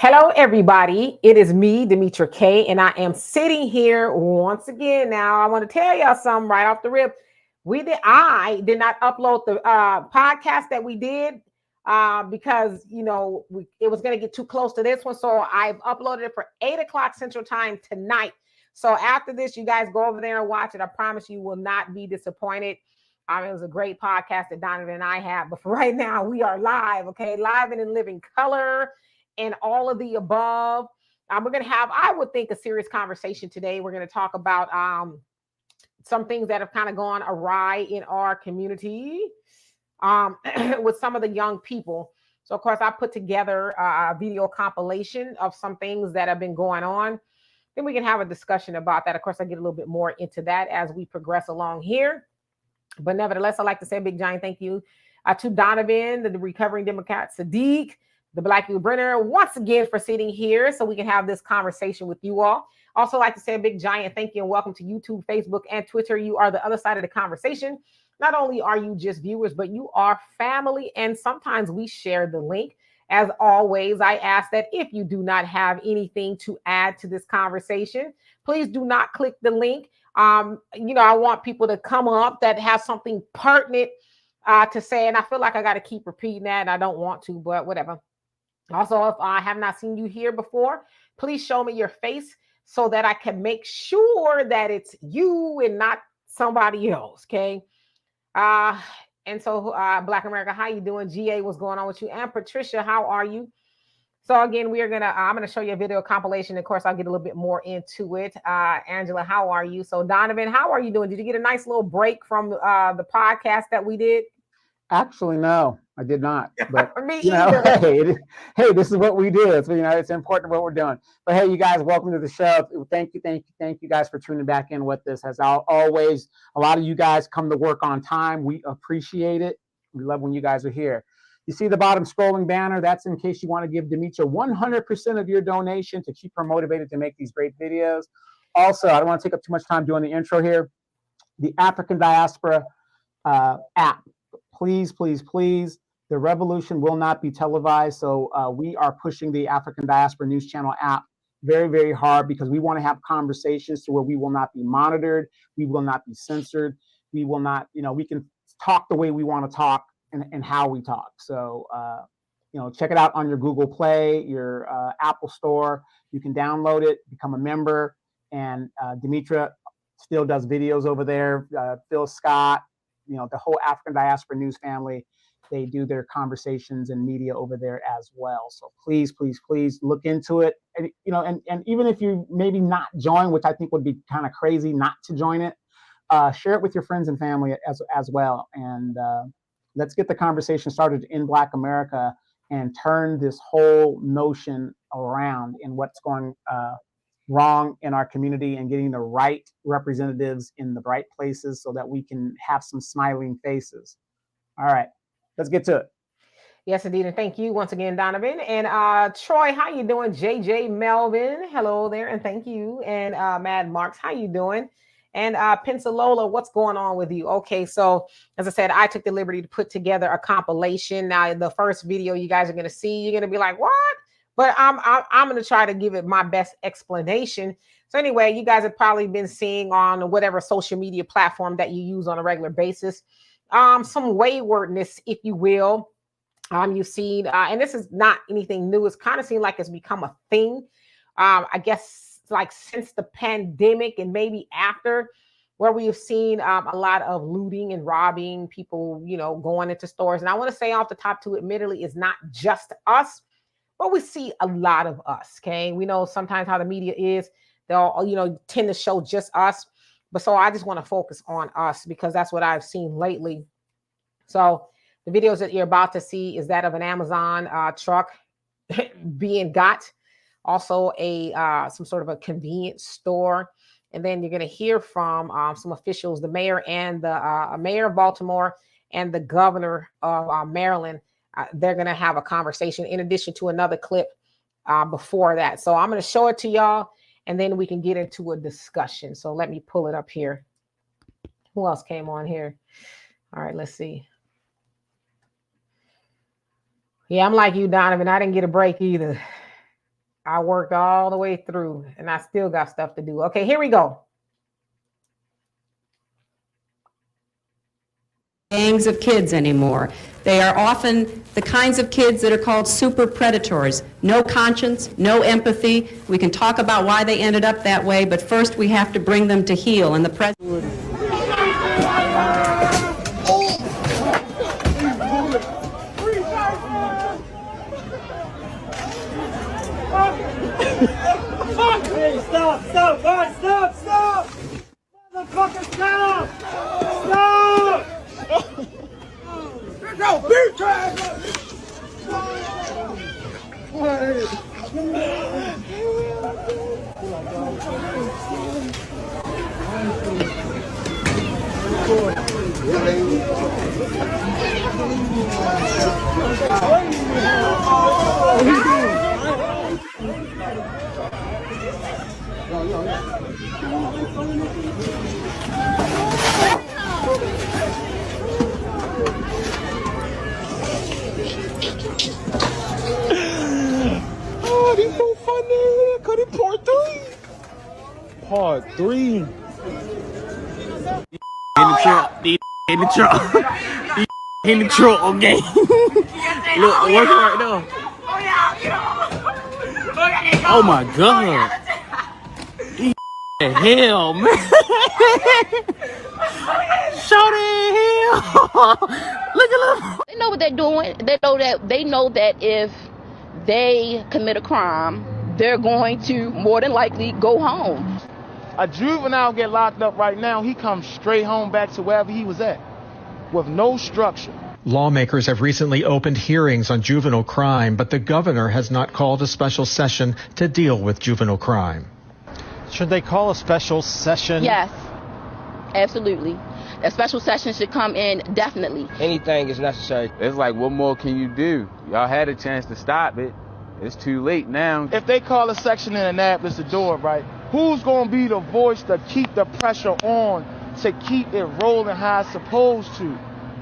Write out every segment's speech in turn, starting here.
Hello, everybody. It is me, Demetra K, and I am sitting here once again. Now, I want to tell y'all something right off the rip. I did not upload the podcast that we did because it was going to get too close to this one. So I've uploaded it for 8 o'clock Central Time tonight. So after this, you guys go over there and watch it. I promise you will not be disappointed. It was a great podcast that Donovan and I have. But for right now, we are live, okay? Live and in living color and all of the above. We're going to have, I would think, a serious conversation today. We're going to talk about some things that have kind of gone awry in our community with some of the young people. So, of course, I put together a video compilation of some things that have been going on. Then we can have a discussion about that. Of course, I get a little bit more into that as we progress along here. But nevertheless, I'd like to say a big giant thank you to Donovan, the recovering Democrat, Sadiq, the Black Youth Brenner, once again for sitting here so we can have this conversation with you all. Also like to say a big giant thank you and welcome to YouTube, Facebook, and Twitter. You are the other side of the conversation. Not only are you just viewers, but you are family, and sometimes we share the link. As always, I ask that if you do not have anything to add to this conversation, please do not click the link. I want people to come up that have something pertinent to say, and I feel like I got to keep repeating that, and I don't want to, but whatever. Also, if I have not seen you here before, please show me your face so that I can make sure that it's you and not somebody else, okay? And so, Black America, how you doing? GA, what's going on with you? And Patricia, how are you? So again, I'm gonna show you a video compilation. Of course, I'll get a little bit more into it. Angela, how are you? So Donovan, how are you doing? Did you get a nice little break from the podcast that we did? Actually, no, I did not. But Me either. Hey, this is what we do. So, it's important what we're doing. But hey, you guys, welcome to the show. Thank you guys for tuning back in with this. As always, a lot of you guys come to work on time. We appreciate it. We love when you guys are here. You see the bottom scrolling banner? That's in case you want to give Demetra 100% of your donation to keep her motivated to make these great videos. Also, I don't want to take up too much time doing the intro here. The African Diaspora app. Please, please, please. The revolution will not be televised. So we are pushing the African Diaspora News Channel app very, very hard because we want to have conversations to where we will not be monitored. We will not be censored. We will not, we can talk the way we want to talk and how we talk. So, check it out on your Google Play, your Apple Store. You can download it, become a member. And Demetra still does videos over there. Phil Scott, the whole African Diaspora News family, they do their conversations and media over there as well. So please, please, please look into it. And, and even if you maybe not join, which I think would be kind of crazy not to join it, share it with your friends and family as well. And let's get the conversation started in Black America and turn this whole notion around in what's going wrong in our community and getting the right representatives in the right places so that we can have some smiling faces. All right, let's get to it. Yes, indeed. And thank you once again, Donovan. And Troy, how you doing? JJ Melvin, hello there. And thank you. And Mad Marks, how you doing? And Pensalola, what's going on with you? Okay, so as I said, I took the liberty to put together a compilation. Now, the first video you guys are going to see, you're going to be like, what? But I'm going to try to give it my best explanation. So anyway, you guys have probably been seeing on whatever social media platform that you use on a regular basis, some waywardness, if you will. You've seen, and this is not anything new. It's kind of seemed like it's become a thing. I guess like since the pandemic and maybe after, where we have seen a lot of looting and robbing, people, going into stores. And I want to say off the top too, admittedly, it's not just us. But we see a lot of us, okay? We know sometimes how the media is. They'll, tend to show just us. But so I just want to focus on us because that's what I've seen lately. So the videos that you're about to see is that of an Amazon truck being got. Also some sort of a convenience store. And then you're going to hear from some officials, the mayor and the mayor of Baltimore and the governor of Maryland. They're going to have a conversation in addition to another clip before that. So I'm going to show it to y'all and then we can get into a discussion. So let me pull it up here. Who else came on here? All right, let's see. Yeah, I'm like you, Donovan. I didn't get a break either. I worked all the way through and I still got stuff to do. Okay, here we go. Gangs of kids anymore. They are often the kinds of kids that are called super predators. No conscience, no empathy. We can talk about why they ended up that way, but first we have to bring them to heel. And the president. Hey, stop! Guys, stop! Motherfucker, stop! Stop! Go, beat trash! Oh, these so funny. Could it part three? Part three. In the truck. These in the truck. These in the truck, okay? Look, working right now. Oh my god. These hell, man. Show the hell. Look at them. They know what they're doing. They know that if they commit a crime, they're going to more than likely go home. A juvenile get locked up right now, he comes straight home back to wherever he was at with no structure. Lawmakers have recently opened hearings on juvenile crime, but the governor has not called a special session to deal with juvenile crime. Should they call a special session? Yes, absolutely. A special session should come in definitely. Anything is necessary. It's like, what more can you do? Y'all had a chance to stop it. It's too late now. If they call a section in Annapolis to do it right, who's going to be the voice to keep the pressure on, to keep it rolling how it's supposed to?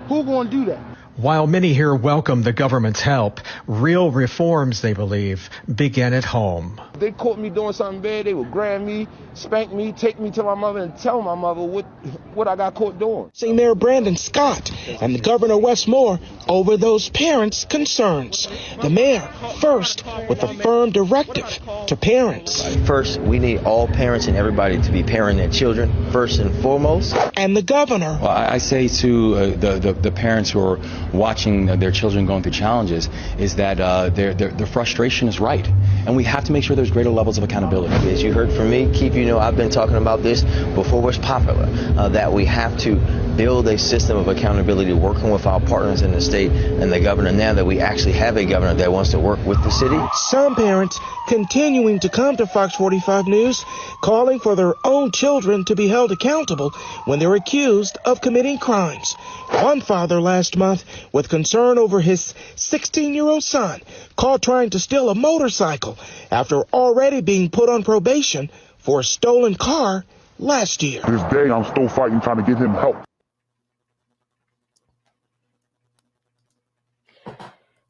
Who's going to do that? While many here welcome the government's help, real reforms, they believe, begin at home. If they caught me doing something bad, they would grab me, spank me, take me to my mother and tell my mother what I got caught doing. See Mayor Brandon Scott and the Governor Wes Moore over those parents' concerns. The mayor first with a firm directive to parents. First, we need all parents and everybody to be parenting their children first and foremost. And the governor. Well, I say to the parents who are watching their children going through challenges is that their frustration is right. And we have to make sure there's greater levels of accountability. As you heard from me, Keith, you know I've been talking about this before it was popular, that we have to build a system of accountability working with our partners in the state and the governor now that we actually have a governor that wants to work with the city. Some parents continuing to come to Fox 45 News, calling for their own children to be held accountable when they're accused of committing crimes. One father last month with concern over his 16-year-old son caught trying to steal a motorcycle after already being put on probation for a stolen car last year. To this day, I'm still fighting, trying to get him help.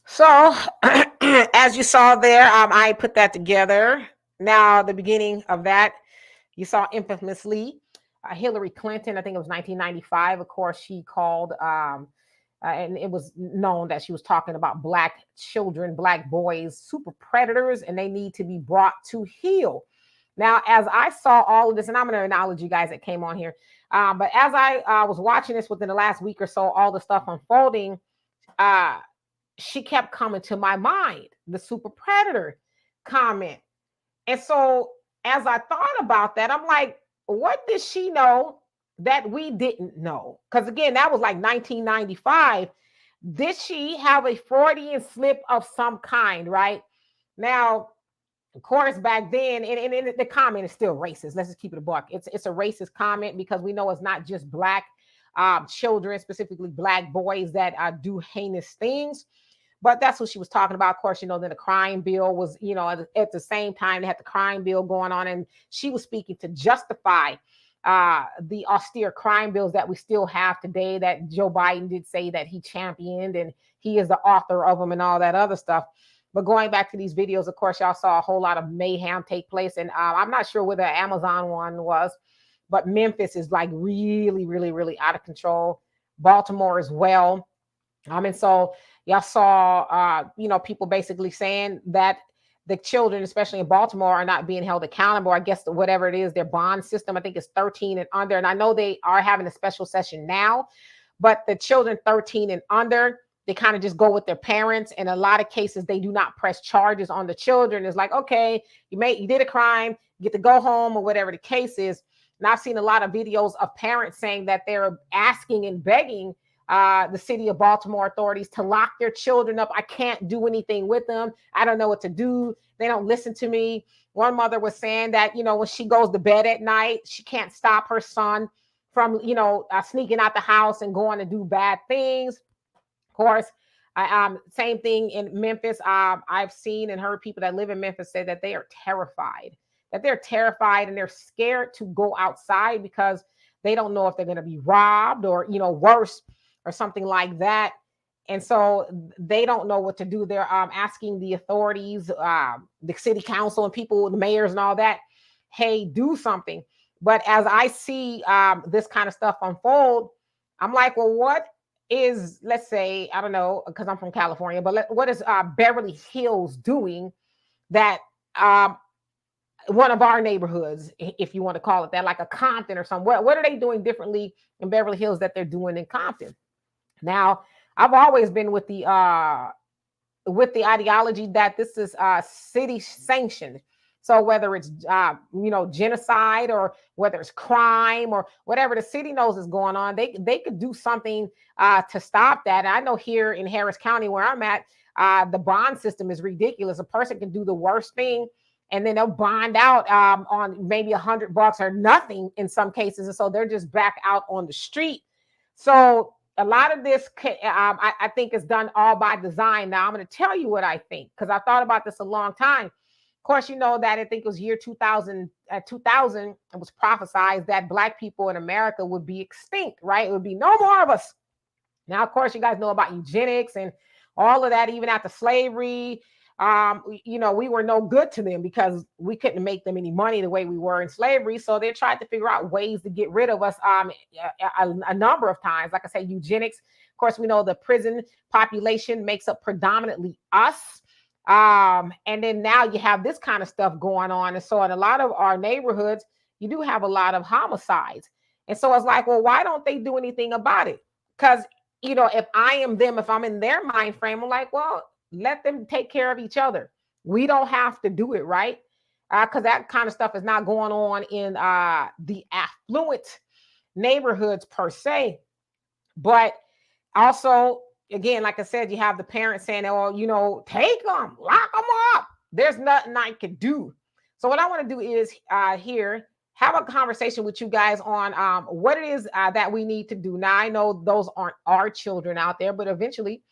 So, as you saw there, I put that together. Now, the beginning of that, you saw infamously Hillary Clinton, I think it was 1995. Of course, she called, and it was known that she was talking about Black children, Black boys, super predators, and they need to be brought to heel. Now, as I saw all of this, and I'm going to acknowledge you guys that came on here, but as I was watching this within the last week or so, all the stuff unfolding, she kept coming to my mind, the super predator comment. And so as I thought about that, I'm like, what did she know that we didn't know? Because again, that was like 1995. Did she have a Freudian slip of some kind, right? Now, of course, back then, and the comment is still racist. Let's just keep it a buck. It's a racist comment because we know it's not just Black children, specifically Black boys that do heinous things. But that's what she was talking about. Of course, then the crime bill was, at the same time, they had the crime bill going on. And she was speaking to justify the austere crime bills that we still have today that Joe Biden did say that he championed and he is the author of them and all that other stuff. But going back to these videos, of course, y'all saw a whole lot of mayhem take place. And I'm not sure where the Amazon one was, but Memphis is like really, really, really out of control. Baltimore as well. And so y'all saw, people basically saying that the children, especially in Baltimore, are not being held accountable. I guess whatever it is, their bond system, I think is 13 and under. And I know they are having a special session now, but the children 13 and under, they kind of just go with their parents. In a lot of cases, they do not press charges on the children. It's like, okay, you did a crime, you get to go home or whatever the case is. And I've seen a lot of videos of parents saying that they're asking and begging the city of Baltimore authorities to lock their children up. I can't do anything with them. I don't know what to do. They don't listen to me. One mother was saying that, when she goes to bed at night, she can't stop her son from, sneaking out the house and going to do bad things. Of course, same thing in Memphis. I've seen and heard people that live in Memphis say that they are terrified, and they're scared to go outside because they don't know if they're going to be robbed or, worse or something like that. And so they don't know what to do. They're asking the authorities, the city council and people, the mayors and all that, hey, do something. But as I see this kind of stuff unfold, I'm like, well, what is, let's say, I don't know, because I'm from California, but what is Beverly Hills doing that one of our neighborhoods, if you want to call it that, like a Compton or something, what are they doing differently in Beverly Hills that they're doing in Compton? Now, I've always been with the ideology that this is city sanctioned. So whether it's genocide or whether it's crime or whatever the city knows is going on, they could do something to stop that. And I know here in Harris County where I'm at, the bond system is ridiculous. A person can do the worst thing and then they'll bond out on maybe $100 or nothing in some cases, and so they're just back out on the street. So a lot of this, I think, is done all by design. Now, I'm going to tell you what I think, because I thought about this a long time. Of course, you know that I think it was year 2000, it was prophesied that Black people in America would be extinct, right? It would be no more of us. Now, of course, you guys know about eugenics and all of that, even after slavery. We were no good to them because we couldn't make them any money the way we were in slavery. So they tried to figure out ways to get rid of us a number of times. Like I say, eugenics. Of course, we know the prison population makes up predominantly us. And then now you have this kind of stuff going on. And so in a lot of our neighborhoods, you do have a lot of homicides. And so it's like, well, why don't they do anything about it? Because, if I am them, if I'm in their mind frame, I'm like, well, let them take care of each other. We don't have to do it, right? Because that kind of stuff is not going on in the affluent neighborhoods per se. But also, again, like I said, you have the parents saying, oh, take them, lock them up. There's nothing I can do. So what I want to do is here, have a conversation with you guys on what it is that we need to do. Now, I know those aren't our children out there, but eventually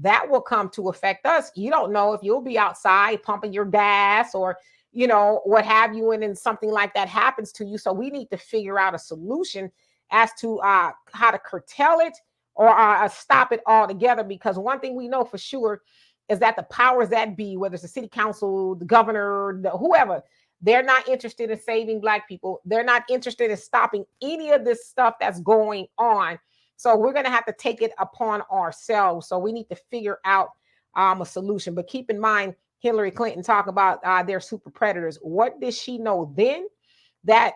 that will come to affect us. You don't know if you'll be outside pumping your gas or, what have you, and then something like that happens to you. So we need to figure out a solution as to how to curtail it or stop it altogether. Because one thing we know for sure is that the powers that be, whether it's the city council, the governor, whoever, they're not interested in saving Black people. They're not interested in stopping any of this stuff that's going on. So we're going to have to take it upon ourselves. So we need to figure out a solution. But keep in mind, Hillary Clinton talk about their super predators. What did she know then? That,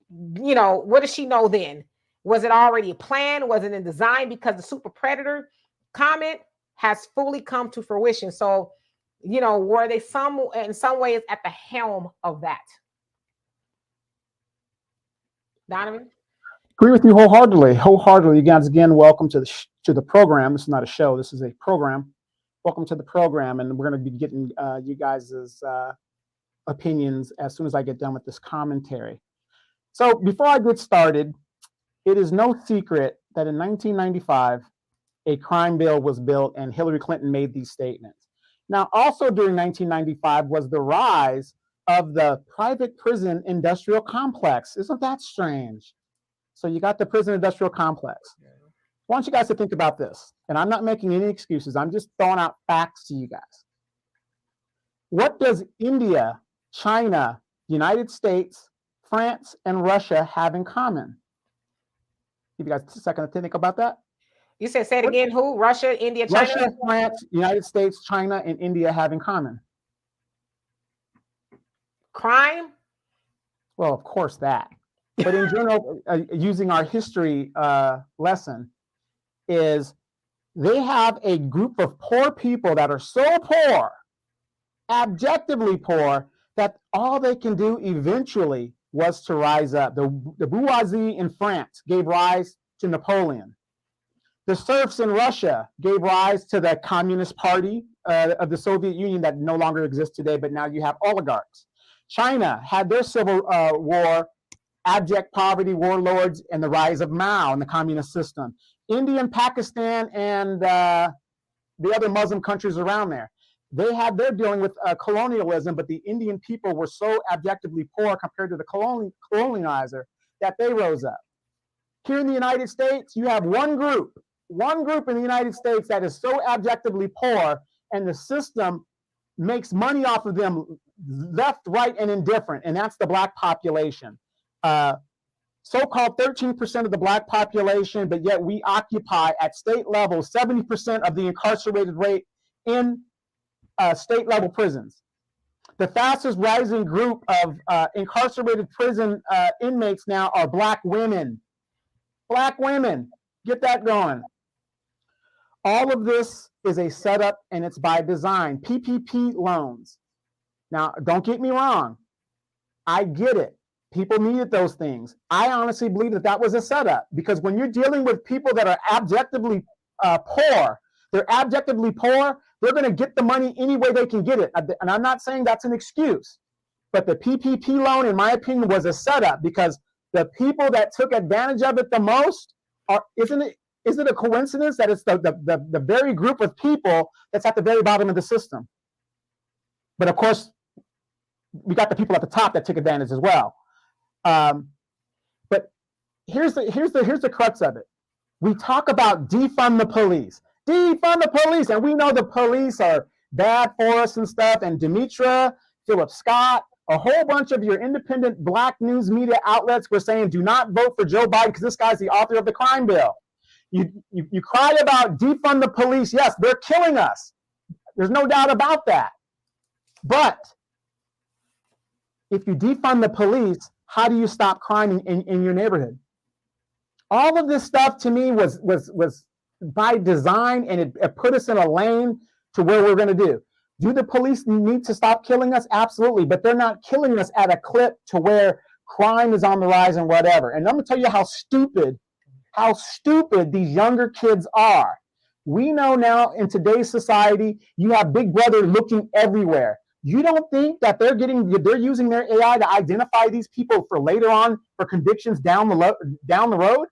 what did she know then? Was it already a plan? Was it in design? Because the super predator comment has fully come to fruition. So, were they in some ways at the helm of that? Donovan? Agree with you wholeheartedly. You guys, again, welcome to the program. This is not a show. This is a program. Welcome to the program, and we're going to be getting you guys' opinions as soon as I get done with this commentary. So before I get started, it is no secret that in 1995, a crime bill was built and Hillary Clinton made these statements. Now, also during 1995 was the rise of the private prison industrial complex. Isn't that strange? So you got the prison industrial complex. I want you guys to think about this. And I'm not making any excuses. I'm just throwing out facts to you guys. What does India, China, United States, France, and Russia have in common? Give you guys a second to think about that. You said, say it again, who? Russia, India, China? Russia, France, United States, China, and India have in common? Crime? Well, of course that. But in general, using our history lesson, is they have a group of poor people that are so poor, abjectively poor, that all they can do eventually was to rise up. The bourgeoisie in France gave rise to Napoleon. The serfs in Russia gave rise to the Communist Party of the Soviet Union that no longer exists today, but now you have oligarchs. China had their civil war, abject poverty, warlords, and the rise of Mao and the communist system. India and Pakistan and the other Muslim countries around there, they're dealing with colonialism, but the Indian people were so abjectively poor compared to the colonizer that they rose up. Here in the United States, you have one group in the United States that is so abjectively poor, and the system makes money off of them left, right, and indifferent, and that's the Black population. So-called 13% of the Black population, but yet we occupy at state level 70% of the incarcerated rate in state level prisons. The fastest rising group of incarcerated prison inmates now are Black women. Black women, get that going. All of this is a setup, and it's by design. PPP loans. Now, don't get me wrong. I get it. People needed those things. I honestly believe that was a setup, because when you're dealing with people that are abjectively poor, they're abjectively poor, they're going to get the money any way they can get it. And I'm not saying that's an excuse, but the PPP loan, in my opinion, was a setup, because the people that took advantage of it the most isn't it a coincidence that it's the very group of people that's at the very bottom of the system? But of course, we got the people at the top that took advantage as well. But here's the crux of it. We talk about defund the police, and we know the police are bad for us and stuff. And Demetra, Philip Scott, a whole bunch of your independent Black news media outlets were saying, do not vote for Joe Biden because this guy's the author of the crime bill. You cry about defund the police. Yes, they're killing us. There's no doubt about that. But if you defund the police, how do you stop crime in your neighborhood? All of this stuff to me was by design, and it put us in a lane to where we're going to do. Do the police need to stop killing us? Absolutely, but they're not killing us at a clip to where crime is on the rise and whatever. And I'm going to tell you how stupid these younger kids are. We know now in today's society, you have Big Brother looking everywhere. You don't think that they're using their AI to identify these people for later on for convictions down the road?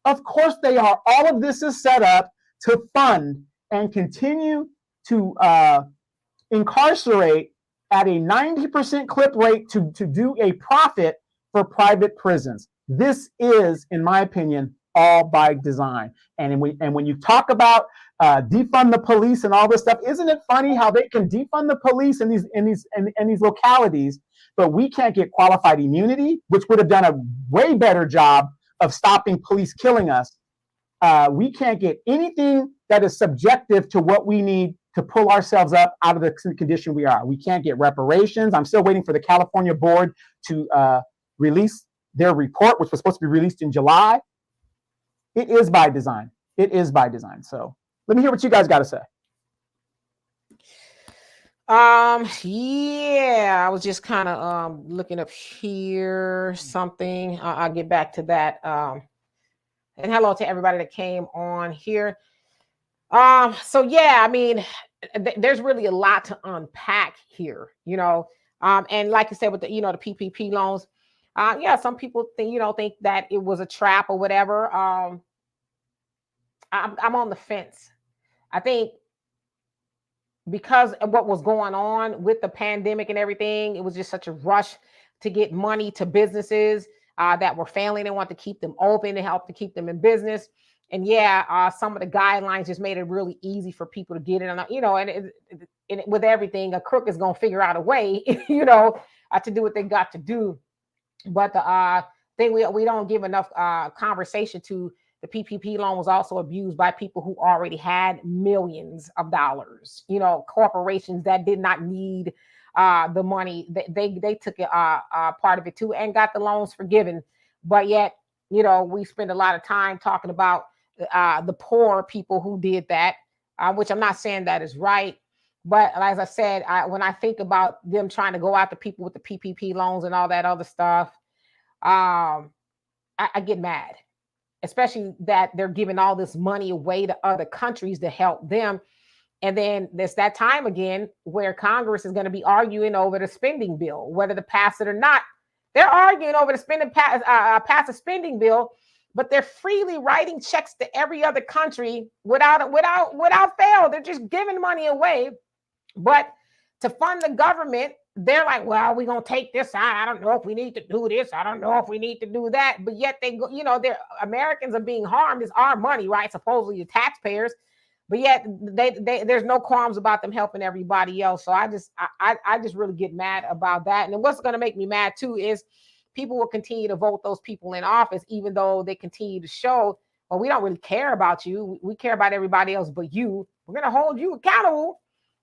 Of course they are. All of this is set up to fund and continue to incarcerate at a 90% clip rate to do a profit for private prisons. This is, in my opinion, all by design. And when you talk about defund the police and all this stuff, isn't it funny how they can defund the police in these localities, but we can't get qualified immunity, which would have done a way better job of stopping police killing us. We can't get anything that is subjective to what we need to pull ourselves up out of the condition we are. We can't get reparations. I'm still waiting for the California board to release their report, which was supposed to be released in July. It is by design. It is by design. So let me hear what you guys got to say. Yeah, I was just kind of looking up here something. I'll get back to that. And hello to everybody that came on here. So yeah, I mean, there's really a lot to unpack here, and like you said, with the the PPP loans, yeah, some people think that it was a trap or whatever. I'm on the fence. I think because of what was going on with the pandemic and everything, it was just such a rush to get money to businesses that were failing. They want to keep them open and help to keep them in business. And yeah, some of the guidelines just made it really easy for people to get it on, and with everything, a crook is going to figure out a way, to do what they got to do. But the thing we don't give enough conversation to, the PPP loan was also abused by people who already had millions of dollars. Corporations that did not need the money, they took part of it too and got the loans forgiven. But yet, we spend a lot of time talking about the poor people who did that, which I'm not saying that is right. But as I said, when I think about them trying to go after people with the PPP loans and all that other stuff, I get mad, especially that they're giving all this money away to other countries to help them. And then there's that time again where Congress is going to be arguing over the spending bill, whether to pass it or not. They're arguing over the pass a spending bill, but they're freely writing checks to every other country without fail. They're just giving money away. But to fund the government, they're like, well, we're going to take this out. I don't know if we need to do this. I don't know if we need to do that. But yet they go, they're Americans are being harmed. It's our money, right? Supposedly the taxpayers. But yet they there's no qualms about them helping everybody else. So I just really get mad about that. And then what's going to make me mad too is people will continue to vote those people in office, even though they continue to show, well, we don't really care about you. We care about everybody else but you. We're going to hold you accountable.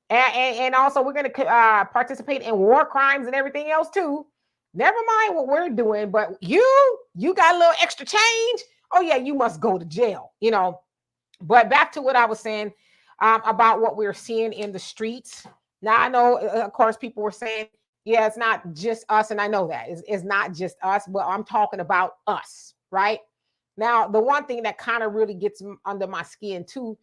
And also we're going to participate in war crimes and everything else too. Never mind what we're doing, but you got a little extra change. Oh yeah, you must go to jail, But back to what I was saying about what we're seeing in the streets. Now I know, of course, people were saying, yeah, it's not just us, and I know that it's not just us, but I'm talking about us, right? Now, the one thing that kind of really gets under my skin too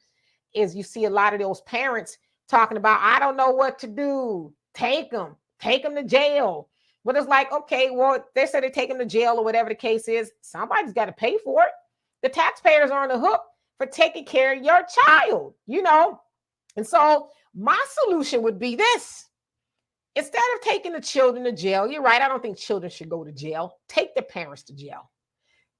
is you see a lot of those parents talking about, I don't know what to do. Take them to jail. But it's like, okay, well, they said they take them to jail or whatever the case is. Somebody's got to pay for it. The taxpayers are on the hook for taking care of your child, And so my solution would be this. Instead of taking the children to jail, you're right, I don't think children should go to jail. Take their parents to jail.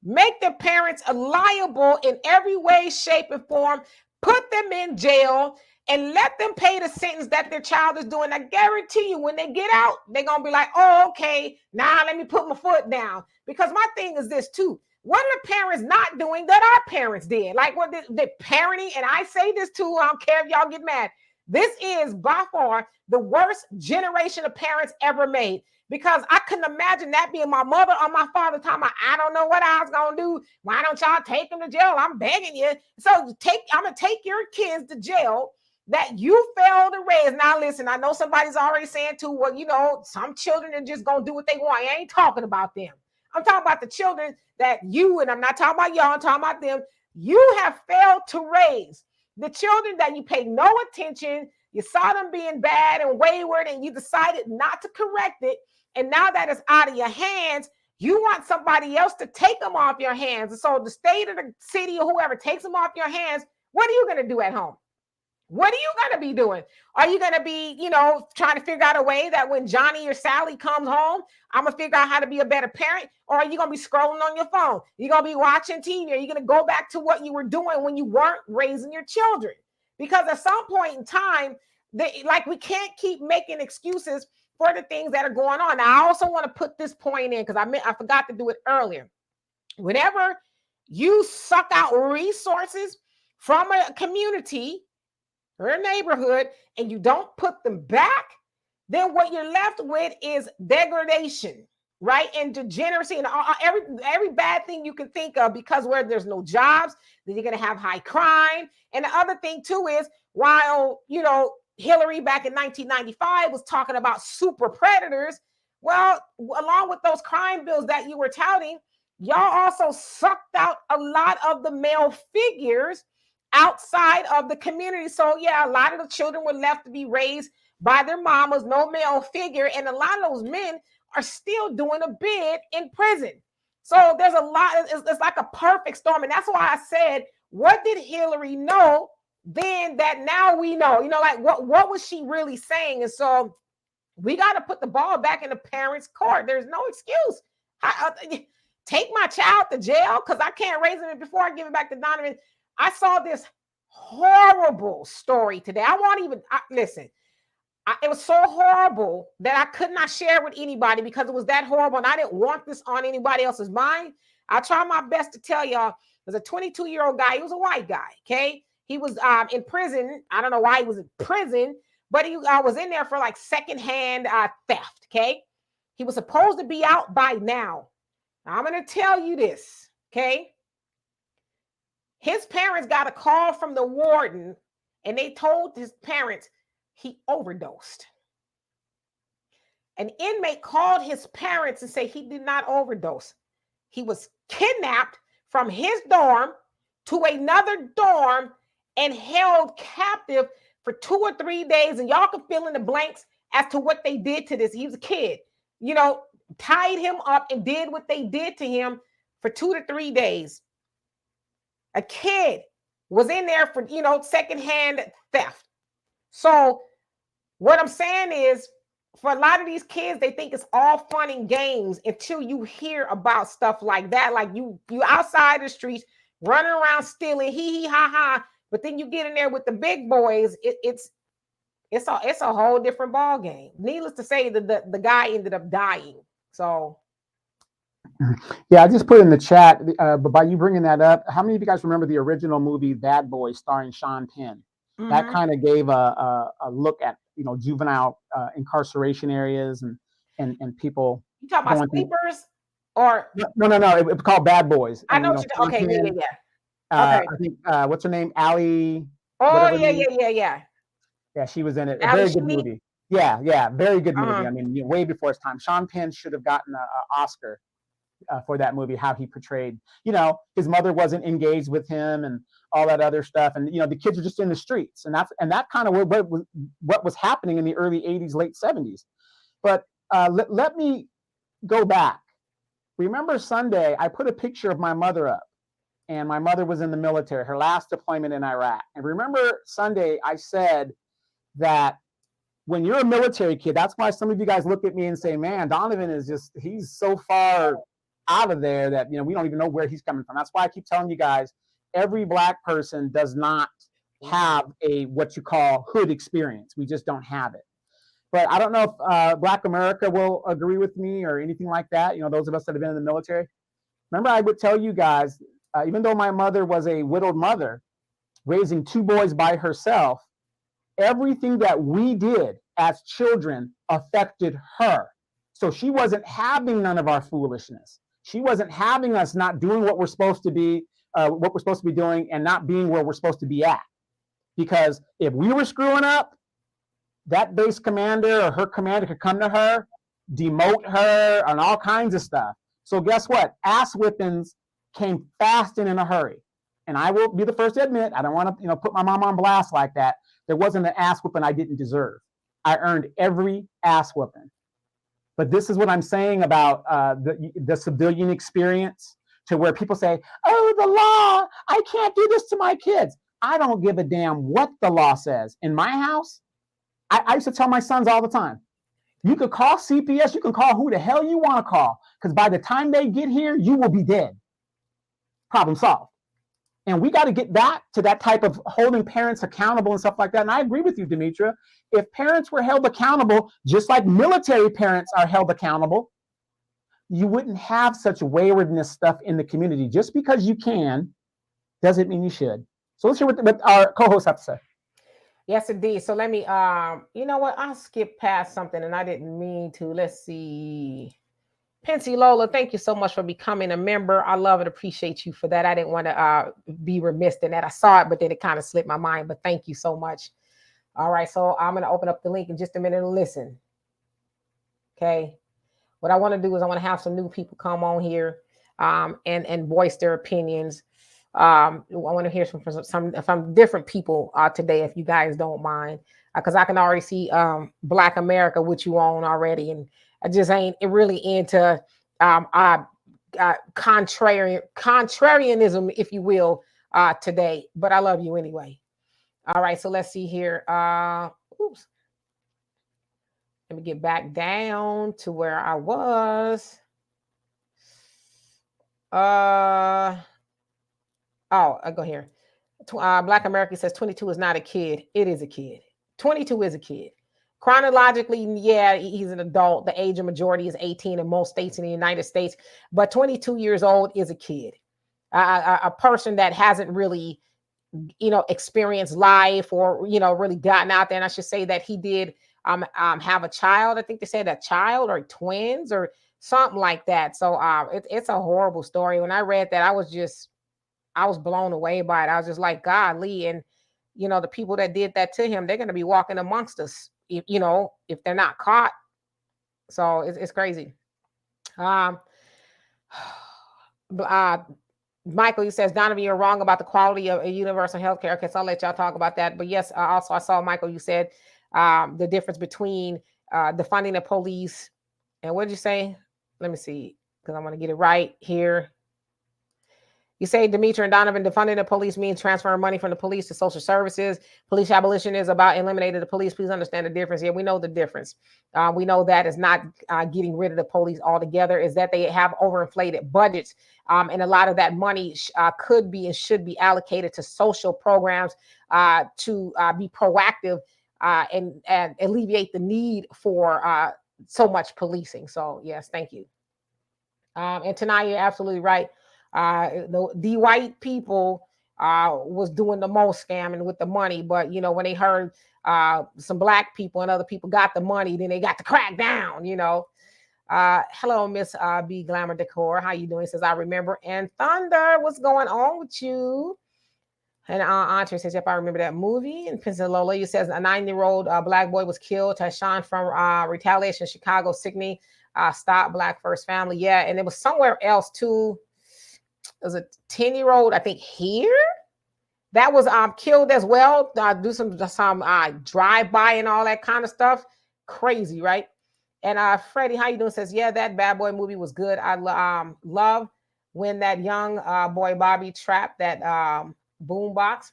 Make their parents liable in every way, shape, and form. Put them in jail and let them pay the sentence that their child is doing. I guarantee you, when they get out, they're going to be like, oh, okay, now let me put my foot down. Because my thing is this too. What are the parents not doing that our parents did? Like what the parenting, and I say this too, I don't care if y'all get mad. This is by far the worst generation of parents ever made. Because I couldn't imagine that being my mother or my father talking about, I don't know what I was going to do. Why don't y'all take them to jail? I'm begging you. So I'm going to take your kids to jail that you failed to raise. Now, listen, I know somebody's already saying too, well, some children are just going to do what they want. I ain't talking about them. I'm talking about the children that you, and I'm not talking about y'all, I'm talking about them, you have failed to raise. The children that you paid no attention, you saw them being bad and wayward, and you decided not to correct it. And now that it's out of your hands, you want somebody else to take them off your hands. And so the state or the city or whoever takes them off your hands, what are you going to do at home? What are you going to be doing? Are you going to be, trying to figure out a way that when Johnny or Sally comes home, I'm going to figure out how to be a better parent? Or are you going to be scrolling on your phone? You're going to be watching TV? Are you going to go back to what you were doing when you weren't raising your children? Because at some point in time, we can't keep making excuses for the things that are going on. Now, I also want to put this point in because I forgot to do it earlier. Whenever you suck out resources from a community or a neighborhood and you don't put them back, then what you're left with is degradation, right? And degeneracy and every bad thing you can think of, because where there's no jobs, then you're going to have high crime. And the other thing too is, while, Hillary back in 1995 was talking about super predators, well, along with those crime bills that you were touting, y'all also sucked out a lot of the male figures outside of the community. So yeah, a lot of the children were left to be raised by their mamas, no male figure. And a lot of those men are still doing a bid in prison. So there's a lot, it's like a perfect storm. And that's why I said, what did Hillary know then that now we know? What was she really saying? And so we got to put the ball back in the parents' court. There's no excuse. take my child to jail because I can't raise him before I give it back to Donovan. I saw this horrible story today. I won't even listen. It was so horrible that I could not share with anybody because it was that horrible, and I didn't want this on anybody else's mind. I try my best to tell y'all. There's a 22-year-old guy. He was a white guy. Okay, he was in prison. I don't know why he was in prison, but he was in there for like secondhand theft. Okay, he was supposed to be out by now. I'm going to tell you this. Okay, his parents got a call from the warden, and they told his parents he overdosed. An inmate called his parents and said he did not overdose. He was kidnapped from his dorm to another dorm and held captive for 2 or 3 days. And y'all can fill in the blanks as to what they did to this. He was a kid, you know, tied him up and did what they did to him for 2 to 3 days. A kid was in there for, you know, secondhand theft. So what I'm saying is, for a lot of these kids, they think it's all fun and games until you hear about stuff like that. Like you outside the streets, running around stealing, hee hee ha ha. But then you get in there with the big boys. It's a whole different ball game. Needless to say, the guy ended up dying. So. Yeah, I just put in the chat, but by you bringing that up, how many of you guys remember the original movie Bad Boys starring Sean Penn? Mm-hmm. That kind of gave a look at, you know, juvenile incarceration areas and people. You talking about sleepers or no? It was called Bad Boys. I know. Okay, Penn, yeah. Okay. I think what's her name? Allie. Oh yeah. Yeah, she was in it. A very good movie. Yeah, very good movie. I mean, way before its time. Sean Penn should have gotten an Oscar for that movie, how he portrayed, you know, his mother wasn't engaged with him and all that other stuff. And, you know, the kids are just in the streets. And that kind of what was happening in the early 80s, late 70s. But let me go back. Remember Sunday, I put a picture of my mother up, and my mother was in the military, her last deployment in Iraq. And remember Sunday, I said that when you're a military kid, that's why some of you guys look at me and say, man, Donovan he's so far out of there that, you know, we don't even know where he's coming from. That's why I keep telling you guys, every Black person does not have a what you call hood experience. We just don't have it. But I don't know if Black America will agree with me or anything like that. You know, those of us that have been in the military. Remember, I would tell you guys, even though my mother was a widowed mother, raising 2 boys by herself, everything that we did as children affected her. So she wasn't having none of our foolishness. She wasn't having us not doing what we're supposed to be, doing, and not being where we're supposed to be at. Because if we were screwing up, that base commander or her commander could come to her, demote her, and all kinds of stuff. So guess what? Ass whippings came fast and in a hurry. And I will be the first to admit, I don't want to, put my mom on blast like that. There wasn't an ass whipping I didn't deserve. I earned every ass whipping. But this is what I'm saying about the civilian experience, to where people say, oh, the law, I can't do this to my kids. I don't give a damn what the law says. In my house, I used to tell my sons all the time, you could call CPS, you can call who the hell you want to call, because by the time they get here, you will be dead. Problem solved. And we got to get back to that type of holding parents accountable and stuff like that. And I agree with you, Demetra. If parents were held accountable, just like military parents are held accountable, you wouldn't have such waywardness stuff in the community. Just because you can doesn't mean you should. So let's hear what our co-hosts have to say. Yes, indeed. So let me, you know what? I'll skip past something and I didn't mean to. Let's see. Pensy Lola, thank you so much for becoming a member. I love and appreciate you for that. I didn't want to be remiss in that. I saw it, but then it kind of slipped my mind. But thank you so much. All right, so I'm going to open up the link in just a minute and listen. Okay. What I want to do is I want to have some new people come on here and voice their opinions. I want to hear from different people today, if you guys don't mind, because I can already see Black America with you on already, and I just ain't really into contrarianism, if you will, today. But I love you anyway. All right, so let's see here. Oops. Let me get back down to where I was. Oh, I go here. Black America says 22 is not a kid. It is a kid. 22 is a kid. Chronologically, yeah, he's an adult. The age of majority is 18 in most states in the United States, but 22 years old is a kid. A person that hasn't really, experienced life or, really gotten out there. And I should say that he did have a child. I think they said a child or twins or something like that. So it's a horrible story. When I read that, I was blown away by it. I was just like, golly. And, the people that did that to him, they're going to be walking amongst us, if they're not caught. So it's crazy. Michael, he says, Donovan, you're wrong about the quality of universal health care. Okay, so I'll let y'all talk about that. But yes, also I saw, Michael, you said the difference between defunding the police. And what did you say? Let me see, because I want to get it right here. You say, Demetri and Donovan, defunding the police means transferring money from the police to social services. Police abolition is about eliminating the police. Please understand the difference. Yeah, we know the difference. We know that it's not getting rid of the police altogether. Is that they have overinflated budgets. And a lot of that money could be and should be allocated to social programs to be proactive and alleviate the need for so much policing. So, yes, thank you. And tonight, you're absolutely right. The white people was doing the most scamming with the money, but when they heard some black people and other people got the money, then they got to crack down. Hello, Miss B Glamour Decor, how you doing? Says, I remember. And Thunder, what's going on with you? And Andre says, yep, I remember that movie. And Pensacola, you says a 9-year-old black boy was killed. Tyshawn from retaliation, Chicago, Signey, Stop Black First Family. Yeah, and it was somewhere else too. It was a 10-year-old, I think, here that was killed as well. Do some drive-by and all that kind of stuff. Crazy, right? And Freddie, how you doing? Says, yeah, that Bad Boy movie was good. I love when that young boy Bobby trapped that boombox.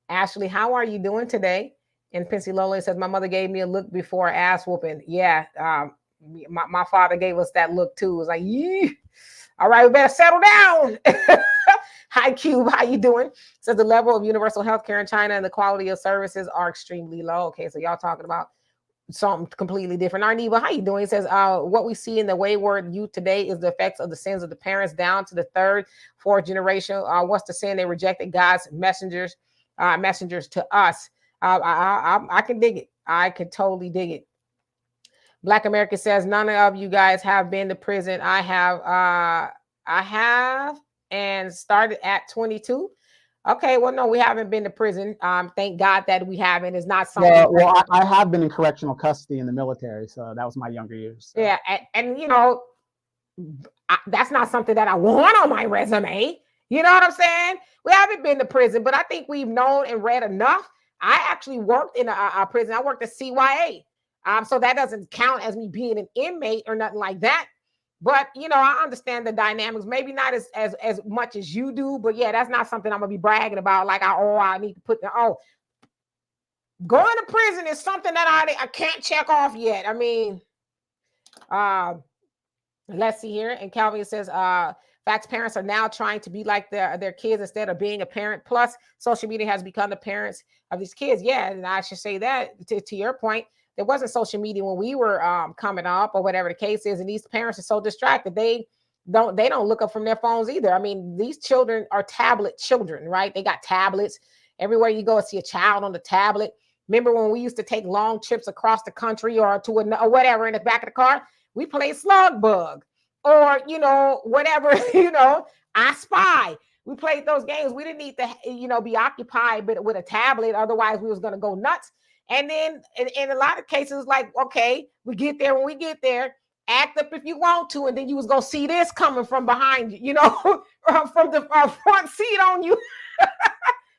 Ashley, how are you doing today? And Pincy Lola says, my mother gave me a look before ass whooping. Yeah, my father gave us that look too. It was like, yeah. All right, we better settle down. Hi, Cube. How you doing? Says the level of universal health care in China and the quality of services are extremely low. Okay, so y'all talking about something completely different. Arneva, how you doing? It says, what we see in the wayward youth today is the effects of the sins of the parents down to the third, fourth generation. What's the sin? They rejected God's messengers to us. I can dig it. I can totally dig it. Black America says, none of you guys have been to prison. I have and started at 22. Okay, well, no, we haven't been to prison. Thank God that we haven't. It's not something. Well, I have been in correctional custody in the military, so that was my younger years. So. Yeah, and that's not something that I want on my resume. You know what I'm saying? We haven't been to prison, but I think we've known and read enough. I actually worked in a prison. I worked at CYA. So that doesn't count as me being an inmate or nothing like that. But, I understand the dynamics, maybe not as much as you do. But, yeah, that's not something I'm going to be bragging about. Like, I need to put going to prison is something that I can't check off yet. I mean, let's see here. And Calvin says, facts, parents are now trying to be like their kids instead of being a parent. Plus, social media has become the parents of these kids. Yeah, and I should say that to your point. There wasn't social media when we were coming up or whatever the case is. And these parents are so distracted. They don't look up from their phones either. I mean, these children are tablet children, right? They got tablets. Everywhere you go, see a child on the tablet. Remember when we used to take long trips across the country or to or whatever in the back of the car? We played Slug Bug or, whatever, I Spy. We played those games. We didn't need to, be occupied with a tablet. Otherwise, we was going to go nuts. And then in a lot of cases, like, okay, we get there. When we get there, act up if you want to. And then you was going to see this coming from behind you, from the front seat on you.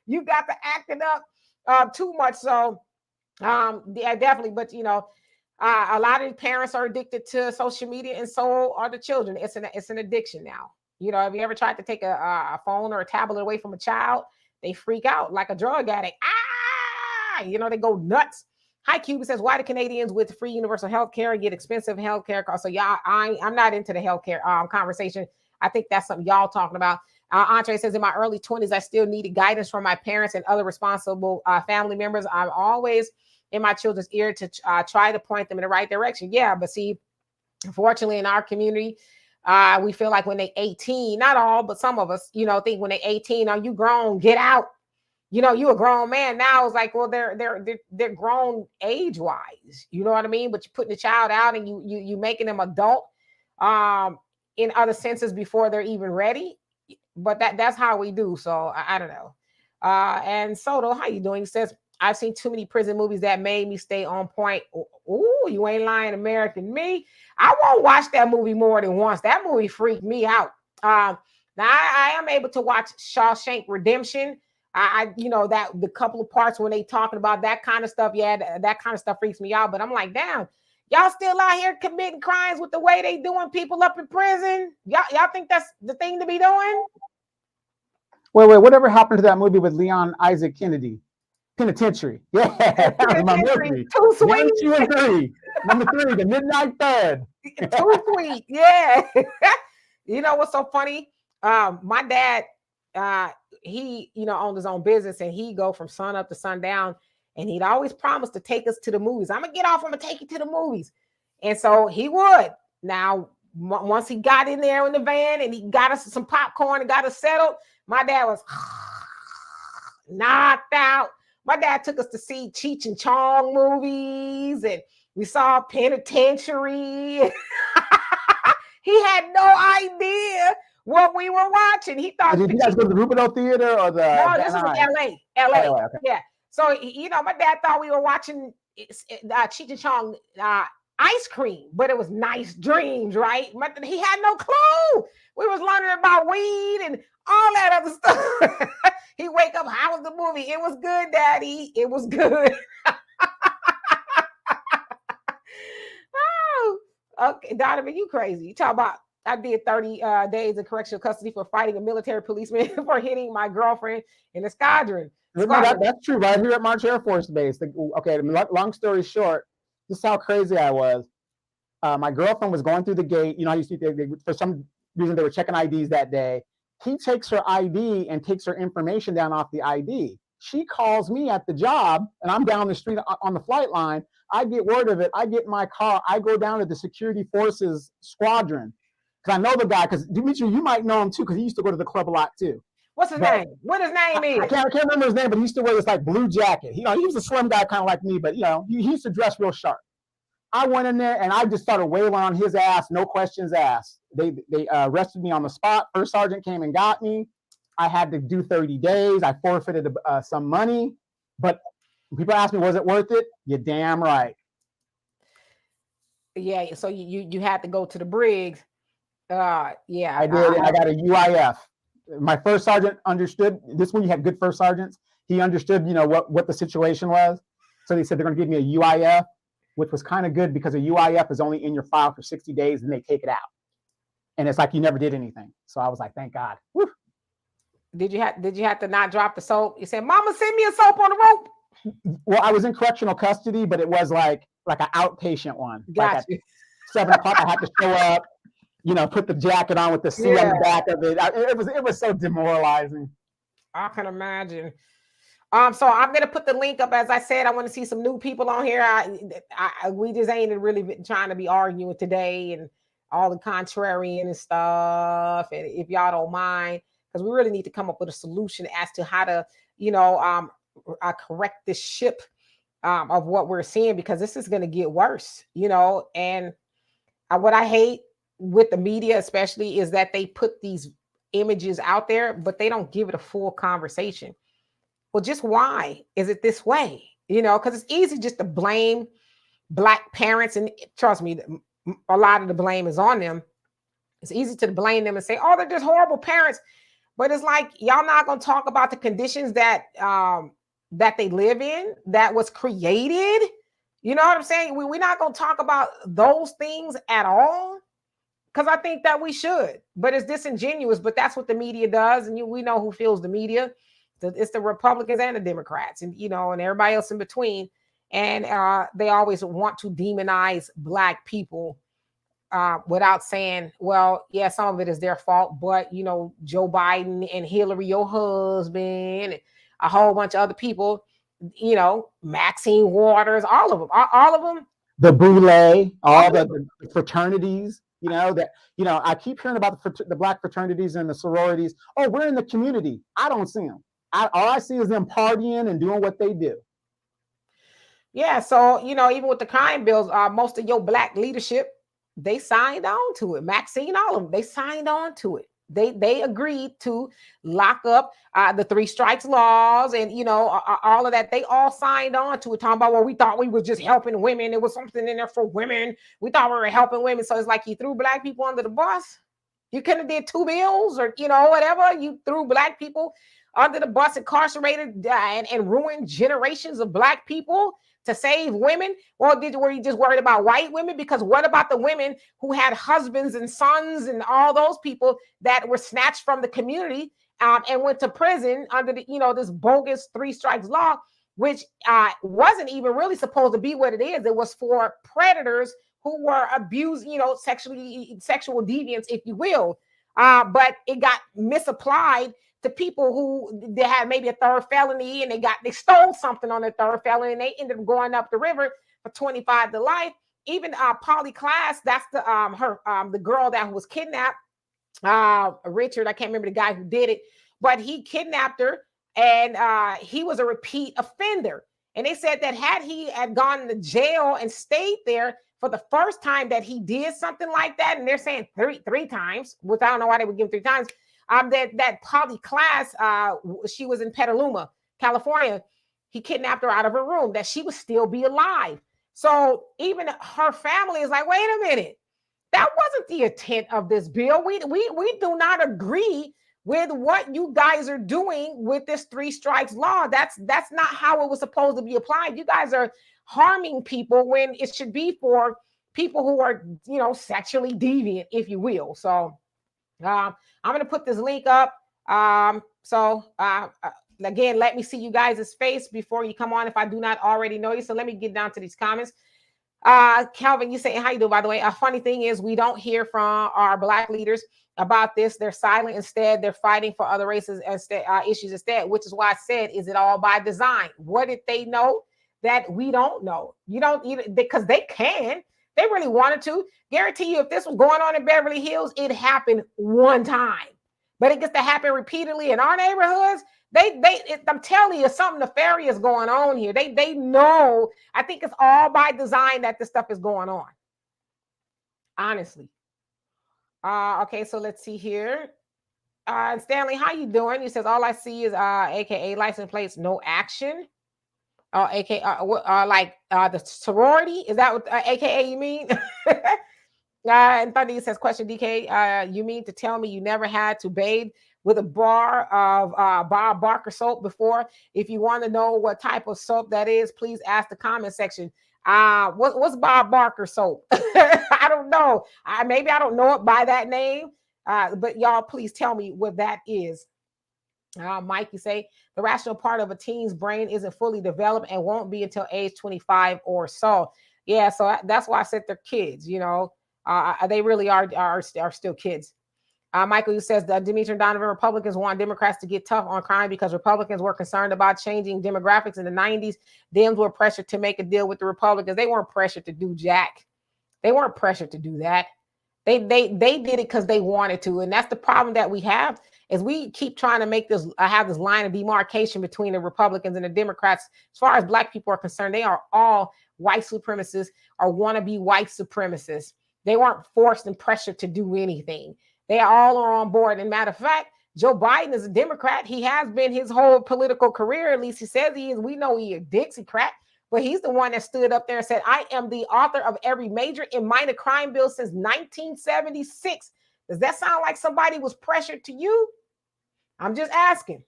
You got to act it up too much. So, yeah, definitely. But, a lot of parents are addicted to social media and so are the children. It's an addiction now. Have you ever tried to take a phone or a tablet away from a child? They freak out like a drug addict. They go nuts. Hi, Cuba says, why do Canadians with free universal health care get expensive health care costs? So, yeah, I'm not into the health care conversation. I think that's something y'all talking about. Andre says, in my early 20s, I still needed guidance from my parents and other responsible family members. I'm always in my children's ear to try to point them in the right direction. Yeah, but see, unfortunately, in our community, we feel like when they 18, not all, but some of us, think when they 18, oh, you grown, get out. You a grown man now. It's like, well, they're grown age wise. You know what I mean? But you're putting the child out and you making them adult in other senses before they're even ready. But that's how we do. So I don't know. And Soto, how you doing? He says, I've seen too many prison movies that made me stay on point. Ooh, you ain't lying, American me. I won't watch that movie more than once. That movie freaked me out. Now I am able to watch Shawshank Redemption. That the couple of parts when they talking about that kind of stuff, yeah, that kind of stuff freaks me out. But I'm like, damn, y'all still out here committing crimes with the way they doing people up in prison. Y'all think that's the thing to be doing? Wait, whatever happened to that movie with Leon Isaac Kennedy? Penitentiary. Yeah, that was my movie. Too sweet. 1, 2, and 3. Number 3, The Midnight Third. Too sweet. Yeah. You know what's so funny? My dad, he owned his own business, and he'd go from sun up to sundown, and he'd always promise to take us to the movies. I'm gonna get off, I'm gonna take you to the movies. And so he would. Now, once he got in there in the van and he got us some popcorn and got us settled, my dad was knocked out. My dad took us to see Cheech and Chong movies, and we saw Penitentiary. He had no idea what we were watching. He thought. Did you guys go to the Rubino Theater or the? No, this was in LA. Okay. Yeah. So my dad thought we were watching Cheech and Chong ice cream, but it was Nice Dreams, right? He had no clue. We was learning about weed and all that other stuff. He wake up, how was the movie? It was good, Daddy. It was good. Oh, okay, Donovan, you crazy. You talk about I did 30 days in correctional custody for fighting a military policeman for hitting my girlfriend in the squadron. That's true, right here at March Air Force Base. Okay, long story short, this is how crazy I was. My girlfriend was going through the gate. You know, for some reason they were checking IDs that day. He takes her ID and takes her information down off the ID. She calls me at the job, and I'm down the street on the flight line. I get word of it. I get in my car. I go down to the security forces squadron because I know the guy. Because Dimitri, you might know him too, because he used to go to the club a lot too. What's his name? What his name is? I can't remember his name, but he used to wear this like blue jacket. He was a slim guy, kind of like me, but he used to dress real sharp. I went in there and I just started wailing on his ass, no questions asked. They arrested me on the spot. First sergeant came and got me. I had to do 30 days. I forfeited some money, but people ask me, was it worth it? You're damn right. Yeah. So you had to go to the Briggs. Yeah. I did. I got a UIF. My first sergeant understood. This one you had good first sergeants. He understood, what the situation was. So they said they're going to give me a UIF, which was kind of good because a UIF is only in your file for 60 days and they take it out. And it's like you never did anything. So I was like, thank God. Woo. Did you have to not drop the soap? You said, Mama, send me a soap on the rope. Well, I was in correctional custody, but it was like an outpatient one. Gotcha. Like at 7 o'clock, I had to show up, put the jacket on with the C on the back of it. It was so demoralizing. I can imagine. So I'm gonna put the link up. As I said, I want to see some new people on here. We just ain't really trying to be arguing today and all the contrarian and stuff. And if y'all don't mind, because we really need to come up with a solution as to how to, correct this ship of what we're seeing, because this is going to get worse, And what I hate with the media, especially, is that they put these images out there, but they don't give it a full conversation. Well, just why is it this way? Because it's easy just to blame Black parents. And trust me, a lot of the blame is on them. It's easy to blame them and say, oh, they're just horrible parents. But it's like, y'all not going to talk about the conditions that they live in, that was created. You know what I'm saying? We're not going to talk about those things at all. Because I think that we should. But it's disingenuous. But that's what the media does. And we know who feels the media. It's the Republicans and the Democrats, and and everybody else in between. And they always want to demonize Black people without saying, well, yeah, some of it is their fault, but you know, Joe Biden and Hillary, your husband, and a whole bunch of other people, you know, Maxine Waters, all of them, all of them. The Boule, all the fraternities, you know, that, you know, I keep hearing about the black fraternities and the sororities. Oh, we're in the community. I don't see them. All I see is them partying and doing what they do. Yeah, so you know, even with the crime bills, most of your black leadership, they signed on to it. Maxine, all of them, they signed on to it. They agreed to lock up the 3 strikes laws, and you know, all of that. They all signed on to it. Talking about, well, we thought we were just helping women. There was something in there for women. We thought we were helping women. So it's like you threw black people under the bus. You could have did 2 bills, or you know, whatever. You threw black people under the bus, incarcerated, and ruined generations of black people to save women. Or were you just worried about white women? Because what about the women who had husbands and sons and all those people that were snatched from the community and went to prison under the, you know, this bogus 3 strikes law, which wasn't even really supposed to be what it is. It was for predators who were abused, you know, sexual deviants, if you will. But it got misapplied to people who they had maybe a 3rd felony, and they stole something on their 3rd felony, and they ended up going up the river for 25 to life. Even Polly Klaas, that's the the girl that was kidnapped. Richard, I can't remember the guy who did it, but he kidnapped her, and he was a repeat offender. And they said that had he gone to jail and stayed there for the first time that he did something like that, and they're saying three times, which I don't know why they would give him 3 times. That Polly Klaas, she was in Petaluma, California. He kidnapped her out of her room, that she would still be alive. So even her family is like, wait a minute, that wasn't the intent of this bill. We do not agree with what you guys are doing with this 3 strikes law. That's not how it was supposed to be applied. You guys are harming people when it should be for people who are, you know, sexually deviant, if you will. So I'm going to put this link up. Again, let me see you guys' face before you come on if I do not already know you. So let me get down to these comments. Calvin, you say, how you doing, by the way? A funny thing is we don't hear from our black leaders about this. They're silent. Instead, they're fighting for other races issues instead, which is why I said, is it all by design? What did they know that we don't know? You don't even, because they can. They really wanted to. Guarantee you, if this was going on in Beverly Hills, it happened one time. But it gets to happen repeatedly in our neighborhoods. I'm telling you, something nefarious going on here. They know. I think it's all by design that this stuff is going on. Honestly. Okay, so let's see here. Stanley, how you doing? He says, all I see is AKA license plates, no action. AKA like the sorority. Is that what AKA you mean? And Thunder says, question, DK, you mean to tell me you never had to bathe with a bar of Bob Barker soap before? If you want to know what type of soap that is, please ask the comment section. What's Bob Barker soap? I don't know. Maybe I don't know it by that name. But y'all, please tell me what that is. Mike, you say the rational part of a teen's brain isn't fully developed and won't be until age 25 or so. Yeah, so that's why I said they're kids. You know, they really are still kids. Michael, you says that Dimitri and Donovan, Republicans want Democrats to get tough on crime because Republicans were concerned about changing demographics in the 90s. Dems were pressured to make a deal with the Republicans. They weren't pressured to do jack. They weren't pressured to do that. They did it because they wanted to, and that's the problem that we have. Is we keep trying to make this have this line of demarcation between the Republicans and the Democrats. As far as black people are concerned, they are all white supremacists or wannabe white supremacists. They weren't forced and pressured to do anything. They all are on board. And matter of fact, Joe Biden is a Democrat. He has been his whole political career. At least he says he is. We know he is a Dixiecrat, but he's the one that stood up there and said, I am the author of every major and minor crime bill since 1976. Does that sound like somebody was pressured to you? I'm just asking.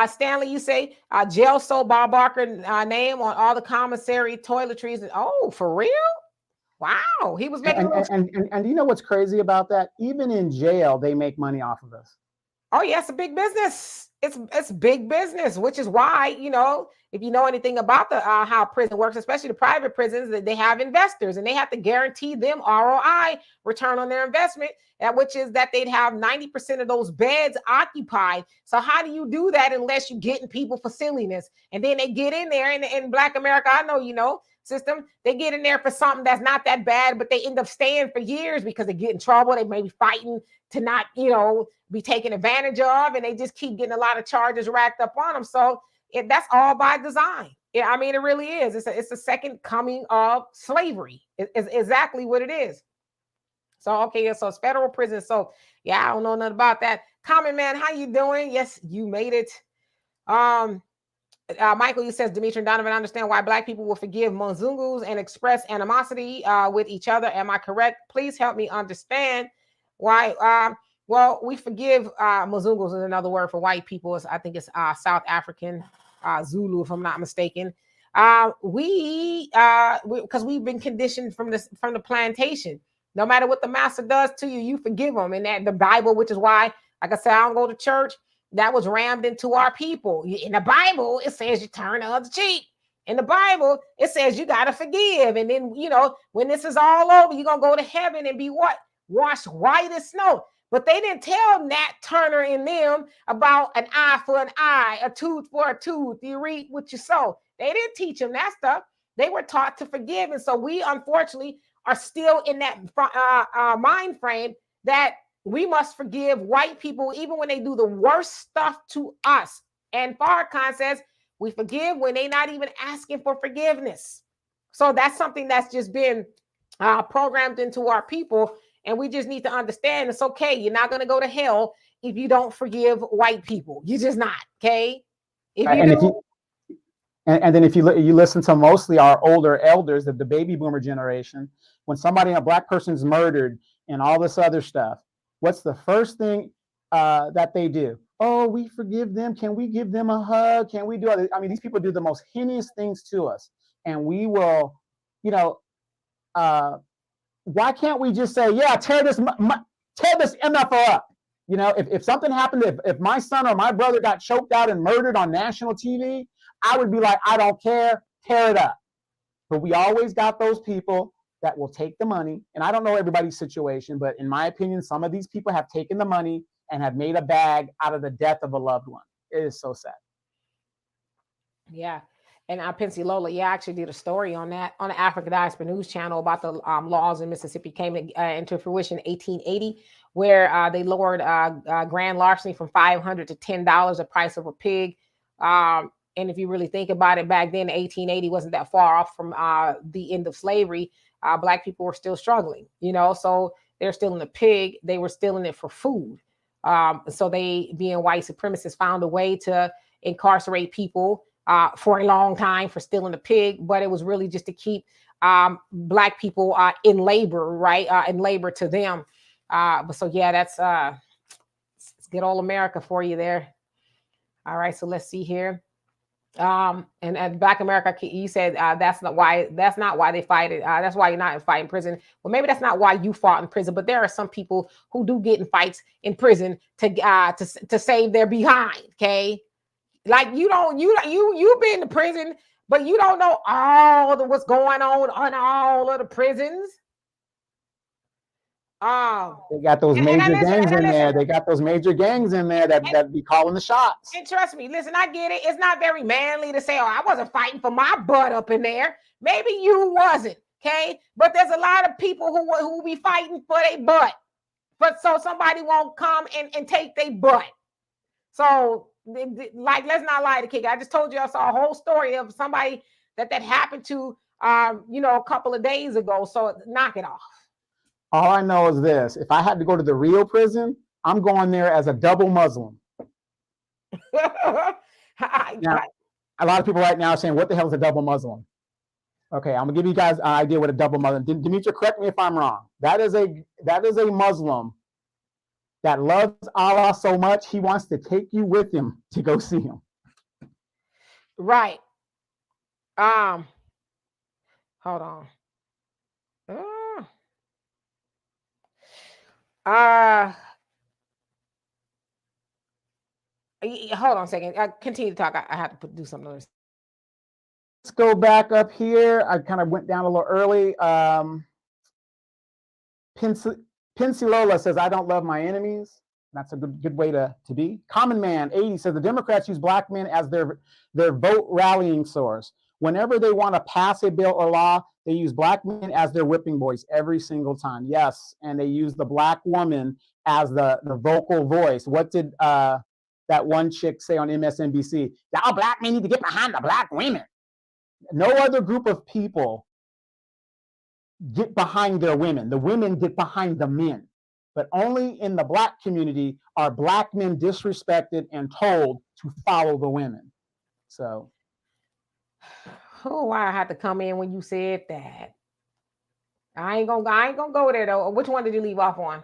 Stanley, you say jail soap Bob Barker name on all the commissary toiletries. Oh, for real? Wow, he was making. And you know what's crazy about that? Even in jail, they make money off of us. Oh yeah, it's a big business. it's big business, which is why, you know, if you know anything about the how prison works, especially the private prisons, that they have investors and they have to guarantee them ROI, return on their investment, which is that they'd have 90% of those beds occupied. So how do you do that unless you're getting people for silliness? And then they get in there in Black America, I know, you know, system, they get in there for something that's not that bad, but they end up staying for years because they get in trouble. They may be fighting to not, you know, be taken advantage of, and they just keep getting a lot of charges racked up on them. So that's all by design. Yeah, I mean, it really is. It's a second coming of slavery. It's exactly what it is. So, okay, so it's federal prison. So, yeah, I don't know nothing about that. Common Man, how you doing? Yes, you made it. Michael, you says, Dimitri and Donovan, I understand why Black people will forgive Mzungus and express animosity with each other. Am I correct? Please help me understand why. Well, we forgive Mzungus is another word for white people. I think it's South African, Zulu, if I'm not mistaken. Because we've been conditioned from the plantation. No matter what the master does to you, you forgive them. And that the Bible, which is why, like I said, I don't go to church. That was rammed into our people. In the Bible, it says you turn the other cheek. In the Bible, it says you got to forgive. And then, you know, when this is all over, you're going to go to heaven and be what? Washed white as snow. But they didn't tell Nat Turner and them about an eye for an eye, a tooth for a tooth. You reap what you sow. They didn't teach them that stuff. They were taught to forgive. And so we, unfortunately, are still in that mind frame that we must forgive white people even when they do the worst stuff to us. And Farrakhan says we forgive when they're not even asking for forgiveness. So that's something that's just been programmed into our people. And we just need to understand it's okay. You're not going to go to hell if you don't forgive white people. You're just not, okay? And then if you listen to mostly our older elders of the baby boomer generation, when somebody, a Black person's murdered and all this other stuff, what's the first thing that they do? Oh, we forgive them. Can we give them a hug? Can we do other? I mean, these people do the most heinous things to us, and we will, you know, why can't we just say, yeah, tear this MFO up? You know, if something happened, if my son or my brother got choked out and murdered on national TV, I would be like, I don't care, tear it up. But we always got those people that will take the money. And I don't know everybody's situation, but in my opinion, some of these people have taken the money and have made a bag out of the death of a loved one. It is so sad. Yeah. And Pensy Lola, I actually did a story on that on the African Diaspora News Channel about the laws in Mississippi came into fruition in 1880, where they lowered grand larceny from $500 to $10, the price of a pig. And if you really think about it, back then, 1880 wasn't that far off from the end of slavery. Black people were still struggling, you know, so they're still in the pig. They were still in it for food. So they, being white supremacists, found a way to incarcerate people for a long time for stealing the pig, but it was really just to keep Black people in labor, right? In labor to them. But so, yeah, that's good old America for you there. All right, so let's see here. And Black America, you said that's not why they fight it. That's why you're not fighting prison. Well, maybe that's not why you fought in prison, but there are some people who do get in fights in prison to save their behind. Okay, like you've been to prison, but you don't know all what's going on all of the prisons. They got those major gangs in there. They got those major gangs in there that be calling the shots. And trust me, listen, I get it. It's not very manly to say, oh, I wasn't fighting for my butt up in there. Maybe you wasn't, okay? But there's a lot of people who be fighting for their butt. But so somebody won't come and take their butt. So, like, let's not lie to kick. I just told you I saw a whole story of somebody that happened to, a couple of days ago. So knock it off. All I know is this: if I had to go to the real prison, I'm going there as a double Muslim. Now, a lot of people right now are saying, "What the hell is a double Muslim?" Okay, I'm gonna give you guys an idea what a double Muslim. Dimitri, correct me if I'm wrong. That is a Muslim that loves Allah so much he wants to take you with him to go see him. Right. Hold on. Hold on a second. Continue to talk. I have to do something. Let's go back up here. I kind of went down a little early. Pensilola says, I don't love my enemies. That's a good way to be. Common Man 80 says the Democrats use black men as their vote rallying source. Whenever they want to pass a bill or law, they use black men as their whipping boys every single time. Yes, and they use the black woman as the vocal voice. What did that one chick say on MSNBC? Y'all black men need to get behind the black women. No other group of people get behind their women. The women get behind the men. But only in the black community are black men disrespected and told to follow the women. So, oh, I had to come in when you said that. I ain't gonna go there though. Which one did you leave off on?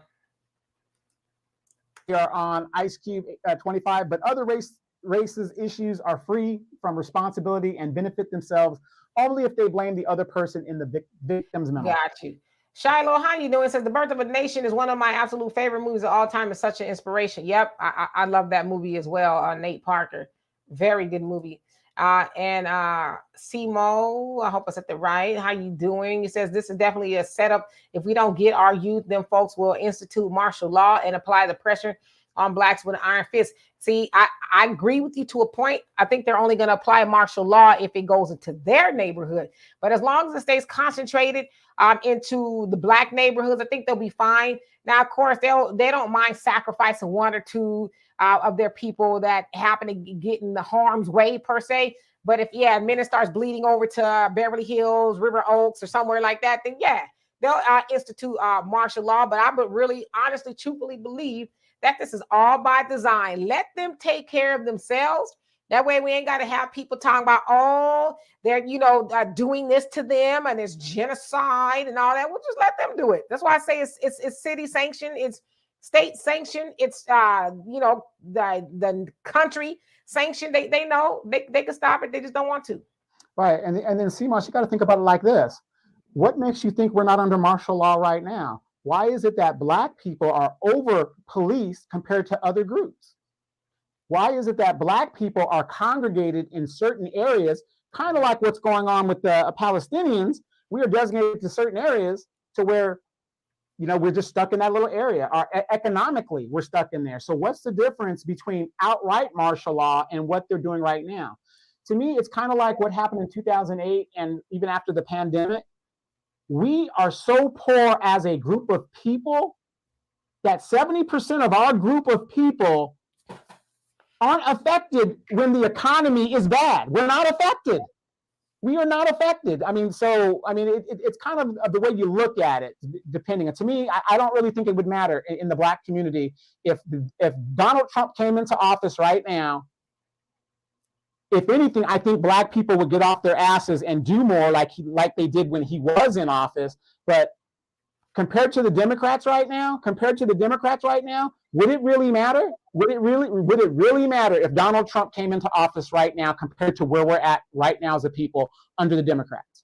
We are on Ice Cube 25, but other races issues are free from responsibility and benefit themselves only if they blame the other person in the victim's memo. Got you. Shiloh, how you doing? It says The Birth of a Nation is one of my absolute favorite movies of all time. It's such an inspiration. Yep, I love that movie as well. Nate Parker, very good movie. And Simo, I hope I said that right. How you doing? He says this is definitely a setup. If we don't get our youth, then folks will institute martial law and apply the pressure on blacks with an iron fist. See, I agree with you to a point. I think they're only going to apply martial law if it goes into their neighborhood. But as long as it stays concentrated into the black neighborhoods, I think they'll be fine. Now, of course, they don't mind sacrificing one or two of their people that happen to get in the harm's way per se. But if minute starts bleeding over to Beverly Hills, River Oaks, or somewhere like that, then they'll institute martial law. But I would really, honestly, truthfully believe that this is all by design. Let them take care of themselves. That way we ain't got to have people talking about, oh, they're, doing this to them and it's genocide and all that. We'll just let them do it. That's why I say it's city sanctioned, it's state sanctioned, it's, the country sanctioned. They know they can stop it. They just don't want to. Right. And then CMOS, you got to think about it like this. What makes you think we're not under martial law right now? Why is it that black people are over policed compared to other groups? Why is it that black people are congregated in certain areas, kind of like what's going on with the Palestinians? We are designated to certain areas to where, we're just stuck in that little area. Economically, we're stuck in there. So what's the difference between outright martial law and what they're doing right now? To me, it's kind of like what happened in 2008 and even after the pandemic. We are so poor as a group of people that 70% of our group of people aren't affected when the economy is bad. We're not affected. We are not affected. It's kind of the way you look at it, depending. And to me, I don't really think it would matter in the black community if Donald Trump came into office right now. If anything, I think black people would get off their asses and do more like they did when he was in office. But compared to the Democrats right now, would it really matter? Would it really matter if Donald Trump came into office right now compared to where we're at right now as a people under the Democrats?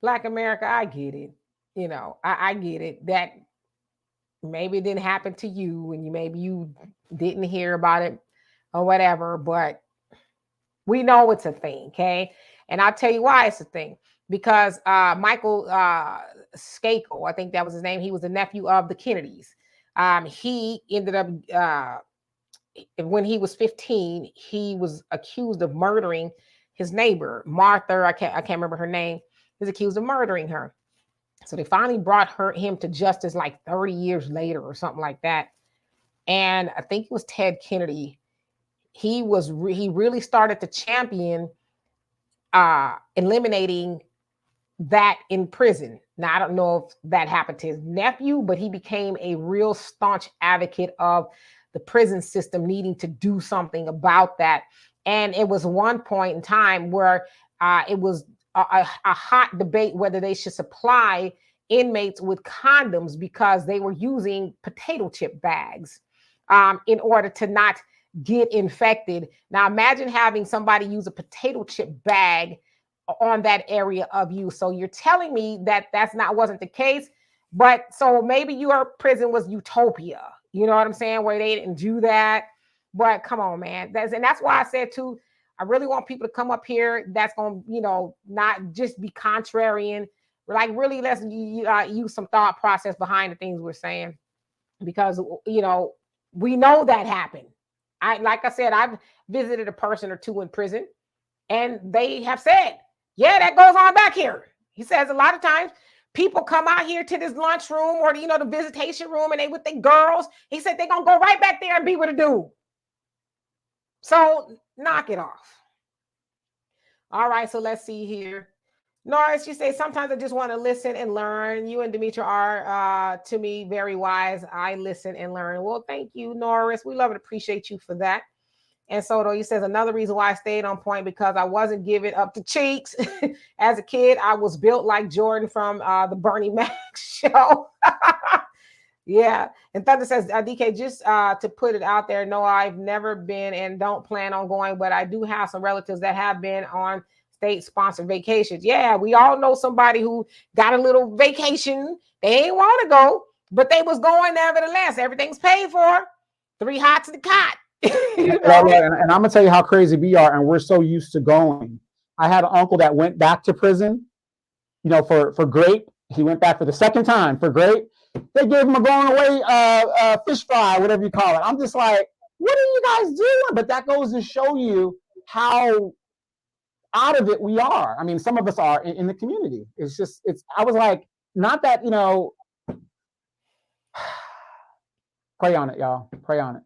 Black America, I get it. I get it. That maybe it didn't happen to you and maybe you didn't hear about it or whatever, but we know it's a thing, okay? And I'll tell you why it's a thing. Because Michael Skakel, I think that was his name, he was the nephew of the Kennedys. He ended up, when he was 15, he was accused of murdering his neighbor, Martha, I can't remember her name. He was accused of murdering her. So they finally brought him to justice like 30 years later or something like that. And I think it was Ted Kennedy. He really started to champion eliminating that in prison. Now, I don't know if that happened to his nephew, but he became a real staunch advocate of the prison system needing to do something about that. And it was one point in time where it was a hot debate whether they should supply inmates with condoms because they were using potato chip bags in order to not get infected. Now, imagine having somebody use a potato chip bag on that area of you. So you're telling me that wasn't the case, but so maybe your prison was utopia. You know what I'm saying? Where they didn't do that. But come on, man. That's why I said too, I really want people to come up here that's going to, not just be contrarian. Like really let's use some thought process behind the things we're saying. Because, we know that happened. Like I said, I've visited a person or two in prison and they have said, yeah, that goes on back here. He says a lot of times people come out here to this lunchroom or, the visitation room and they with the girls. He said they're going to go right back there and be with a dude. So knock it off. All right, so let's see here. Norris, you say, sometimes I just want to listen and learn. You and Demetra are, to me, very wise. I listen and learn. Well, thank you, Norris. We love and appreciate you for that. And Soto, he says, another reason why I stayed on point because I wasn't giving up the cheeks. As a kid, I was built like Jordan from the Bernie Mac show. Yeah. And Thunder says, DK, just to put it out there, no, I've never been and don't plan on going, but I do have some relatives that have been on state-sponsored vacations. Yeah, we all know somebody who got a little vacation. They ain't want to go, but they was going nevertheless. Everything's paid for. 3 hots in the cot. And I'm going to tell you how crazy we are, and we're so used to going. I had an uncle that went back to prison, for grape. He went back for the second time for grape. They gave him a going away fish fry, whatever you call it. I'm just like, what are you guys doing? But that goes to show you how out of it we are. I mean, some of us are in the community. I was like, not that, pray on it, y'all. Pray on it.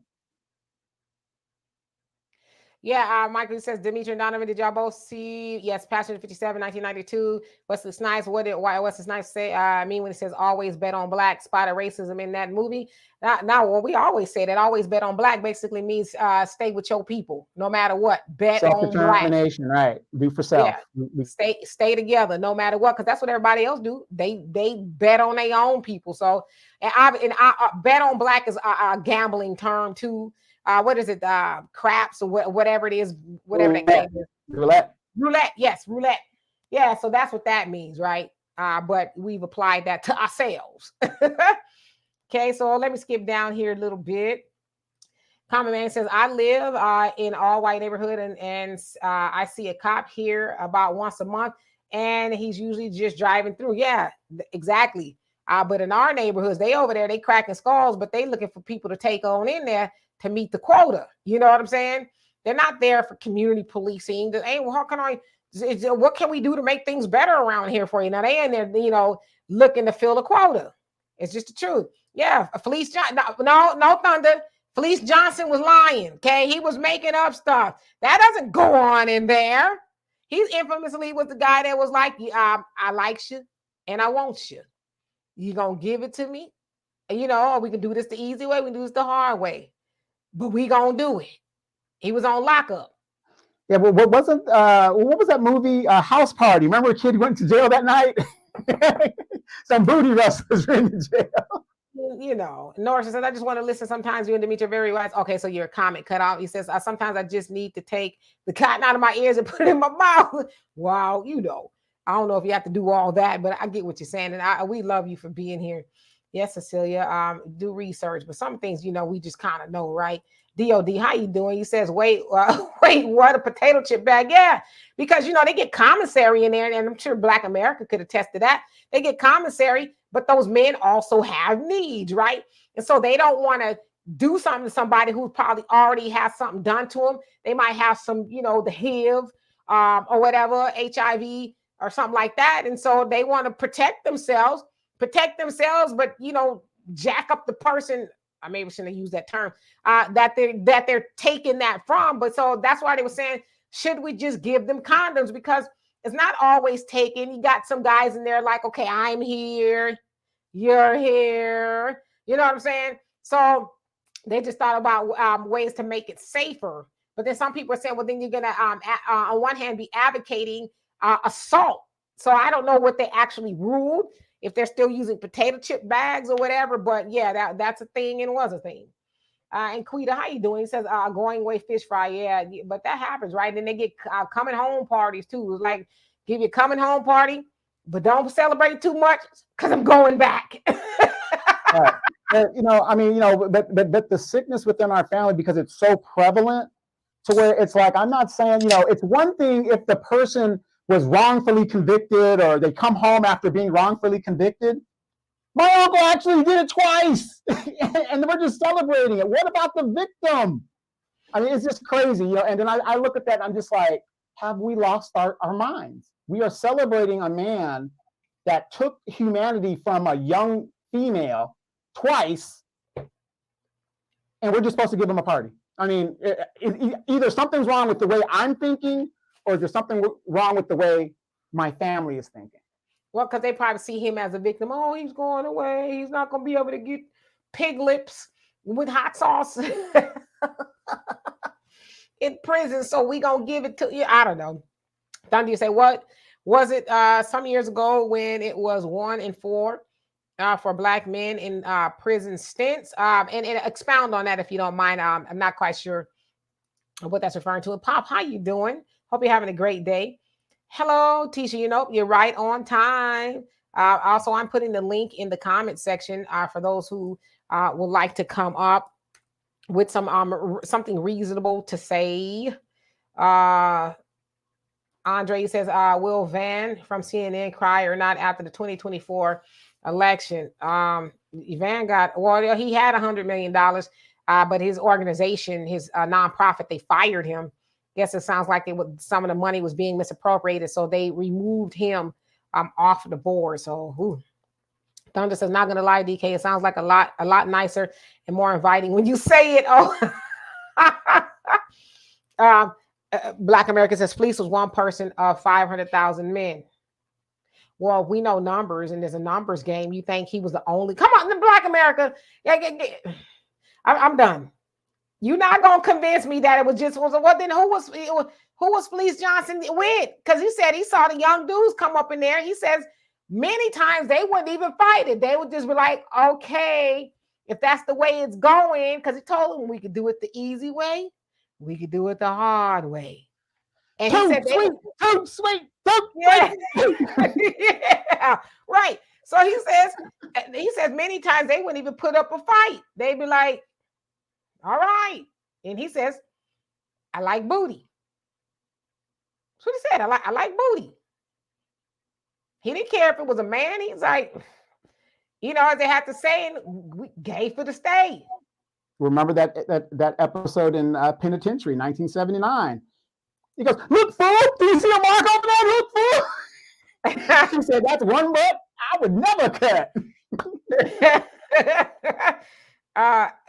Yeah, Michael says, Demetra and Donovan, did y'all both see? Yes, Passion 57, 1992. Wesley Snipes, why Wesley Snipes say, when he says always bet on black, spotted racism in that movie. Now, well, we always say that always bet on black basically means stay with your people, no matter what. Bet on black. Self-determination, right. Do for self. Yeah. Stay together, no matter what, because that's what everybody else do. They bet on their own people. So, and I bet on black is a gambling term too. What is it? Craps or whatever it is, whatever that game is. Roulette. Yes, roulette. Yeah, so that's what that means, right? But we've applied that to ourselves. Okay, so let me skip down here a little bit. Common Man says, I live in all white neighborhood and I see a cop here about once a month and he's usually just driving through. Yeah, exactly. But in our neighborhoods, they over there, they cracking skulls, but they looking for people to take on in there to meet the quota. You know what I'm saying? They're not there for community policing. Hey, well, what can we do to make things better around here for you? Now they ain't there, looking to fill the quota. It's just the truth. Yeah, Felice Johnson. No Thunder. Felice Johnson was lying. Okay, he was making up stuff. That doesn't go on in there. He infamously was the guy that was like, I like you and I want you. You gonna give it to me? Or we can do this the easy way, we can do this the hard way. But we gonna do it. He was on lockup. Yeah, but what was that movie? House Party. Remember a kid went to jail that night? Some booty wrestlers were in the jail. Norris says, I just want to listen. Sometimes you and Demetra are very wise. Okay, so your comment cut out. He says, sometimes I just need to take the cotton out of my ears and put it in my mouth. Wow, I don't know if you have to do all that, but I get what you're saying. And we love you for being here. Yes, Cecilia, do research, but some things, we just kind of know, right? DOD, how you doing? He says, wait, what, a potato chip bag? Yeah, because, they get commissary in there, and I'm sure Black America could attest to that. They get commissary, but those men also have needs, right? And so they don't want to do something to somebody who probably already has something done to them. They might have some, the HIV or whatever, HIV or something like that. And so they want to protect themselves, but jack up the person. I maybe shouldn't have used that term. That they're taking that from. But so that's why they were saying, should we just give them condoms? Because it's not always taken. You got some guys in there like, okay, I'm here, you're here. You know what I'm saying? So they just thought about ways to make it safer. But then some people are saying, well, then you're gonna on one hand be advocating assault. So I don't know what they actually ruled, if they're still using potato chip bags or whatever, but yeah, that's a thing and was a thing. And Quita, how you doing? He says, going away fish fry. Yeah, but that happens, right? And then they get coming home parties too. It's like, give you a coming home party, but don't celebrate too much because I'm going back. But the sickness within our family, because it's so prevalent, to where it's like, I'm not saying, it's one thing if the person was wrongfully convicted or they come home after being wrongfully convicted. My uncle actually did it twice, and we're just celebrating it. What about the victim? I mean, it's just crazy, And then I look at that, and I'm just like, have we lost our minds? We are celebrating a man that took humanity from a young female twice, and we're just supposed to give him a party. I mean, either something's wrong with the way I'm thinking, or there's something wrong with the way my family is thinking. Well, because they probably see him as a victim. Oh, he's going away. He's not going to be able to get pig lips with hot sauce in prison. So we going to give it to you. I don't know. Thunder, you say, what? Was it some years ago when it was 1 in 4 for Black men in prison stints? And expound on that if you don't mind. I'm not quite sure what that's referring to. Pop, how you doing? Hope you're having a great day. Hello, Tisha. You're right on time. Also, I'm putting the link in the comment section for those who would like to come up with something reasonable to say. Andre says, will Van from CNN cry or not after the 2024 election? Van got, well, he had $100 million, but his organization, his nonprofit, they fired him. Guess it sounds like some of the money was being misappropriated, so they removed him off the board. So, Thunder says, not gonna lie, DK, it sounds like a lot nicer and more inviting when you say it. Black America says Fleece was one person of 500,000 men. Well, we know numbers, and there's a numbers game. You think he was the only? Come on, Black America. I'm done. You're not gonna convince me that it was just what? Then who was Fleece Johnson with? Because he said he saw the young dudes come up in there. He says many times they wouldn't even fight it. They would just be like, okay, if that's the way it's going, because he told them we could do it the easy way, we could do it the hard way. And he said, too sweet. Yeah. Right. So he says many times they wouldn't even put up a fight. They'd be like, all right. And he says, I like booty. That's what he said. I like booty. He didn't care if it was a man. He's like, as they have to say, we gay for the state. Remember that episode in Penitentiary, 1979. He goes, look, fool, do you see a mark over there? Look, fool. He said, that's one butt I would never cut.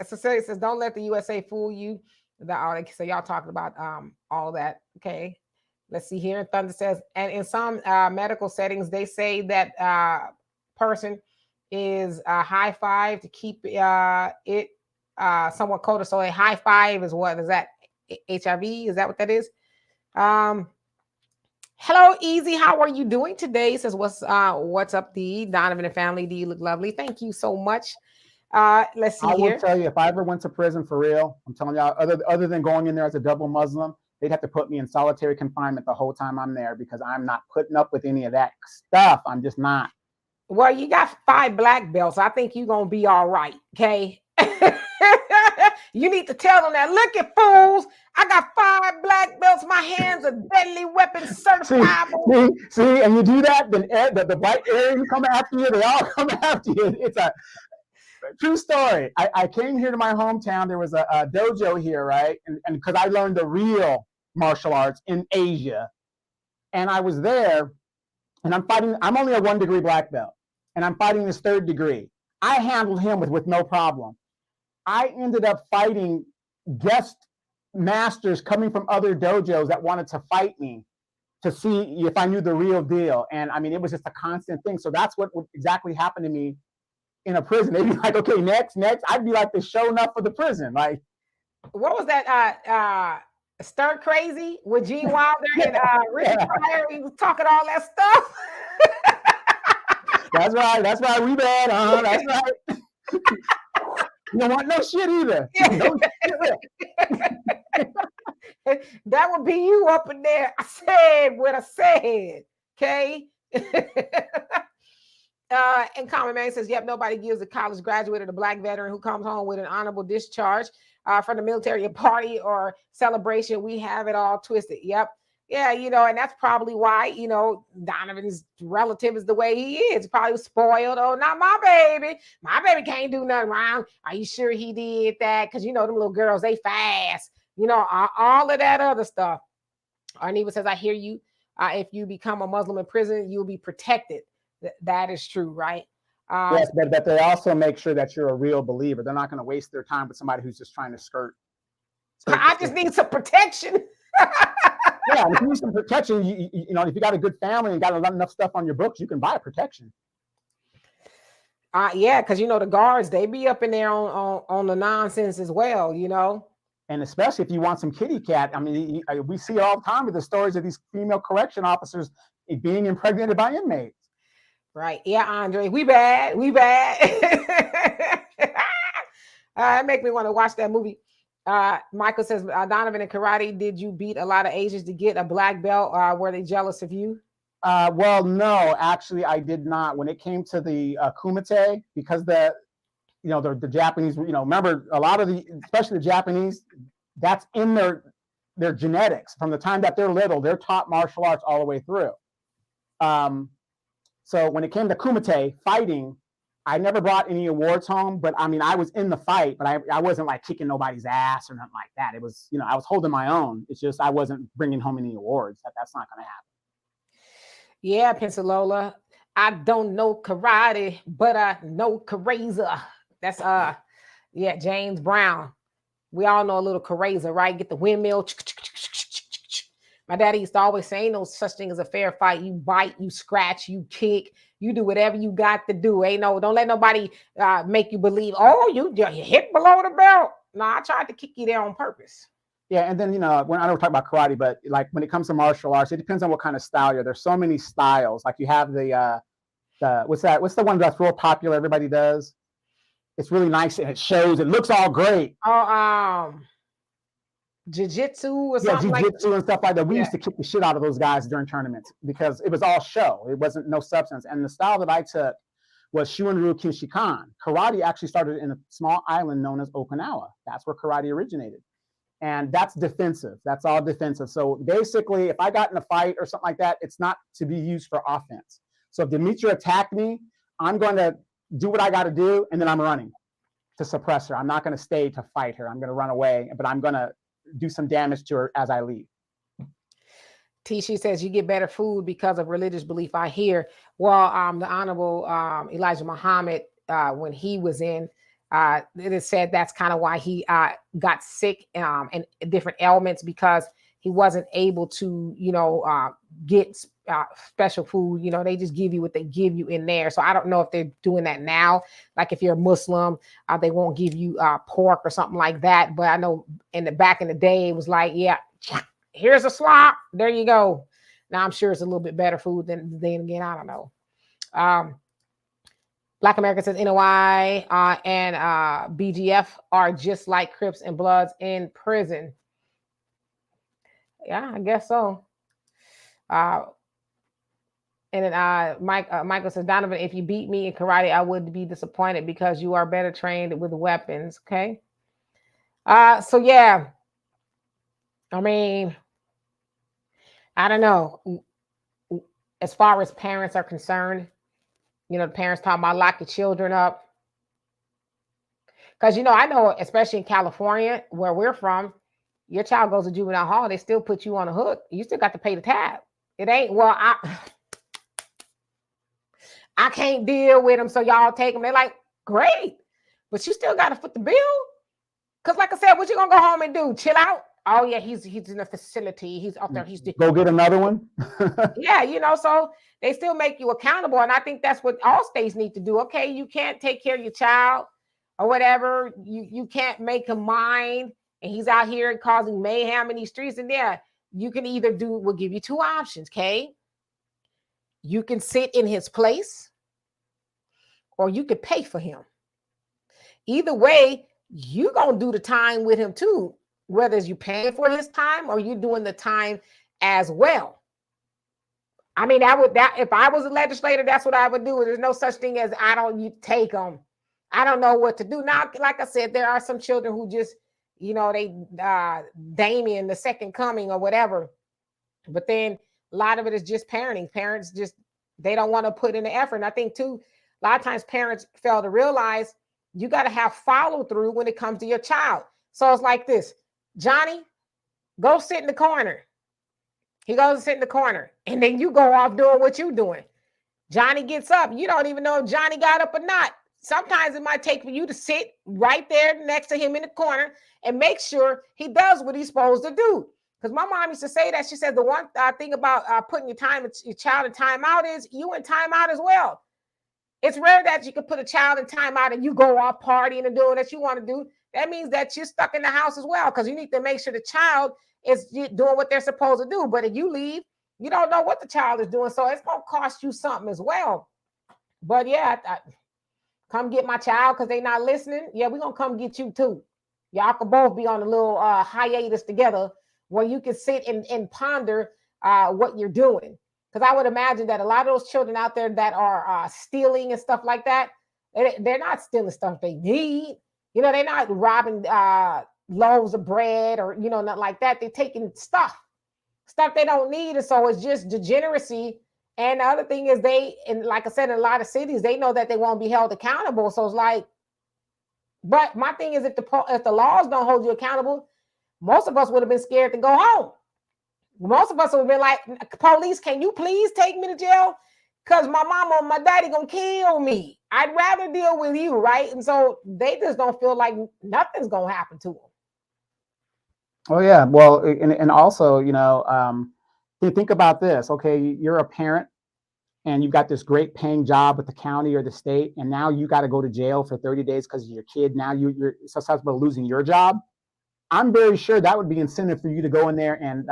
So it says, don't let the USA fool you. So y'all talking about all that. Okay. Let's see here. Thunder says, and in some medical settings, they say that person is a high five to keep it somewhat colder. So a high five is what? Is that HIV? Is that what that is? Hello, Easy. How are you doing today? He says, what's up, D? Donovan and family. D, you look lovely. Thank you so much. Let's see here. I will tell you, if I ever went to prison for real, I'm telling y'all, other than going in there as a double Muslim, they'd have to put me in solitary confinement the whole time I'm there, because I'm not putting up with any of that stuff. I'm just not. Well, you got 5 black belts. I think you're going to be all right, okay? You need to tell them that. Look at fools. I got 5 black belts. My hands are deadly weapons certifiable. See, and you do that, then the white Aryans come after you. They all come after you. It's a true story. I came here to my hometown. There was a dojo here, right? And because I learned the real martial arts in Asia. And I was there, and I'm fighting. I'm only a 1 degree black belt, and I'm fighting this 3rd degree. I handled him with no problem. I ended up fighting guest masters coming from other dojos that wanted to fight me to see if I knew the real deal. And I mean, it was just a constant thing. So that's what exactly happened to me in a prison. They'd be like, okay, next. I'd be like the show enough for the prison. Like, what was that? Stir Crazy with Gene Wilder and Richard Pryor. He was talking all that stuff. That's right. We bad. That's right. You don't want no shit either. No shit. That would be you up in there. I said what I said. Okay. And Common Man says, yep, nobody gives a college graduate or the black veteran who comes home with an honorable discharge from the military a party or celebration. We have it all twisted. Yep. Yeah, and that's probably why, Donovan's relative is the way he is. Probably spoiled. Oh, not my baby. My baby can't do nothing wrong. Are you sure he did that? Because, them little girls, they fast. All of that other stuff. Arneva says, I hear you. If you become a Muslim in prison, you'll be protected. That is true, right? Yes, but they also make sure that you're a real believer. They're not going to waste their time with somebody who's just trying to skirt I just need some protection. Yeah, if you need some protection, if you got a good family and got enough stuff on your books, you can buy protection. Yeah, because the guards, they be up in there on the nonsense as well, And especially if you want some kitty cat. I mean, we see it all the time with the stories of these female correction officers being impregnated by inmates. Right. Yeah, Andre, we bad. That make me want to watch that movie. Michael says, Donovan in karate, did you beat a lot of Asians to get a black belt? Were they jealous of you? Well, no, actually, I did not. When it came to the kumite, because the Japanese, remember a lot of especially the Japanese, that's in their genetics. From the time that they're little, they're taught martial arts all the way through. So when it came to kumite fighting, I never brought any awards home, but I mean, I was in the fight, but I wasn't like kicking nobody's ass or nothing like that. It was, I was holding my own. It's just, I wasn't bringing home any awards. That's not going to happen. Yeah, Pensacola. I don't know karate, but I know Karaza. That's, James Brown. We all know a little Karaza, right? Get the windmill. My daddy used to always say, ain't no such thing as a fair fight. You bite, you scratch, you kick, you do whatever you got to do. Don't let nobody make you believe, oh, you hit below the belt. No, I tried to kick you there on purpose. Yeah, and then, when I don't talk about karate, but like when it comes to martial arts, it depends on what kind of style you're. There's so many styles. Like you have the what's that? What's the one that's real popular? Everybody does. It's really nice and it shows. It looks all great. Oh, jiu-jitsu or something like that. Jiu-jitsu and stuff like that. We used to kick the shit out of those guys during tournaments because it was all show. It wasn't no substance. And the style that I took was Shunryu Kinshikan. Karate actually started in a small island known as Okinawa. That's where karate originated. And that's defensive. That's all defensive. So basically, if I got in a fight or something like that, it's not to be used for offense. So if Demetra attacked me, I'm going to do what I got to do, and then I'm running to suppress her. I'm not going to stay to fight her. I'm going to run away, but I'm going to do some damage to her as I leave. Tisha says you get better food because of religious belief. I hear. Well, the Honorable Elijah Muhammad, when he was in, it is said that's kind of why he got sick and different ailments because he wasn't able to, get special food. They just give you what they give you in there. So I don't know if they're doing that now. Like if you're a Muslim, they won't give you pork or something like that. But I know back in the day, it was like, yeah, here's a slop. There you go. Now I'm sure it's a little bit better food than again. I don't know. Black America says NOI and BGF are just like Crips and Bloods in prison. Yeah, I guess so. And then Michael says, Donovan, if you beat me in karate, I would be disappointed because you are better trained with weapons. Okay. So yeah. I mean, I don't know. As far as parents are concerned, the parents talking about lock your children up. Because, I know, especially in California, where we're from, your child goes to juvenile hall, they still put you on a hook. You still got to pay the tab. It ain't, well, I can't deal with them, so y'all take them. They're like, great, but you still got to foot the bill. Because like I said, what you going to go home and do? Chill out? Oh, yeah, he's in a facility. He's up there. Go get another one. Yeah, so they still make you accountable. And I think that's what all states need to do. Okay, you can't take care of your child or whatever. You can't make him mind. And he's out here causing mayhem in these streets. And yeah, you can either we'll give you two options, okay? You can sit in his place or you could pay for him. Either way, you're going to do the time with him too. Whether it's you paying for his time or you doing the time as well. I mean, if I was a legislator, that's what I would do. There's no such thing as you take them. I don't know what to do. Now, like I said, there are some children who just, they Damien, the second coming or whatever. But then a lot of it is just parenting. Parents just, they don't want to put in the effort. And I think too, a lot of times parents fail to realize you got to have follow through when it comes to your child. So it's like this: Johnny, go sit in the corner. He goes to sit in the corner, and then you go off doing what you're doing. Johnny gets up. You don't even know if Johnny got up or not. Sometimes it might take for you to sit right there next to him in the corner and make sure he does what he's supposed to do. Because my mom used to say that. She said the one thing about putting your child in timeout is you in timeout as well. It's rare that you can put a child in timeout and you go off partying and doing what you want to do. That means that you're stuck in the house as well, because you need to make sure the child is doing what they're supposed to do. But if you leave, you don't know what the child is doing. So it's going to cost you something as well. But yeah, come get my child because they're not listening. Yeah, we're going to come get you too. Y'all can both be on a little hiatus together where you can sit and ponder what you're doing. Because I would imagine that a lot of those children out there that are stealing and stuff like that, they're not stealing stuff they need. They're not robbing loaves of bread or, not like that. They're taking stuff they don't need. And so it's just degeneracy. And the other thing is and like I said, in a lot of cities, they know that they won't be held accountable. So it's like, but my thing is if the laws don't hold you accountable, most of us would have been scared to go home. Most of us would have been like, police, can you please take me to jail? Because my mama or my daddy gonna kill me. I'd rather deal with you, right? And so they just don't feel like nothing's gonna happen to them. Oh yeah, well, and also, think about this. Okay, you're a parent, and you've got this great paying job with the county or the state, and now you got to go to jail for 30 days because of your kid. Now you're susceptible to losing your job. I'm very sure that would be incentive for you to go in there and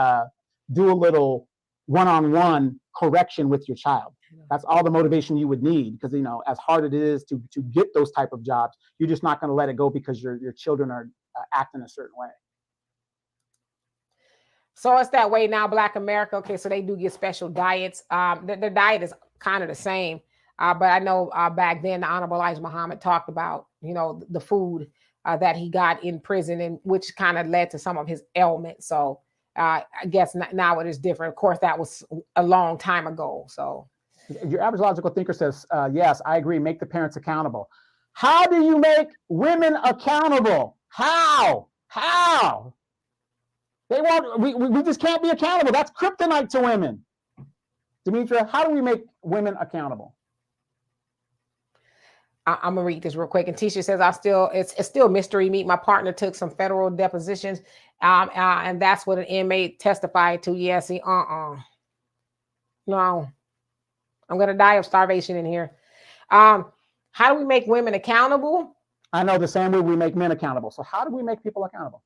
do a little one-on-one correction with your child. That's all the motivation you would need, because as hard it is to get those type of jobs, you're just not going to let it go because your children are acting a certain way. So it's that way now, Black America. Okay, so they do get special diets. Their diet is kind of the same. But I know back then the Honorable Elijah Muhammad talked about, the food that he got in prison, and which kind of led to some of his ailments. So I guess now it is different. Of course, that was a long time ago. So your average logical thinker says, yes, I agree. Make the parents accountable. How do you make women accountable? How? They won't. We just can't be accountable. That's kryptonite to women. Demetra, how do we make women accountable? I'm gonna read this real quick. And Tisha says, it's still mystery meat. My partner took some federal depositions, and that's what an inmate testified to. Yeah, see, no, I'm gonna die of starvation in here. How do we make women accountable? I know the same way we make men accountable. So how do we make people accountable?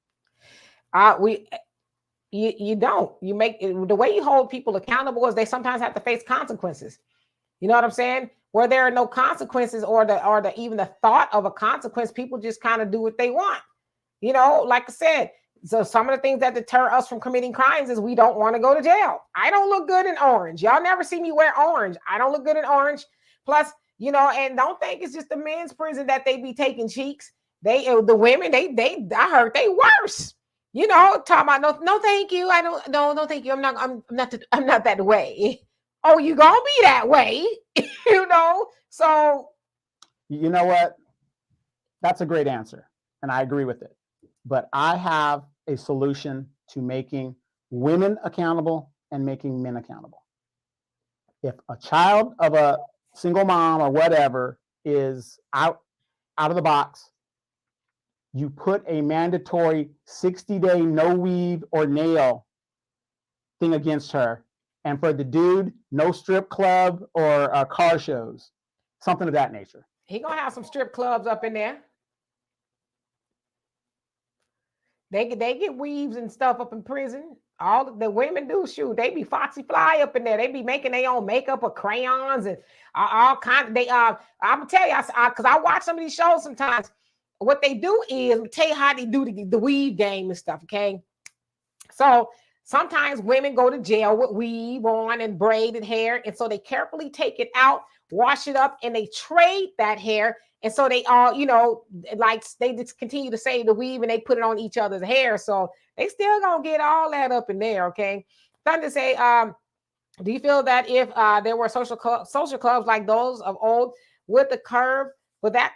You don't. You make the way you hold people accountable is they sometimes have to face consequences. You know what I'm saying? Where there are no consequences or even the thought of a consequence, people just kind of do what they want. Like I said, so some of the things that deter us from committing crimes is we don't want to go to jail. I don't look good in orange. Y'all never see me wear orange. I don't look good in orange. Plus, and don't think it's just the men's prison that they be taking cheeks. The women, I heard they worse. Talking about no, thank you. I don't, no, thank you. I'm not that way. Oh, you gonna be that way, So you know what? That's a great answer, and I agree with it. But I have a solution to making women accountable and making men accountable. If a child of a single mom or whatever is out of the box, you put a mandatory 60-day no weave or nail thing against her. And for the dude, no strip club or car shows, something of that nature. He gonna have some strip clubs up in there. They get weaves and stuff up in prison. All the women do shoot. They be foxy fly up in there. They be making their own makeup or crayons and all kinds. I'm gonna tell you, because I watch some of these shows sometimes. What they do is, I'm tell you how they do the weave game and stuff. Okay, so Sometimes women go to jail with weave on and braided hair. And so they carefully take it out, wash it up, and they trade that hair. And so they all, like they just continue to save the weave and they put it on each other's hair. So they still gonna get all that up in there. Okay. Thunder say, do you feel that if there were social clubs like those of old with that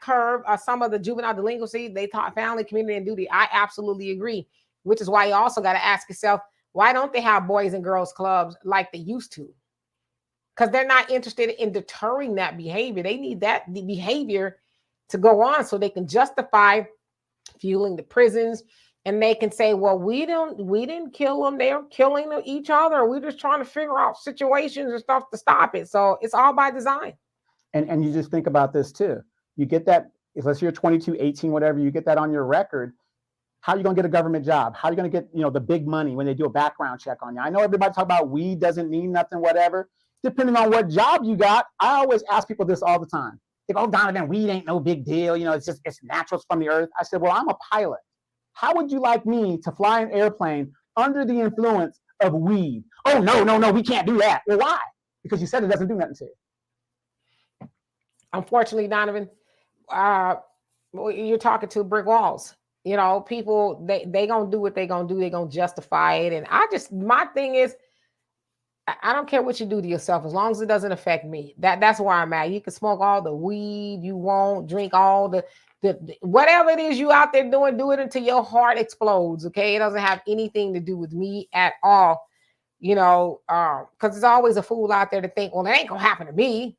curve, some of the juvenile delinquency, they taught family, community, and duty? I absolutely agree, which is why you also got to ask yourself, why don't they have boys and girls clubs like they used to? Because they're not interested in deterring that behavior. They need that behavior to go on so they can justify fueling the prisons. And they can say, well, we didn't kill them. They're killing each other. We're just trying to figure out situations and stuff to stop it. So it's all by design. And you just think about this too. You get that, if let's say you're 22, 18, whatever, you get that on your record. How are you going to get a government job? How are you going to get, the big money when they do a background check on you? I know everybody talk about weed doesn't mean nothing, whatever. Depending on what job you got, I always ask people this all the time. They go, oh, Donovan, weed ain't no big deal. It's natural, it's from the earth. I said, well, I'm a pilot. How would you like me to fly an airplane under the influence of weed? Oh, no, we can't do that. Well, why? Because you said it doesn't do nothing to you. Unfortunately, Donovan, you're talking to brick walls. People, they gonna do what they gonna do. They gonna justify it. And my thing is, I don't care what you do to yourself as long as it doesn't affect me. That's where I'm at. You can smoke all the weed you want, drink all the whatever it is you out there doing, do it until your heart explodes. Okay, it doesn't have anything to do with me at all. Because there's always a fool out there to think, well, it ain't gonna happen to me.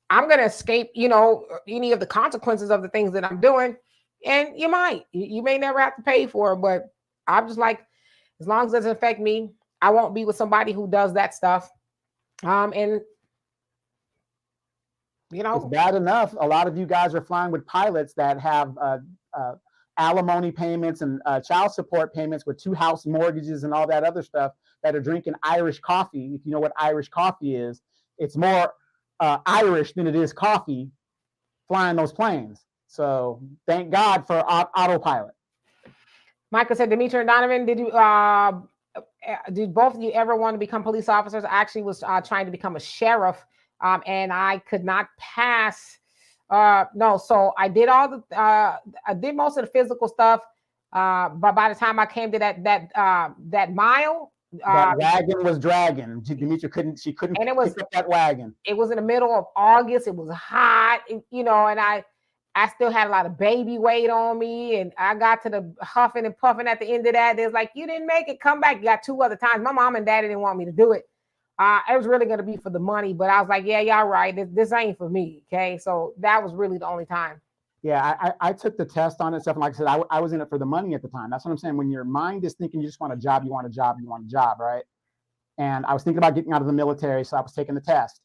I'm gonna escape, any of the consequences of the things that I'm doing. And you may never have to pay for it, but I'm just like, as long as it doesn't affect me, I won't be with somebody who does that stuff. And it's bad enough. A lot of you guys are flying with pilots that have alimony payments and child support payments with 2 house mortgages and all that other stuff, that are drinking Irish coffee. If you know what Irish coffee is, it's more Irish than it is coffee, flying those planes. So thank God for autopilot. Michael said, Demetri and Donovan, did both of you ever want to become police officers? I actually was trying to become a sheriff, and I could not pass. No, so I did I did most of the physical stuff. But by the time I came to that mile, that wagon was dragging. Demetri couldn't and it was pick up that wagon. It was in the middle of August. It was hot, and I still had a lot of baby weight on me, and I got to the huffing and puffing at the end of that. There's like, you didn't make it, come back. You got 2 other times. My mom and daddy didn't want me to do it. It was really going to be for the money, but I was like, yeah, y'all right. This ain't for me. Okay. So that was really the only time. Yeah. I took the test on it and stuff. And like I said, I was in it for the money at the time. That's what I'm saying. When your mind is thinking you just want a job, you want a job, you want a job. Right. And I was thinking about getting out of the military. So I was taking the test.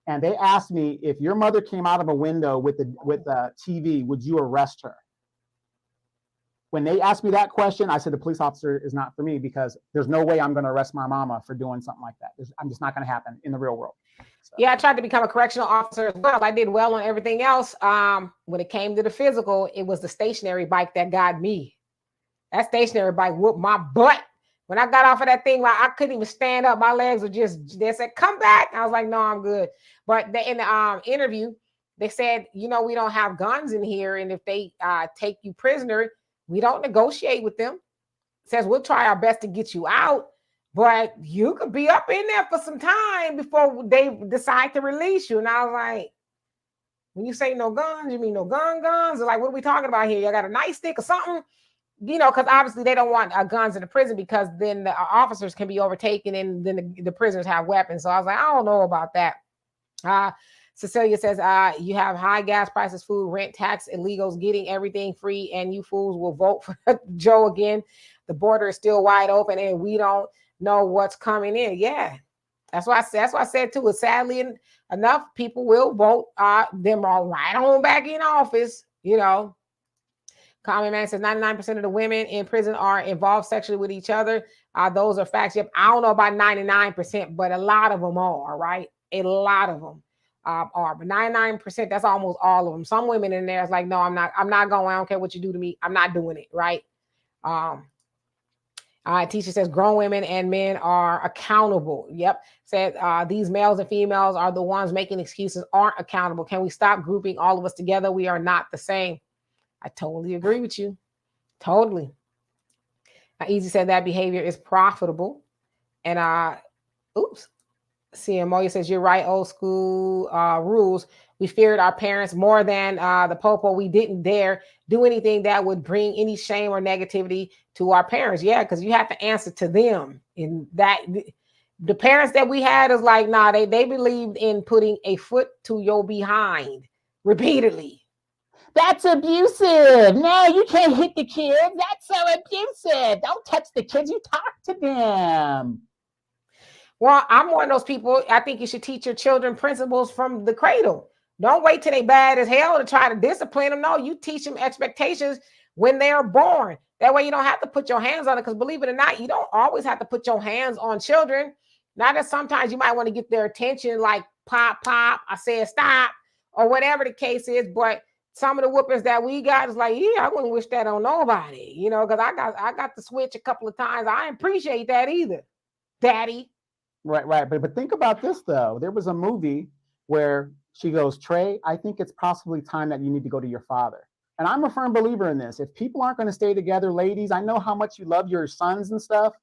And they asked me, if your mother came out of a window with a TV, would you arrest her? When they asked me that question, I said the police officer is not for me, because there's no way I'm going to arrest my mama for doing something like that. I'm just not going to happen in the real world. So. Yeah, I tried to become a correctional officer as well. I did well on everything else. When it came to the physical, it was the stationary bike that got me. That stationary bike whooped my butt. When I got off of that thing, I couldn't even stand up. My legs were they said, come back. I was like, no, I'm good. But in the interview, they said, we don't have guns in here. And if they take you prisoner, we don't negotiate with them. It says, we'll try our best to get you out, but you could be up in there for some time before they decide to release you. And I was like, when you say no guns, you mean no guns? They're like, what are we talking about here? You got a nightstick or something? Because obviously they don't want guns in the prison, because then the officers can be overtaken and then the prisoners have weapons. So I was like, I don't know about that. Cecilia says, you have high gas prices, food, rent, tax, illegals getting everything free, and you fools will vote for Joe again. The border is still wide open and we don't know what's coming in. Yeah, that's why I said too. Sadly enough, people will vote them all right on back in office, Common Man says 99% of the women in prison are involved sexually with each other. Those are facts. Yep. I don't know about 99%, but a lot of them are, right? A lot of them are. But 99%, that's almost all of them. Some women in there is like, no, I'm not going. I don't care what you do to me. I'm not doing it, right? Teacher says grown women and men are accountable. Yep. Said these males and females are the ones making excuses, aren't accountable. Can we stop grouping all of us together? We are not the same. I totally agree with you. Totally. Easy said that behavior is profitable. And CMO says you're right. Old school rules. We feared our parents more than the popo. We didn't dare do anything that would bring any shame or negativity to our parents. Yeah, because you have to answer to them. And that the parents that we had is like, nah, they believed in putting a foot to your behind repeatedly. That's abusive. No, you can't hit the kids. That's so abusive. Don't touch the kids. You talk to them. Well, I'm one of those people. I think you should teach your children principles from the cradle. Don't wait till they bad as hell to try to discipline them. No, you teach them expectations when they're born. That way you don't have to put your hands on it. Because believe it or not, you don't always have to put your hands on children. Now that sometimes you might want to get their attention, like pop, pop, I said stop, or whatever the case is. But some of the whoopings that we got is like, yeah, I wouldn't wish that on nobody, because I got the switch a couple of times. I didn't appreciate that either, Daddy. Right. But think about this, though. There was a movie where she goes, Trey, I think it's possibly time that you need to go to your father. And I'm a firm believer in this. If people aren't going to stay together, ladies, I know how much you love your sons and stuff,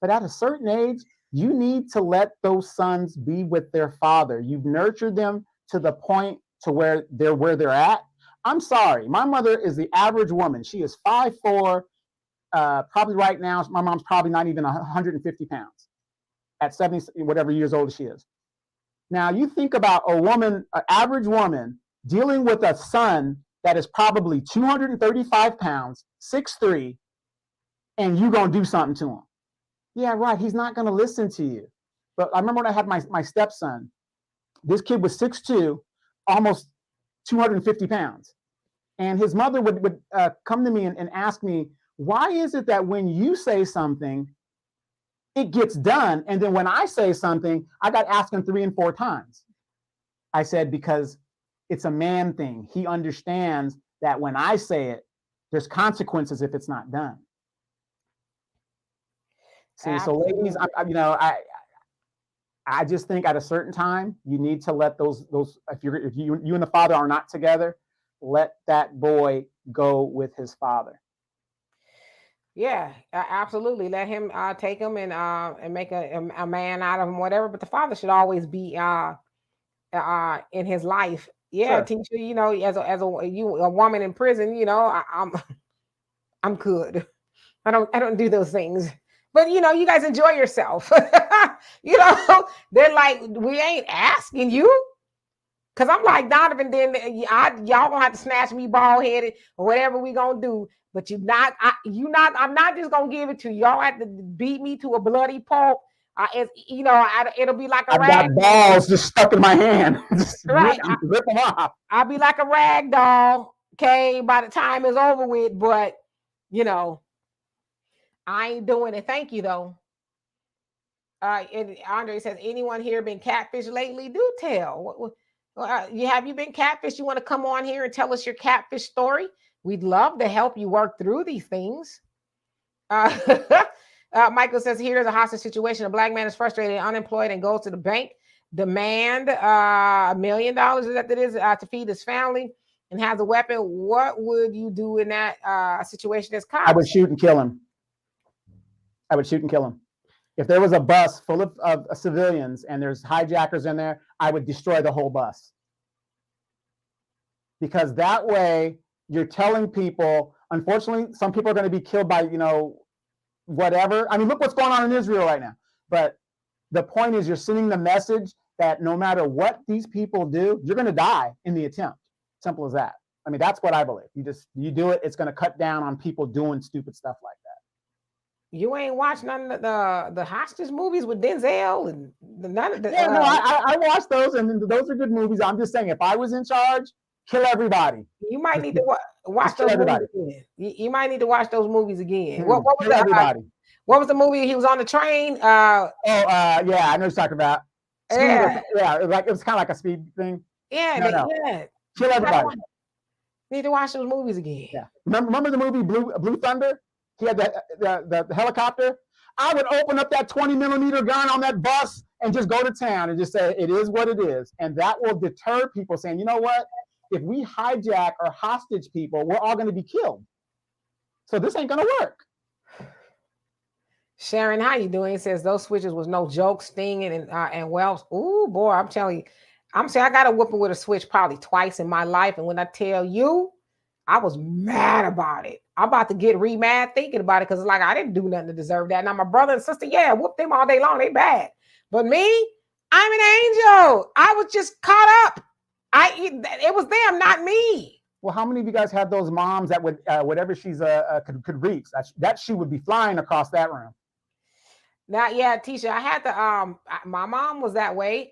but at a certain age, you need to let those sons be with their father. You've nurtured them to the point to where they're at. I'm sorry. My mother is the average woman. She is 5'4", probably right now. My mom's probably not even 150 pounds. At 70, whatever years old she is. Now you think about a woman, an average woman, dealing with a son that is probably 235 pounds, 6'3", and you're going to do something to him. Yeah, right. He's not going to listen to you. But I remember when I had my stepson, this kid was 6'2", almost 250 pounds. And his mother would come to me and ask me, why is it that when you say something, it gets done, and then when I say something, I got asked him 3 and 4 times. I said, because it's a man thing. He understands that when I say it, there's consequences if it's not done. See, absolutely. So ladies, I just think at a certain time, you need to let those if you and the father are not together, let that boy go with his father. Yeah, absolutely. Let him take him and make a man out of him, whatever. But the father should always be in his life. Yeah, sure. Teacher. As a woman in prison, I'm good. I don't do those things. But you guys enjoy yourself. They're like, we ain't asking you. Cause I'm like Donovan, then y'all gonna have to snatch me bald headed or whatever we gonna do. But I'm not just gonna give it to you. Y'all have to beat me to a bloody pulp. It'll be like a rag. I've got balls just stuck in my hand. Right. Rip them off. I'll be like a rag doll, okay, by the time it's over with. But I ain't doing it. Thank you though. And Andre says, anyone here been catfished lately? Do tell. Have you been catfished? You want to come on here and tell us your catfish story? We'd love to help you work through these things. Michael says, here's a hostage situation. A black man is frustrated and unemployed and goes to the bank, demand $1 million to feed his family and has a weapon. What would you do in that situation as cops? I would shoot and kill him. If there was a bus full of civilians and there's hijackers in there, I would destroy the whole bus. Because that way you're telling people, unfortunately, some people are going to be killed by, whatever. I mean, look what's going on in Israel right now. But the point is you're sending the message that no matter what these people do, you're going to die in the attempt. Simple as that. I mean, that's what I believe. You do it, it's going to cut down on people doing stupid stuff like that. You ain't watched none of the hostage movies with Denzel and none of the. Yeah, no, I watched those, and those are good movies. I'm just saying, if I was in charge, kill everybody. You might need to watch those movies again. You might need to watch those movies again. What was kill everybody? What was the movie? He was on the train. Yeah, I know what you're talking about. Yeah, it was kind of like a speed thing. Yeah, yeah. Kill everybody. Need to watch those movies again. Yeah. Remember the movie Blue Thunder? He had the helicopter. I would open up that 20mm gun on that bus and just go to town and just say, it is what it is. And that will deter people saying, you know what? If we hijack or hostage people, we're all going to be killed. So this ain't going to work. Sharon, how you doing? It says those switches was no joke, stinging and Wells. Ooh, boy, I'm telling you. I'm saying I got a whooping with a switch probably twice in my life. And when I tell you, I was mad about it. I'm about to get re-mad thinking about it because it's like I didn't do nothing to deserve that. Now my brother and sister, yeah, whoop them all day long. They bad. But me, I'm an angel. I was just caught up. It was them, not me. Well, how many of you guys have those moms that would, whatever she's could reach, that shoe would be flying across that room? Now, yeah, Tisha, I had to, my mom was that way.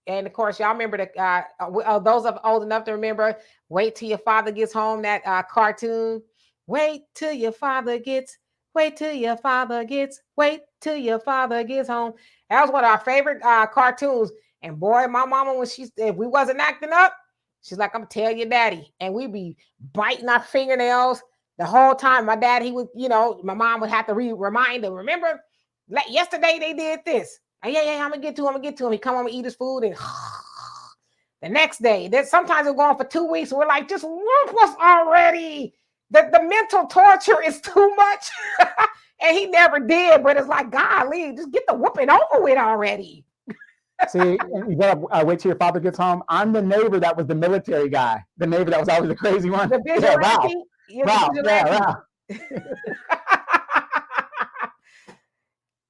And of course, y'all remember those of old enough to remember, wait till your father gets home, that cartoon. Wait till your father gets home. That was one of our favorite cartoons. And boy, my mama, if we wasn't acting up, she's like, I'm gonna tell your daddy. And we'd be biting our fingernails the whole time. My dad, he would, my mom would have to remind him, remember, yesterday they did this. Yeah, I'm gonna get to him. He come home and eat his food, and the next day, sometimes it'll go on for 2 weeks. And we're like, just whoop us already. The mental torture is too much. And he never did, but it's like, golly, just get the whooping over with already. See, you gotta wait till your father gets home. I'm the neighbor that was the military guy. The neighbor that was always the crazy one. The vigilante? Wow.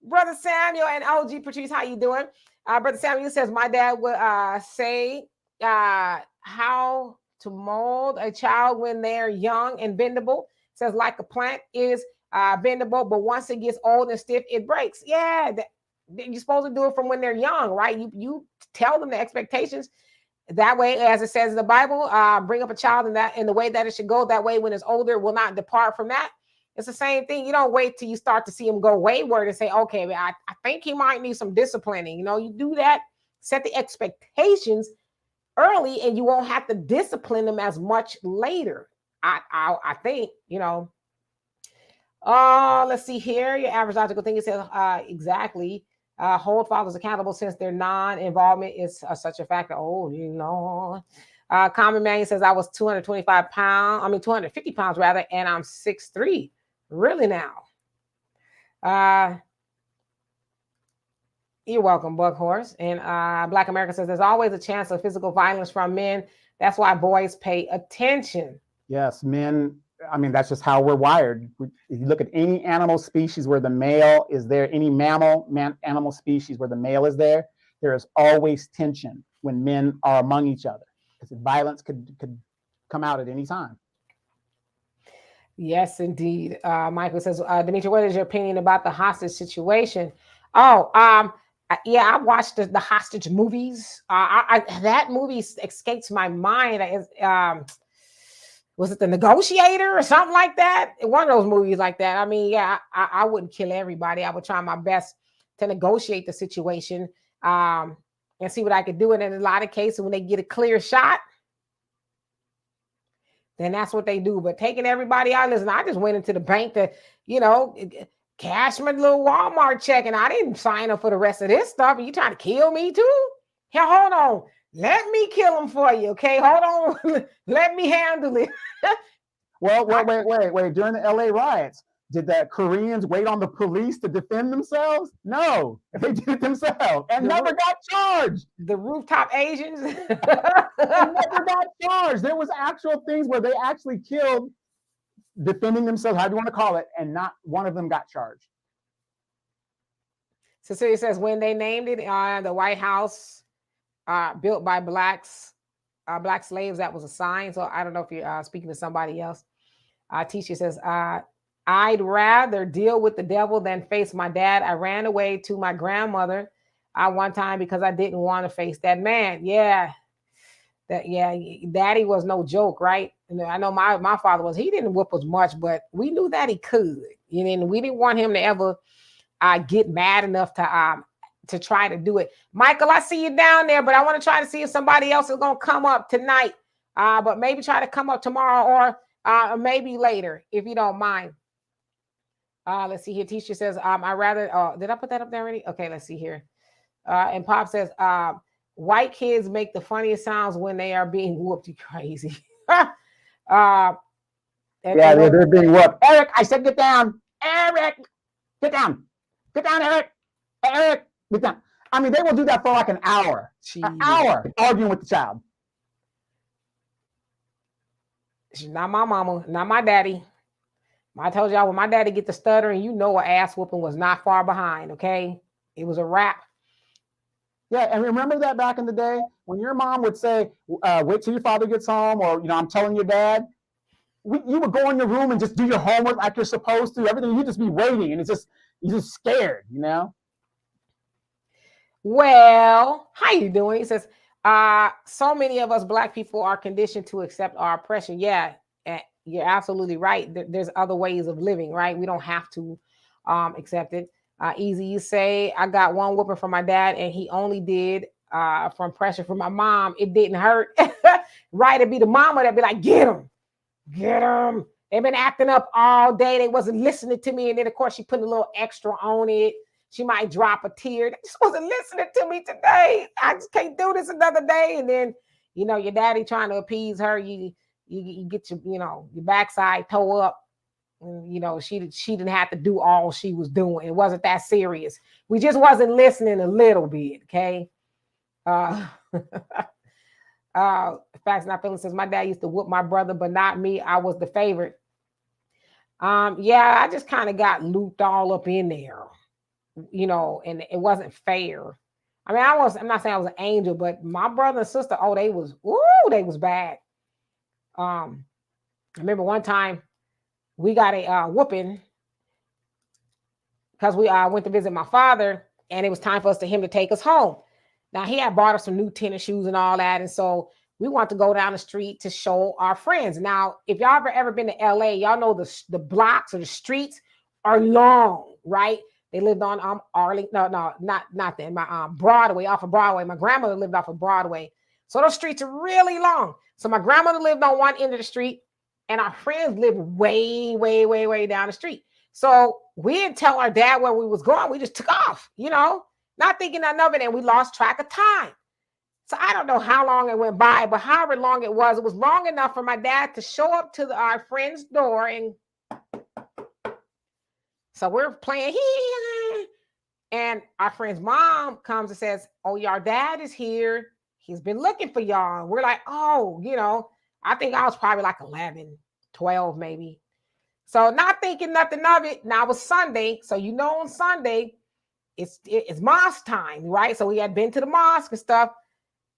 Brother Samuel and OG Patrice, how you doing? Brother Samuel says, my dad would say how to mold a child when they're young and bendable. Says like a plant is bendable, but once it gets old and stiff, it breaks. Yeah, you're supposed to do it from when they're young, right? You tell them the expectations. That way, as it says in the Bible, bring up a child in the way that it should go. That way, when it's older, it will not depart from that. It's the same thing. You don't wait till you start to see him go wayward and say, okay, I think he might need some disciplining. You do that, set the expectations early, and you won't have to discipline them as much later. I think, let's see here. Your average logical thing, it says exactly. Hold fathers accountable since their non-involvement is such a factor. Common Man says I was 250 pounds rather, and I'm 6'3". Really now? You're welcome, Bug Horse. And Black America says there's always a chance of physical violence from men. That's why boys pay attention. Yes, men. I mean, that's just how we're wired. If you look at any animal species where the male is there, any animal species where the male is there is always tension when men are among each other, because violence could come out at any time. Yes, indeed. Michael says, Demetri, what is your opinion about the hostage situation? I watched the hostage movies. That movie escapes my mind. Was it The Negotiator or something like that? One of those movies like that. I mean, yeah, I wouldn't kill everybody. I would try my best to negotiate the situation and see what I could do. And in a lot of cases, when they get a clear shot, then that's what they do. But taking everybody out, listen, I just went into the bank to, cash my little Walmart check, and I didn't sign up for the rest of this stuff. Are you trying to kill me too? Here, hold on. Let me kill him for you, okay? Hold on. Let me handle it. Well, wait. During the LA riots, did the Koreans wait on the police to defend themselves? No, they did it themselves and never got charged. The rooftop Asians never got charged. There was actual things where they actually killed defending themselves, however you want to call it, and not one of them got charged. Cecilia says when they named it the White House built by black slaves, that was a sign. So I don't know if you're speaking to somebody else. Tisha says, I'd rather deal with the devil than face my dad. I ran away to my grandmother one time because I didn't want to face that man. Yeah. Daddy was no joke, right? And I know my father was. He didn't whoop us much, but we knew that he could. And we didn't want him to ever get mad enough to try to do it. Michael, I see you down there, but I want to try to see if somebody else is going to come up tonight. But maybe try to come up tomorrow or maybe later, if you don't mind. Let's see here. Teacher says, I rather, did I put that up there already? Okay, let's see here. And Pop says, white kids make the funniest sounds when they are being whooped. You crazy. Yeah, they're being whooped. Eric, I said get down. Eric, get down. Get down, Eric. Eric, get down. I mean, they will do that for like an hour. An hour arguing with the child. She's not my mama, not my daddy. I told y'all when my daddy get to stuttering, you know, an ass whooping was not far behind. Okay, it was a wrap. Yeah, and remember that back in the day when your mom would say, "Wait till your father gets home," or I'm telling your dad. You would go in your room and just do your homework like you're supposed to. Everything you just be waiting, and you're just scared, Well, how you doing? He says, so many of us Black people are conditioned to accept our oppression. Yeah, you're absolutely right. There's other ways of living, right? We don't have to accept it. Easy, you say, I got one whooping from my dad, and he only did from pressure from my mom. It didn't hurt. Right? It'd be the mama that'd be like, get him. Get them. They've been acting up all day. They wasn't listening to me. And then, of course, she put a little extra on it. She might drop a tear. They just wasn't listening to me today. I just can't do this another day. And then, your daddy trying to appease her. You get your, your backside toe up. And, she didn't have to do all she was doing. It wasn't that serious. We just wasn't listening a little bit. Okay. Facts Not Feeling says my dad used to whoop my brother, but not me. I was the favorite. Yeah, I just kind of got looped all up in there, and it wasn't fair. I mean, I'm not saying I was an angel, but my brother and sister, they was bad. I remember one time we got a whooping because we went to visit my father, and it was time for him to take us home. Now, he had bought us some new tennis shoes and all that. And so we want to go down the street to show our friends. Now, if y'all ever been to LA, y'all know the blocks or the streets are long, right? They lived on Arlington. No, not then. My Broadway, off of Broadway. My grandmother lived off of Broadway. So those streets are really long. So my grandmother lived on one end of the street, and our friends lived way, way, way, way down the street. So we didn't tell our dad where we was going. We just took off, not thinking nothing of it, and we lost track of time. So I don't know how long it went by, but however long it was long enough for my dad to show up to our friend's door. And so we're playing, and our friend's mom comes and says, "Oh, your dad is here. He's been looking for y'all." And we're like, "Oh, I think I was probably like 11, 12 maybe." So not thinking nothing of it. Now it was Sunday. So on Sunday, it's mosque time, right? So we had been to the mosque and stuff.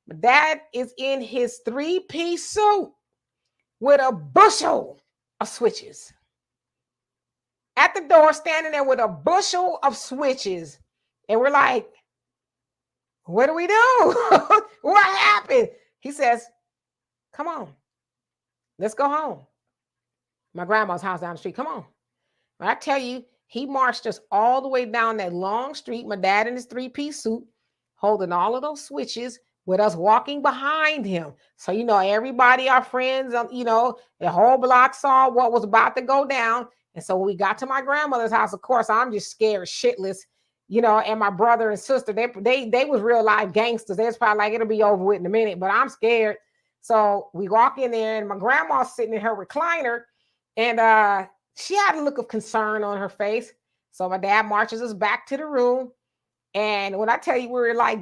My dad is in his 3-piece suit with a bushel of switches. At the door, standing there with a bushel of switches. And we're like, what do we do? What happened? He says, come on, let's go home. My grandma's house down the street. Come on. When I tell you, he marched us all the way down that long street, my dad in his 3-piece suit, holding all of those switches with us walking behind him. So, everybody, our friends, the whole block saw what was about to go down. And so when we got to my grandmother's house, of course, I'm just scared shitless, and my brother and sister, they was real life gangsters. They was probably like, it'll be over with in a minute, but I'm scared. So we walk in there, and my grandma's sitting in her recliner, and she had a look of concern on her face. So my dad marches us back to the room. And when I tell you, we were like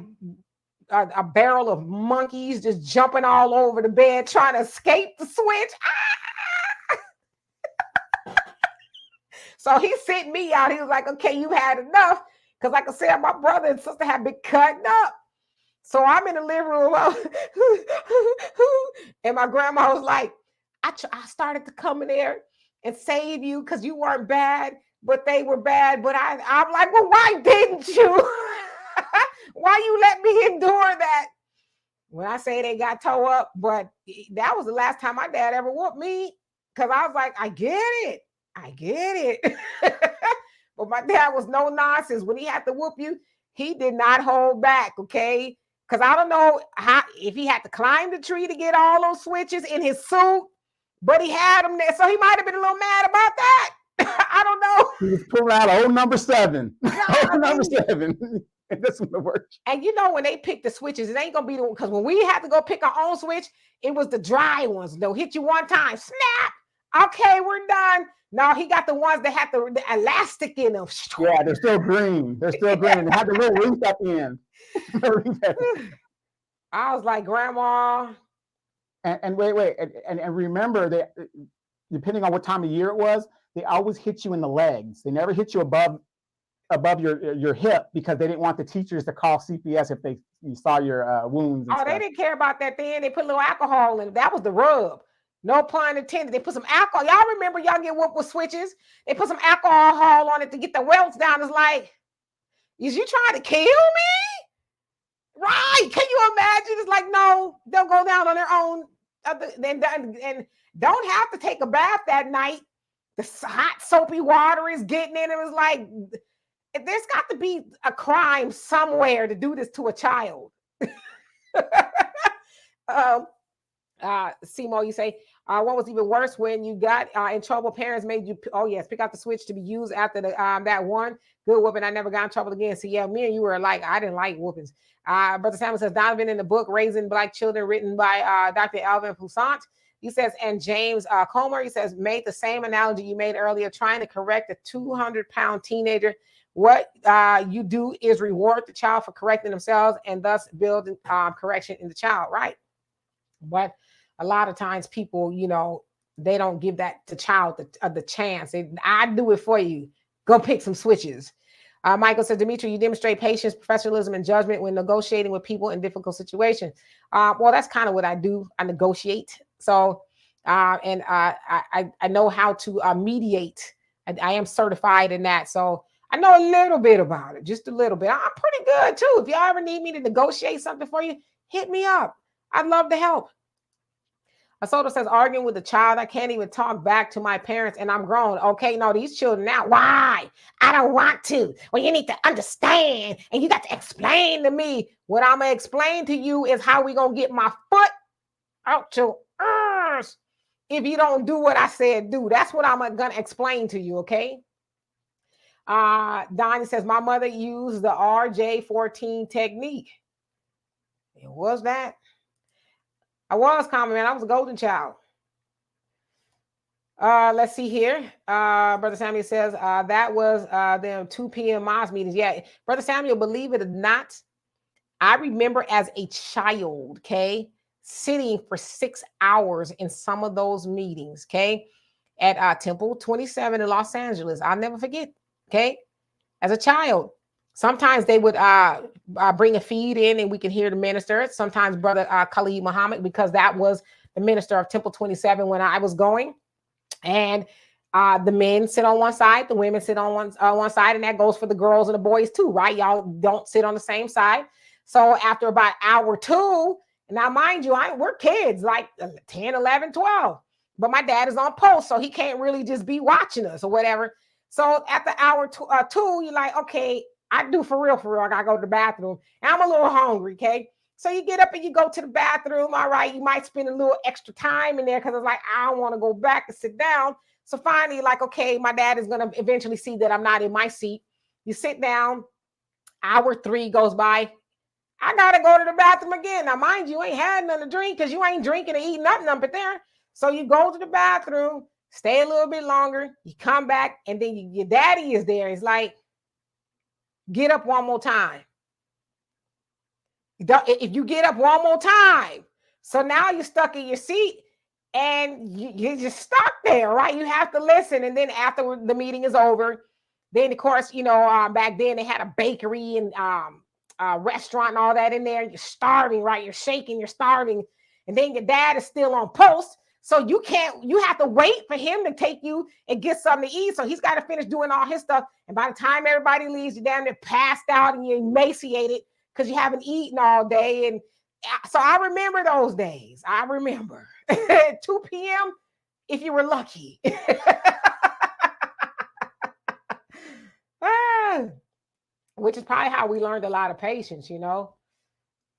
a barrel of monkeys just jumping all over the bed, trying to escape the switch. So he sent me out. He was like, okay, you had enough. Because like I said, my brother and sister had been cutting up. So I'm in the living room. And my grandma was like, I started to come in there and save you because you weren't bad, but they were bad. But I'm like, well, why didn't you? Why you let me endure that? When I say they got toe up, but that was the last time my dad ever whooped me, because I was like, I get it. But my dad was no nonsense. When he had to whoop you, he did not hold back, okay? Because I don't know if he had to climb the tree to get all those switches in his suit, but he had them there. So he might have been a little mad about that. I don't know. He was pulling out old number 7. God, Number 7. And this one worked. And you know, when they pick the switches, it ain't gonna be the one, because when we had to go pick our own switch, it was the dry ones. They'll hit you one time, snap. Okay, we're done. No, he got the ones that had the elastic in them. Yeah, they're still green. They're still green. They had the little wreath at the end. I was like, Grandma. And wait, and remember that depending on what time of year it was, they always hit you in the legs. They never hit you above your hip, because they didn't want the teachers to call CPS if you saw your wounds. And Oh, stuff. they didn't care about that then. They put a little alcohol in it. That was the rub. No pun intended. They put some alcohol. Y'all remember y'all get whooped with switches? They put some alcohol on it to get the welts down. It's like, is you trying to kill me? Right. Can you imagine? It's like, no, they'll go down on their own. And don't have to take a bath that night. The hot soapy water is getting in. It was like, there's got to be a crime somewhere to do this to a child. Simo, you say, what was even worse when you got in trouble? Parents made you, pick out the switch to be used after the that one good whooping. I never got in trouble again. So yeah, me and you were like, I didn't like whoopings. Brother Samuel says, Donovan in the book Raising Black Children, written by Dr. Alvin Poussant. He says, and James Comer, he says, made the same analogy you made earlier, trying to correct a 200-pound teenager. What you do is reward the child for correcting themselves and thus build correction in the child, right? But a lot of times people, you know, they don't give that to child the chance. I do it for you. Go pick some switches. Michael said, Dimitri, you demonstrate patience, professionalism, and judgment when negotiating with people in difficult situations. Well, that's kind of what I do. I negotiate. So, I know how to mediate. I am certified in that. So I know a little bit about it, just a little bit. I'm pretty good too. If y'all ever need me to negotiate something for you, hit me up. I'd love to help. Asoto says, arguing with a child, I can't even talk back to my parents and I'm grown. Okay, no, these children now, why? I don't want to. Well, you need to understand and you got to explain to me. What I'm going to explain to you is how we going to get my foot out your ears if you don't do what I said do. That's what I'm going to explain to you, okay? Donnie says, my mother used the RJ14 technique. It was that. I was common, man. I was a golden child. Let's see here. Brother Samuel says, that was them 2 p.m. Moms meetings. Yeah, Brother Samuel, believe it or not, I remember as a child, okay, sitting for 6 hours in some of those meetings, okay, at Temple 27 in Los Angeles. I'll never forget, okay, as a child. Sometimes they would bring a feed in and we could hear the minister. Sometimes Brother Khalid Muhammad, because that was the minister of Temple 27 when I was going. And the men sit on one side, the women sit on one side, and that goes for the girls and the boys too, right? Y'all don't sit on the same side. So after about hour 2, now mind you, we're kids, like 10, 11, 12. But my dad is on post, so he can't really just be watching us or whatever. So at the hour 2, you're like, okay, I do for real. I gotta go to the bathroom. And I'm a little hungry, okay? So you get up and you go to the bathroom. All right, you might spend a little extra time in there because it's like, I don't want to go back and sit down. So finally, like, okay, my dad is gonna eventually see that I'm not in my seat. You sit down, hour 3 goes by. I gotta go to the bathroom again. Now, mind you, ain't had nothing to drink because you ain't drinking and eating nothing up there. So you go to the bathroom, stay a little bit longer, you come back, and then your daddy is there. It's like, get up one more time. If you get up one more time, so now you're stuck in your seat and you're just stuck there, right? You have to listen. And then after the meeting is over, then of course, you know, back then they had a bakery and restaurant and all that in there. You're starving, right? You're shaking, you're starving. And then your dad is still on post. So you have to wait for him to take you and get something to eat. So he's got to finish doing all his stuff. And by the time everybody leaves, you're down there passed out and you're emaciated because you haven't eaten all day. And so I remember those days. I remember 2 p.m. if you were lucky. Which is probably how we learned a lot of patience, you know.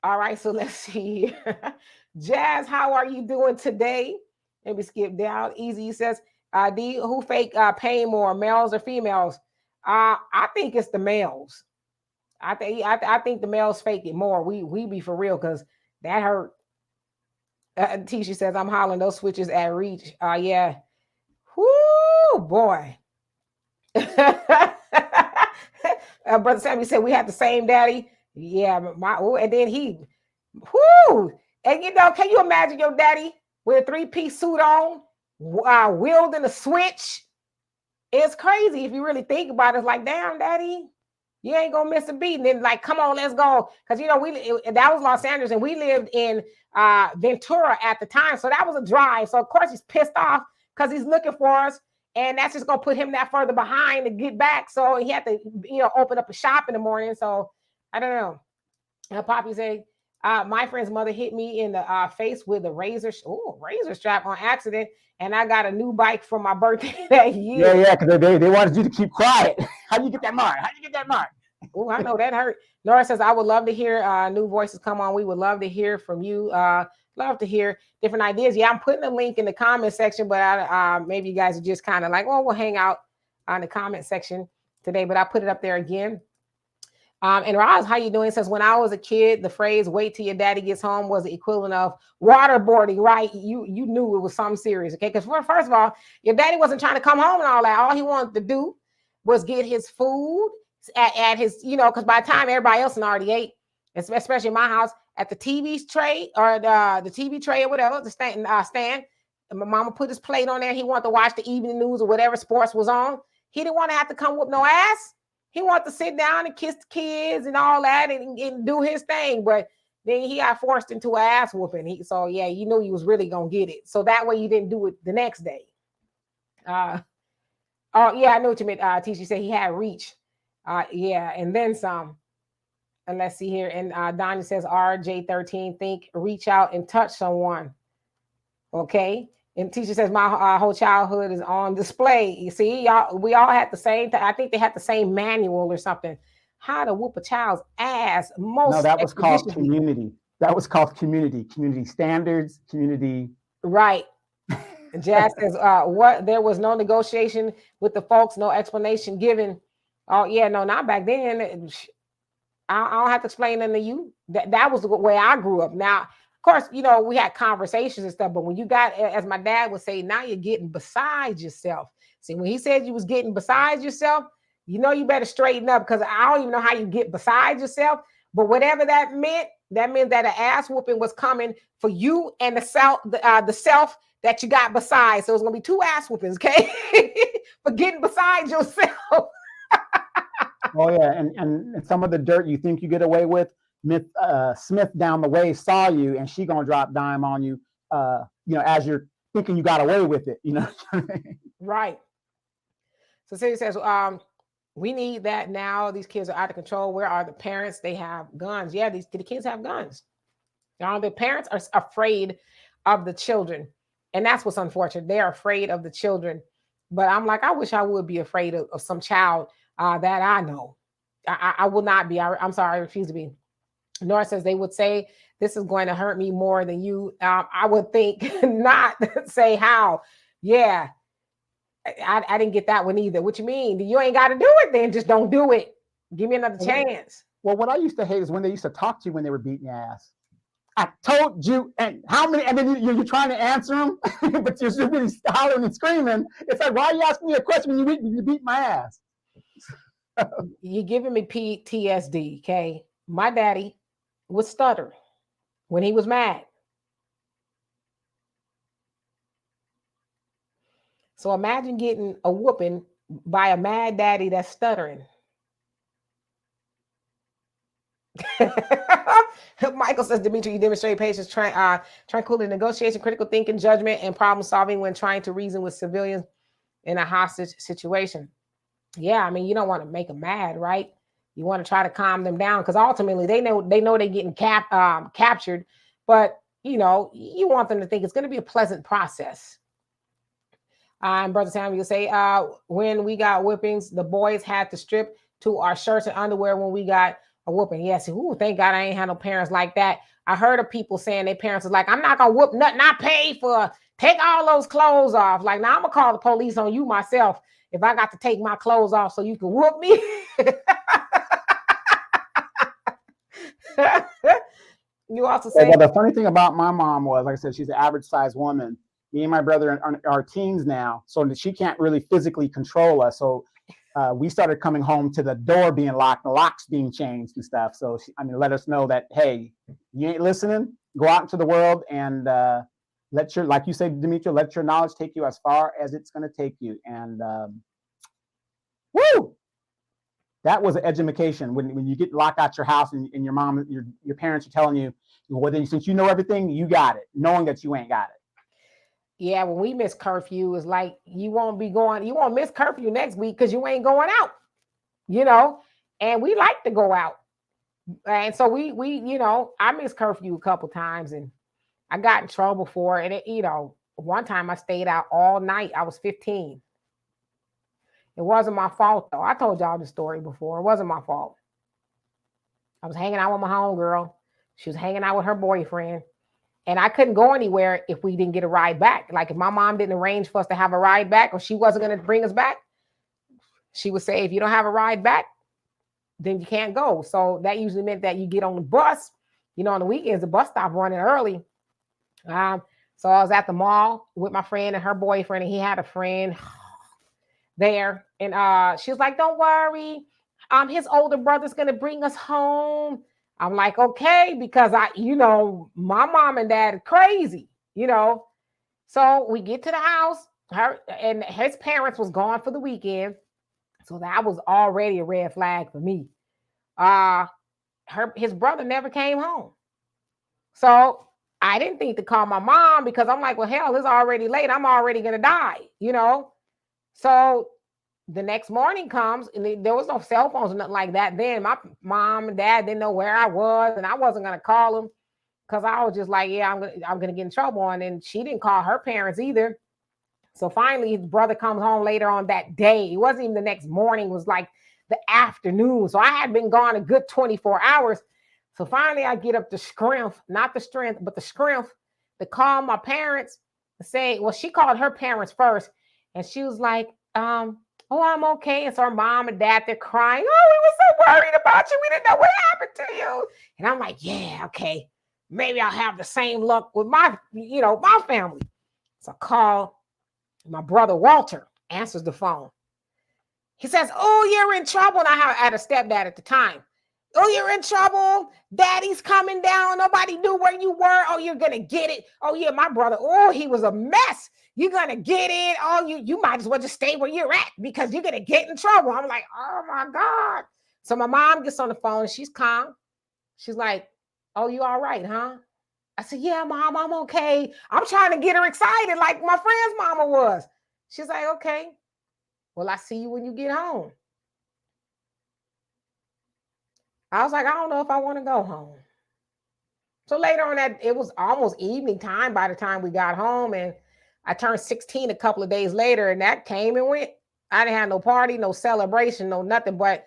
All right, so let's see here. Jazz, how are you doing today? Maybe skip down. Easy says, Who fake pain more, males or females? I think it's the males. I think the males fake it more. We be for real because that hurt. Tisha says I'm hollering those switches at reach. Yeah. Whoo boy. Brother Sammy said we had the same daddy. Yeah, and then he, whoo, and can you imagine your daddy with a 3-piece suit on, wielding a switch? It's crazy if you really think about it. It's like, damn, daddy, you ain't gonna miss a beat. And then like, come on, let's go, because that was Los Angeles, and we lived in Ventura at the time, so that was a drive. So of course he's pissed off because he's looking for us. And that's just gonna put him that further behind to get back. So he had to, open up a shop in the morning. So I don't know. Poppy said, my friend's mother hit me in the face with a razor strap on accident, and I got a new bike for my birthday that year. Yeah, because they wanted you to keep quiet. How do you get that mark? Oh, I know that hurt. Nora says, I would love to hear new voices come on. We would love to hear from you. Love to hear different ideas. Yeah, I'm putting a link in the comment section, but maybe you guys are just kind of like, well, we'll hang out on the comment section today, but I put it up there again. And Roz, how you doing? Says, when I was a kid, the phrase "wait till your daddy gets home" was the equivalent of waterboarding, right? You knew it was something serious, okay? Because first of all, your daddy wasn't trying to come home and all that. All he wanted to do was get his food at his, because by the time everybody else had already ate, especially in my house, at the TV tray or the TV tray or whatever, the stand. And my mama put his plate on there. He wanted to watch the evening news or whatever sports was on. He didn't want to have to come whoop no ass. He wanted to sit down and kiss the kids and all that and do his thing. But then he got forced into an ass whooping. So yeah, you knew he was really gonna get it. So that way you didn't do it the next day. Oh yeah, I know what you meant. Tisha said he had reach. Yeah, and then some. And let's see here. And Donnie says RJ13, think, reach out and touch someone. Okay. And Tisha says my whole childhood is on display. You see, we all had the same. I think they had the same manual or something. How to whoop a child's ass. No, that was called community. That was called community. Community standards. Community. Right. Jazz says what? There was no negotiation with the folks. No explanation given. Oh yeah, no, not back then. I don't have to explain them to you. That was the way I grew up. Now, of course, we had conversations and stuff, but when you got, as my dad would say, now you're getting beside yourself. See, when he said you was getting beside yourself, you better straighten up, because I don't even know how you get beside yourself. But whatever that meant that an ass whooping was coming for you and the self that you got beside. So it's gonna be 2 ass whoopings, okay? For getting beside yourself. Oh yeah, and some of the dirt you think you get away with, Smith down the way saw you, and she gonna drop dime on you, as you're thinking you got away with it, Right. So Cindy says, we need that now. These kids are out of control. Where are the parents? They have guns. Yeah, the kids have guns. Now the parents are afraid of the children, and that's what's unfortunate. They are afraid of the children. But I'm like, I wish I would be afraid of some child that I know. I will not be. I'm sorry, I refuse to be. Nora says they would say this is going to hurt me more than you. I would think not. Say how. Yeah, I didn't get that one either. What you mean? You ain't got to do it then. Just don't do it. Give me another chance. Well, what I used to hate is when they used to talk to you when they were beating your ass. I told you, and how many, and then you're trying to answer them, but you're still really hollering and screaming. It's like, why are you asking me a question when you beat my ass? You're giving me PTSD, okay? My daddy would stutter when he was mad. So imagine getting a whooping by a mad daddy that's stuttering. Michael says, Dimitri, you demonstrate patience, tranquility, negotiation, critical thinking, judgment, and problem solving when trying to reason with civilians in a hostage situation. Yeah, I mean, you don't want to make them mad, right? You want to try to calm them down, because ultimately they know they're getting captured, but you want them to think it's going to be a pleasant process. And Brother Samuel say, when we got whippings, the boys had to strip to our shirts and underwear when we got a whooping. Yes, thank God I ain't had no parents like that. I heard of people saying their parents was like, I'm not gonna whoop nothing I paid for Take all those clothes off. Like, now I'm gonna call the police on you myself if I got to take my clothes off so you can whoop me. You also say, well, the funny thing about my mom was, like I said, she's an average sized woman. Me and my brother are teens now, so that she can't really physically control us. So we started coming home to the door being locked, the locks being changed and stuff. So let us know that, hey, you ain't listening. Go out into the world and let your, like you said, Demetria, let your knowledge take you as far as it's going to take you. And woo! That was an education when you get locked out your house and your mom, your parents are telling you, well, then since you know everything, you got it, knowing that you ain't got it. Yeah, when we miss curfew, it's like you won't miss curfew next week because you ain't going out, and we like to go out. And so we I missed curfew a couple times and I got in trouble for it. And one time I stayed out all night. I was 15. It wasn't my fault though. I told y'all the story before. It wasn't my fault. I was hanging out with my homegirl. She was hanging out with her boyfriend. And I couldn't go anywhere if we didn't get a ride back. Like if my mom didn't arrange for us to have a ride back or she wasn't going to bring us back, she would say, if you don't have a ride back, then you can't go. So that usually meant that you get on the bus. On the weekends, the bus stopped running early. So I was at the mall with my friend and her boyfriend, and he had a friend there. And she was like, don't worry. His older brother's going to bring us home. I'm like, okay, because my mom and dad are crazy, So we get to the house, and his parents was gone for the weekend. So that was already a red flag for me. His brother never came home. So I didn't think to call my mom because I'm like, well, hell, it's already late. I'm already going to die, So the next morning comes and there was no cell phones or nothing like that. Then my mom and dad didn't know where I was, and I wasn't going to call them because I was just like, yeah, I'm going to get in trouble. And then she didn't call her parents either. So finally his brother comes home later on that day. It wasn't even the next morning. It was like the afternoon. So I had been gone a good 24 hours. So finally I get up the strength, not the strength, but the strength to call my parents and say, well, she called her parents first. And she was like, oh, I'm okay. And so her mom and dad, they're crying. Oh, we were so worried about you. We didn't know what happened to you. And I'm like, yeah, okay. Maybe I'll have the same luck with my family. So I call my brother Walter, answers the phone. He says, oh, you're in trouble. And I had a stepdad at the time. Oh, you're in trouble. Daddy's coming down. Nobody knew where you were. Oh, you're going to get it. Oh, yeah, my brother. Oh, he was a mess. You're going to get it. Oh, you might as well just stay where you're at because you're going to get in trouble. I'm like, oh, my God. So my mom gets on the phone. She's calm. She's like, oh, you all right, huh? I said, yeah, Mom, I'm okay. I'm trying to get her excited like my friend's mama was. She's like, okay. Well, I see you when you get home. I was like, I don't know if I want to go home. So later on that, it was almost evening time by the time we got home, and I turned 16 a couple of days later, and that came and went. I didn't have no party, no celebration, no nothing, but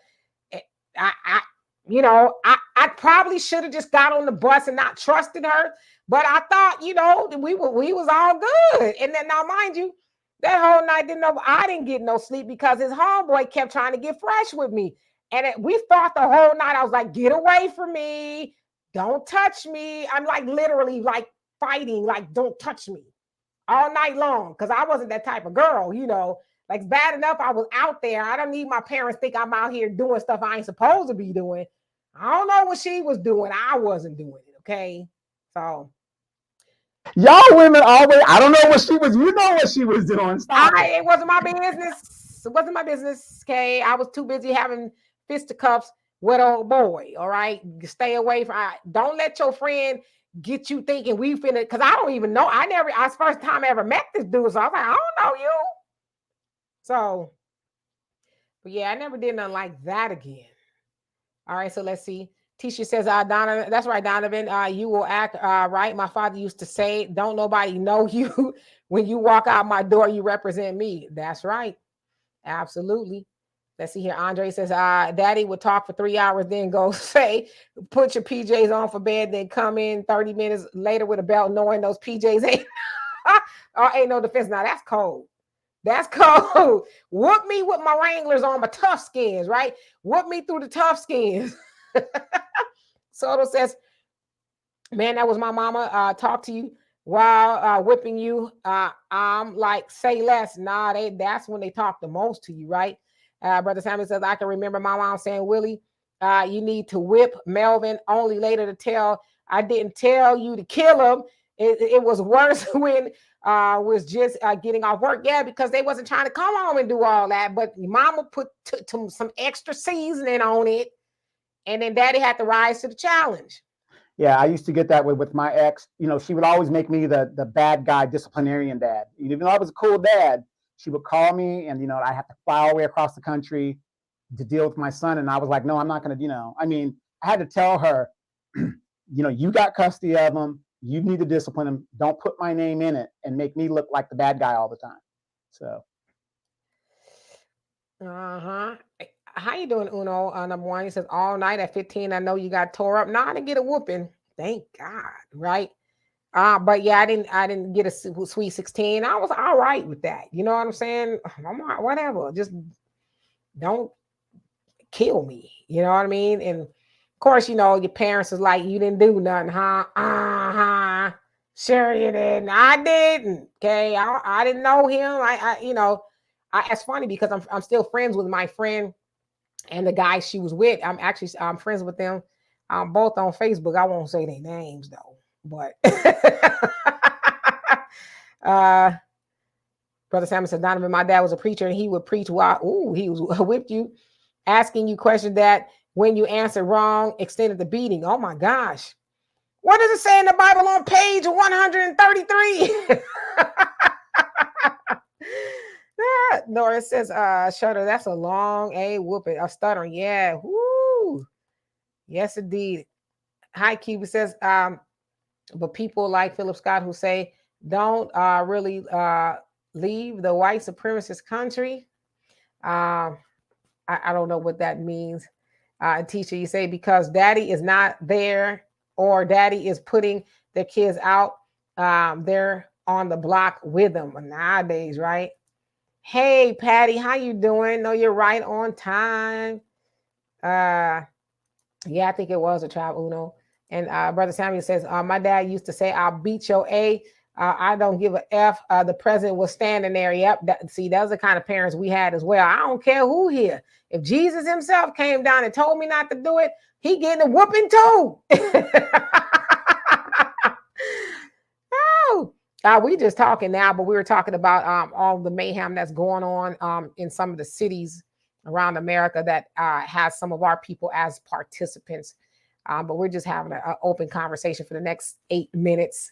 I probably should have just got on the bus and not trusted her, but I thought, we was all good. And then now, mind you, that whole night I didn't get no sleep because his homeboy kept trying to get fresh with me. And we fought the whole night. I was like, get away from me. Don't touch me. I'm like literally like fighting, like don't touch me all night long. Cause I wasn't that type of girl, like it's bad enough I was out there. I don't need my parents think I'm out here doing stuff I ain't supposed to be doing. I don't know what she was doing. I wasn't doing it. Okay. So. Y'all women always, I don't know what she was, what she was doing. It wasn't my business. It wasn't my business. Okay. I was too busy having fisticuffs with old boy. All right. Stay away from, don't let your friend get you thinking we finna, because I don't even know. It's the first time I ever met this dude. So I was like, I don't know you. So, but yeah, I never did nothing like that again. All right. So let's see. Tisha says, Donovan, that's right, Donovan. You will act right. My father used to say, don't nobody know you. When you walk out my door, you represent me. That's right. Absolutely. Let's see here. Andre says, Daddy would talk for 3 hours, then go say, put your PJs on for bed, then come in 30 minutes later with a belt, knowing those PJs ain't. Oh, ain't no defense. Now that's cold. That's cold. Whoop me with my Wranglers on, my tough skins, right? Whoop me through the tough skins. Soto says, man, that was my mama. Talk to you while whipping you. I'm like, say less. Nah, that's when they talk the most to you, right? Brother Samuel says, I can remember my mom saying, Willie, you need to whip Melvin, only later to tell, I didn't tell you to kill him. It was worse when was just getting off work. Yeah, because they wasn't trying to come home and do all that. But mama put some extra seasoning on it. And then daddy had to rise to the challenge. Yeah, I used to get that with my ex. You know, she would always make me the bad guy disciplinarian dad. Even though I was a cool dad, she would call me and, you know, I have to fly all the way across the country to deal with my son. And I was like, no, I'm not going to, you know, I mean, I had to tell her, you know, you got custody of him. You need to discipline him. Don't put my name in it and make me look like the bad guy all the time. So. Uh-huh. How you doing, Uno? Number one, he says, all night at 15, I know you got tore up. No, I didn't get a whooping. Thank God, right? But yeah, I didn't get a sweet 16. I was all right with that. You know what I'm saying? I'm all right, whatever. Just don't kill me. You know what I mean? And of course, you know, your parents is like, you didn't do nothing, huh? Uh-huh. Sure you didn't. I didn't. Okay. I didn't know him. You know, it's funny because I'm still friends with my friend and the guy she was with. I'm friends with them. Both on Facebook. I won't say their names though, but Brother Samuel said, Donovan, my dad was a preacher and he would preach while he was whipped you, asking you questions that when you answered wrong, extended the beating. Oh my gosh. What does it say in the Bible on page 133? No, it says Shutter. That's a long whooping, a stuttering. Yeah. Woo. Yes, indeed. Hi, Cuba says, but people like Philip Scott who say don't really leave the white supremacist country. I don't know what that means. Teacher, you say because daddy is not there or daddy is putting the kids out. They're on the block with them nowadays, right? Hey, Patty, how you doing? No, you're right on time. Yeah, I think it was a tribe, Uno. And Brother Samuel says, my dad used to say, I'll beat your A. I don't give a F. The president was standing there. Yep. See, those are the kind of parents we had as well. I don't care who here. If Jesus himself came down and told me not to do it, he getting a whooping too. Oh. We just talking now, but we were talking about all the mayhem that's going on in some of the cities around America that has some of our people as participants. But we're just having an open conversation for the next 8 minutes.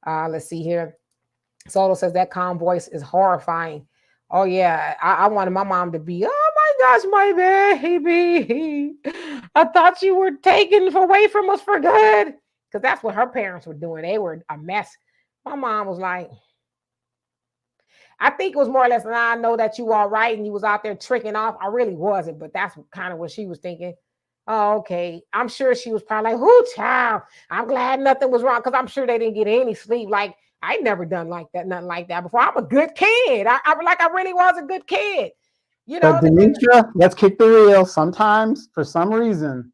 Let's see here. Soto says that calm voice is horrifying. Oh yeah, I wanted my mom to be, oh my gosh, my baby. I thought you were taken away from us for good. Because that's what her parents were doing. They were a mess. My mom was like, I think it was more or less, I know that you all right and you was out there tricking off. I really wasn't, but that's kind of what she was thinking. Oh, okay. I'm sure she was probably like, "Whoo, child, I'm glad nothing was wrong." Because I'm sure they didn't get any sleep. Like, I never done like that, nothing like that before. I'm a good kid. I really was a good kid. You know, but Demetra, let's kick the reel. Sometimes, for some reason,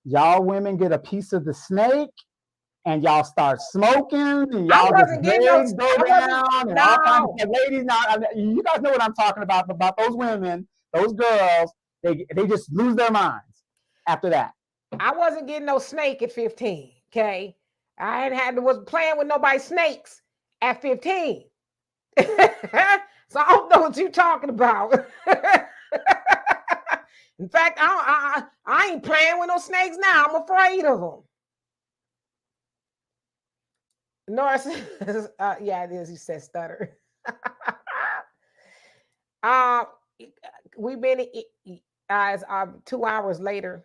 y'all women get a piece of the snake and y'all start smoking and y'all just legs go down and all kinds of ladies. Now, you guys know what I'm talking about those women, those girls. They just lose their minds after that. I wasn't getting no snake at 15. Okay, was playing with nobody's snakes at 15. So I don't know what you're talking about. In fact, I ain't playing with no snakes now. I'm afraid of them. Norris, yeah, it is. He said stutter. We've been as 2 hours later.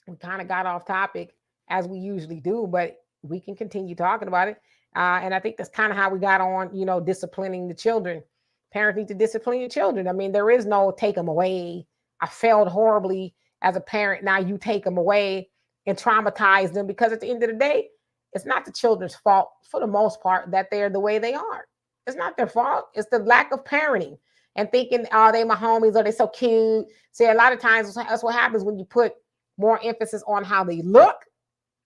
We kind of got off topic as we usually do, but we can continue talking about it. And I think that's kind of how we got on, you know, disciplining the children. Parents need to discipline your children. I mean, there is no take them away. I failed horribly as a parent. Now you take them away and traumatize them, because at the end of the day, it's not the children's fault for the most part that they're the way they are. It's not their fault. It's the lack of parenting and thinking, oh, they my homies, or they so cute. See, a lot of times that's what happens when you put more emphasis on how they look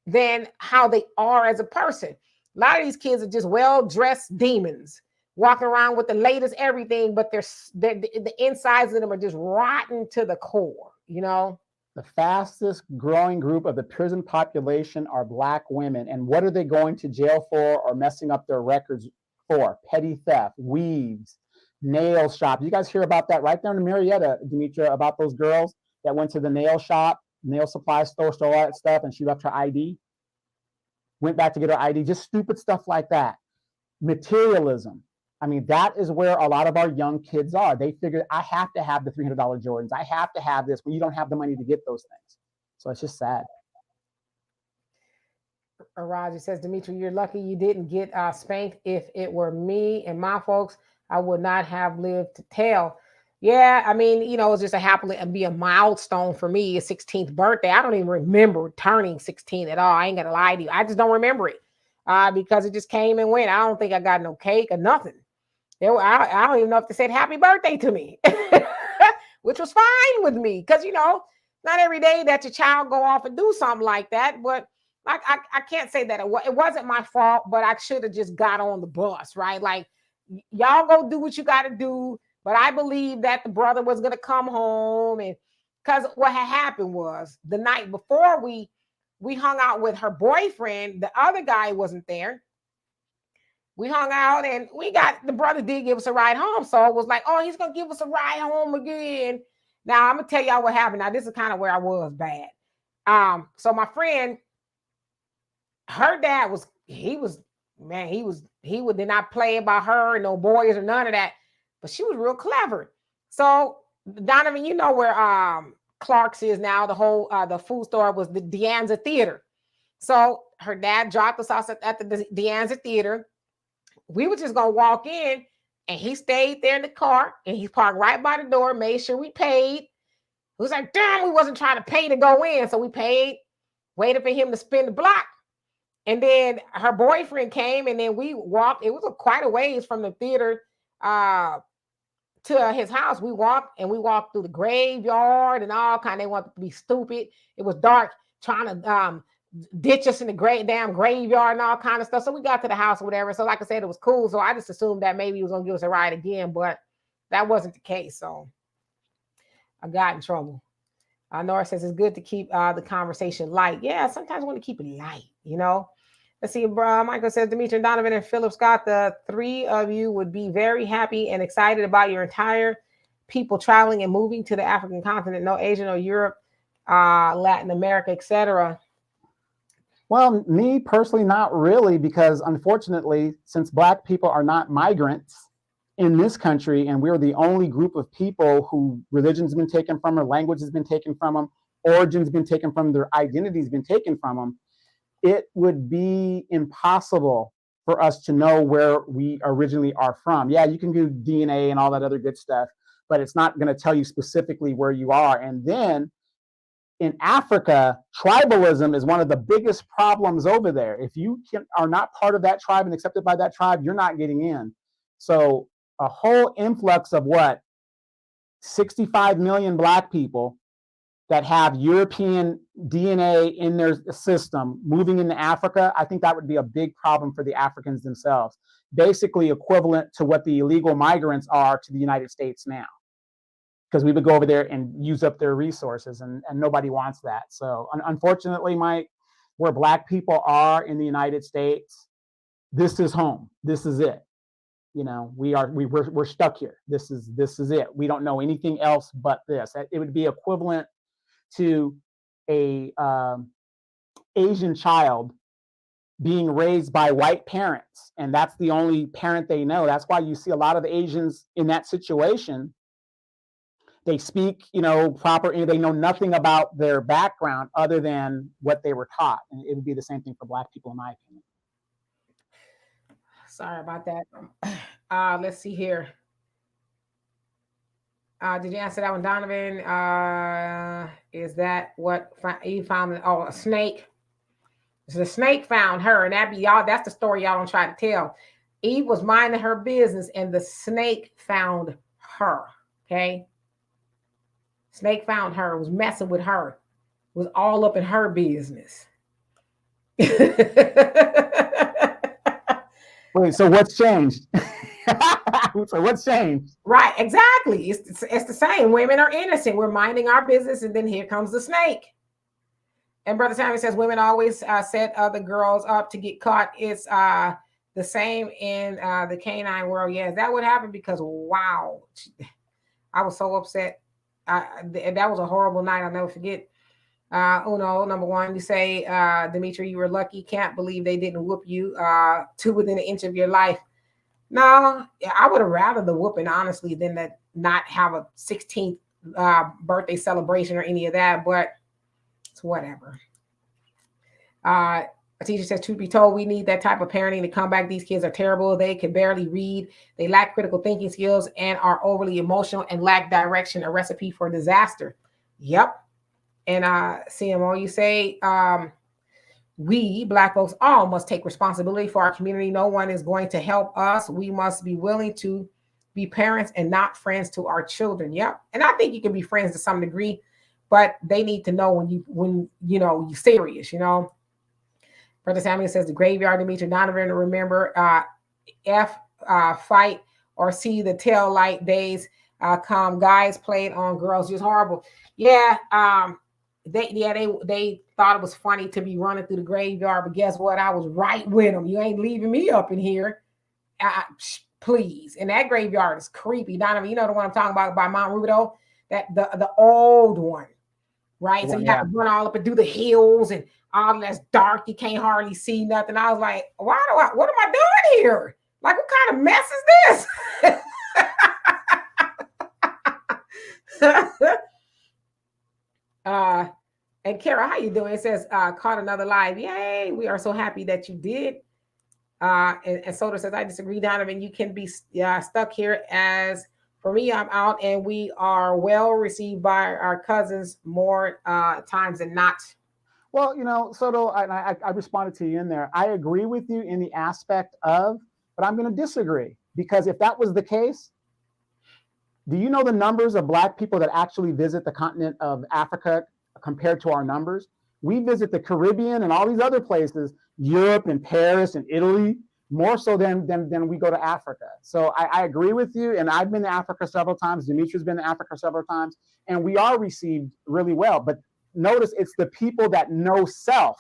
than how they are as a person. A lot of these kids are just well-dressed demons walking around with the latest everything, but the insides of them are just rotten to the core, you know? The fastest growing group of the prison population are Black women. And what are they going to jail for or messing up their records for? Petty theft, weaves, nail shop. You guys hear about that right there in Marietta, Demetra, about those girls that went to the nail shop, nail supply store, stole all that stuff, and she left her ID? Went back to get her ID, just stupid stuff like that. Materialism. I mean, that is where a lot of our young kids are. They figure, I have to have the $300 Jordans. I have to have this when you don't have the money to get those things. So it's just sad. Roger says, Demetra, you're lucky you didn't get spanked. If it were me and my folks, I would not have lived to tell. Yeah, I mean, you know, it's just be a milestone for me, a 16th birthday. I don't even remember turning 16 at all. I ain't gonna lie to you. I just don't remember it because it just came and went. I don't think I got no cake or nothing. I don't even know if they said happy birthday to me, which was fine with me because, you know, not every day that your child go off and do something like that. But I can't say that it wasn't my fault, but I should have just got on the bus, right? Like, y'all go do what you got to do. But I believe that the brother was going to come home, and because what had happened was the night before we hung out with her boyfriend, the other guy wasn't there. We hung out and the brother did give us a ride home. So it was like, oh, he's going to give us a ride home again. Now I'm going to tell y'all what happened. Now this is kind of where I was bad. So my friend, her dad he did not play about her and no boys or none of that, but she was real clever. So Donovan, you know where Clark's is now, the whole the food store was the Deanza Theater. So her dad dropped us off at the Deanza Theater. We were just gonna walk in, and he stayed there in the car, and he parked right by the door, made sure we paid. It was like, damn, we wasn't trying to pay to go in, so we paid, waited for him to spin the block. And then her boyfriend came, and then we walked. It was quite a ways from the theater to his house. We walked through the graveyard and all kind. They wanted to be stupid. It was dark, trying to ditch us in the damn graveyard and all kind of stuff. So we got to the house or whatever. So like I said, it was cool. So I just assumed that maybe he was gonna give us a ride again, but that wasn't the case. So I got in trouble. Nora says it's good to keep the conversation light. Yeah, sometimes I want to keep it light, you know. Let's see, Michael says, Demetra, Donovan, and Philip Scott, the three of you would be very happy and excited about your entire people traveling and moving to the African continent, no Asian or Europe, Latin America, etc. Well, me personally, not really, because unfortunately, since Black people are not migrants in this country, and we're the only group of people who religion's been taken from them, language has been taken from them, origin's been taken from them, their identity's been taken from them, it would be impossible for us to know where we originally are from. Yeah, you can do DNA and all that other good stuff, but it's not going to tell you specifically where you are. And then in Africa, tribalism is one of the biggest problems over there. If you are not part of that tribe and accepted by that tribe, you're not getting in. So a whole influx of 65 million Black people that have European DNA in their system moving into Africa, I think that would be a big problem for the Africans themselves. Basically equivalent to what the illegal migrants are to the United States now. Because we would go over there and use up their resources, and nobody wants that. So unfortunately, Mike, where Black people are in the United States, this is home. This is it. You know, we're stuck here. This is it. We don't know anything else but this. It would be equivalent to a Asian child being raised by white parents, and that's the only parent they know. That's why you see a lot of the Asians in that situation. They speak, proper. They know nothing about their background other than what they were taught, and it would be the same thing for Black people, in my opinion. Sorry about that. Let's see here. Did you answer that one, Donovan? Is that what you found? Oh, a snake. The snake found her, and that'd be y'all. That's the story y'all don't try to tell. Eve was minding her business and the snake found her. Okay. Snake found her, was messing with her, was all up in her business. Wait, so what's changed? So what's changed? Right, exactly. It's the same. Women are innocent. We're minding our business, and then here comes the snake. And Brother Simon says women always set other girls up to get caught. It's the same in the canine world. Yeah, that would happen because wow, I was so upset. That was a horrible night. I'll never forget. Uno, number one, you say, Demetri, you were lucky. Can't believe they didn't whoop you to within an inch of your life. No, I would have rather the whooping, honestly, than that not have a 16th birthday celebration or any of that, but it's whatever. A teacher says, truth be told, we need that type of parenting to come back. These kids are terrible. They can barely read. They lack critical thinking skills and are overly emotional and lack direction, a recipe for disaster. Yep. And CMO, you say, we Black folks all must take responsibility for our community. No one is going to help us. We must be willing to be parents and not friends to our children. Yep. And I think you can be friends to some degree, but they need to know when you're serious, Brother Samuel says the graveyard, Demetri Donovan, remember fight or see the tail light days come. Guys played on girls, just horrible. Yeah. They thought it was funny to be running through the graveyard, but guess what? I was right with them. You ain't leaving me up in here. Please. And that graveyard is creepy. Donovan, you know the one I'm talking about by Mount Rubidoux? That the old one, right? So you have to run all up and do the hills and all that's dark. You can't hardly see nothing. I was like, what am I doing here? Like, what kind of mess is this? And Kara, how you doing? It says, caught another live. Yay. We are so happy that you did. And Soda says, I disagree, Donovan. You can be stuck here. As for me, I'm out and we are well received by our cousins more times than not. Well, Soto, I responded to you in there. I agree with you in the aspect of, but I'm going to disagree because if that was the case, do you know the numbers of Black people that actually visit the continent of Africa compared to our numbers? We visit the Caribbean and all these other places, Europe and Paris and Italy, more so than we go to Africa. So I agree with you. And I've been to Africa several times. Demetri's been to Africa several times. And we are received really well. But notice it's the people that know self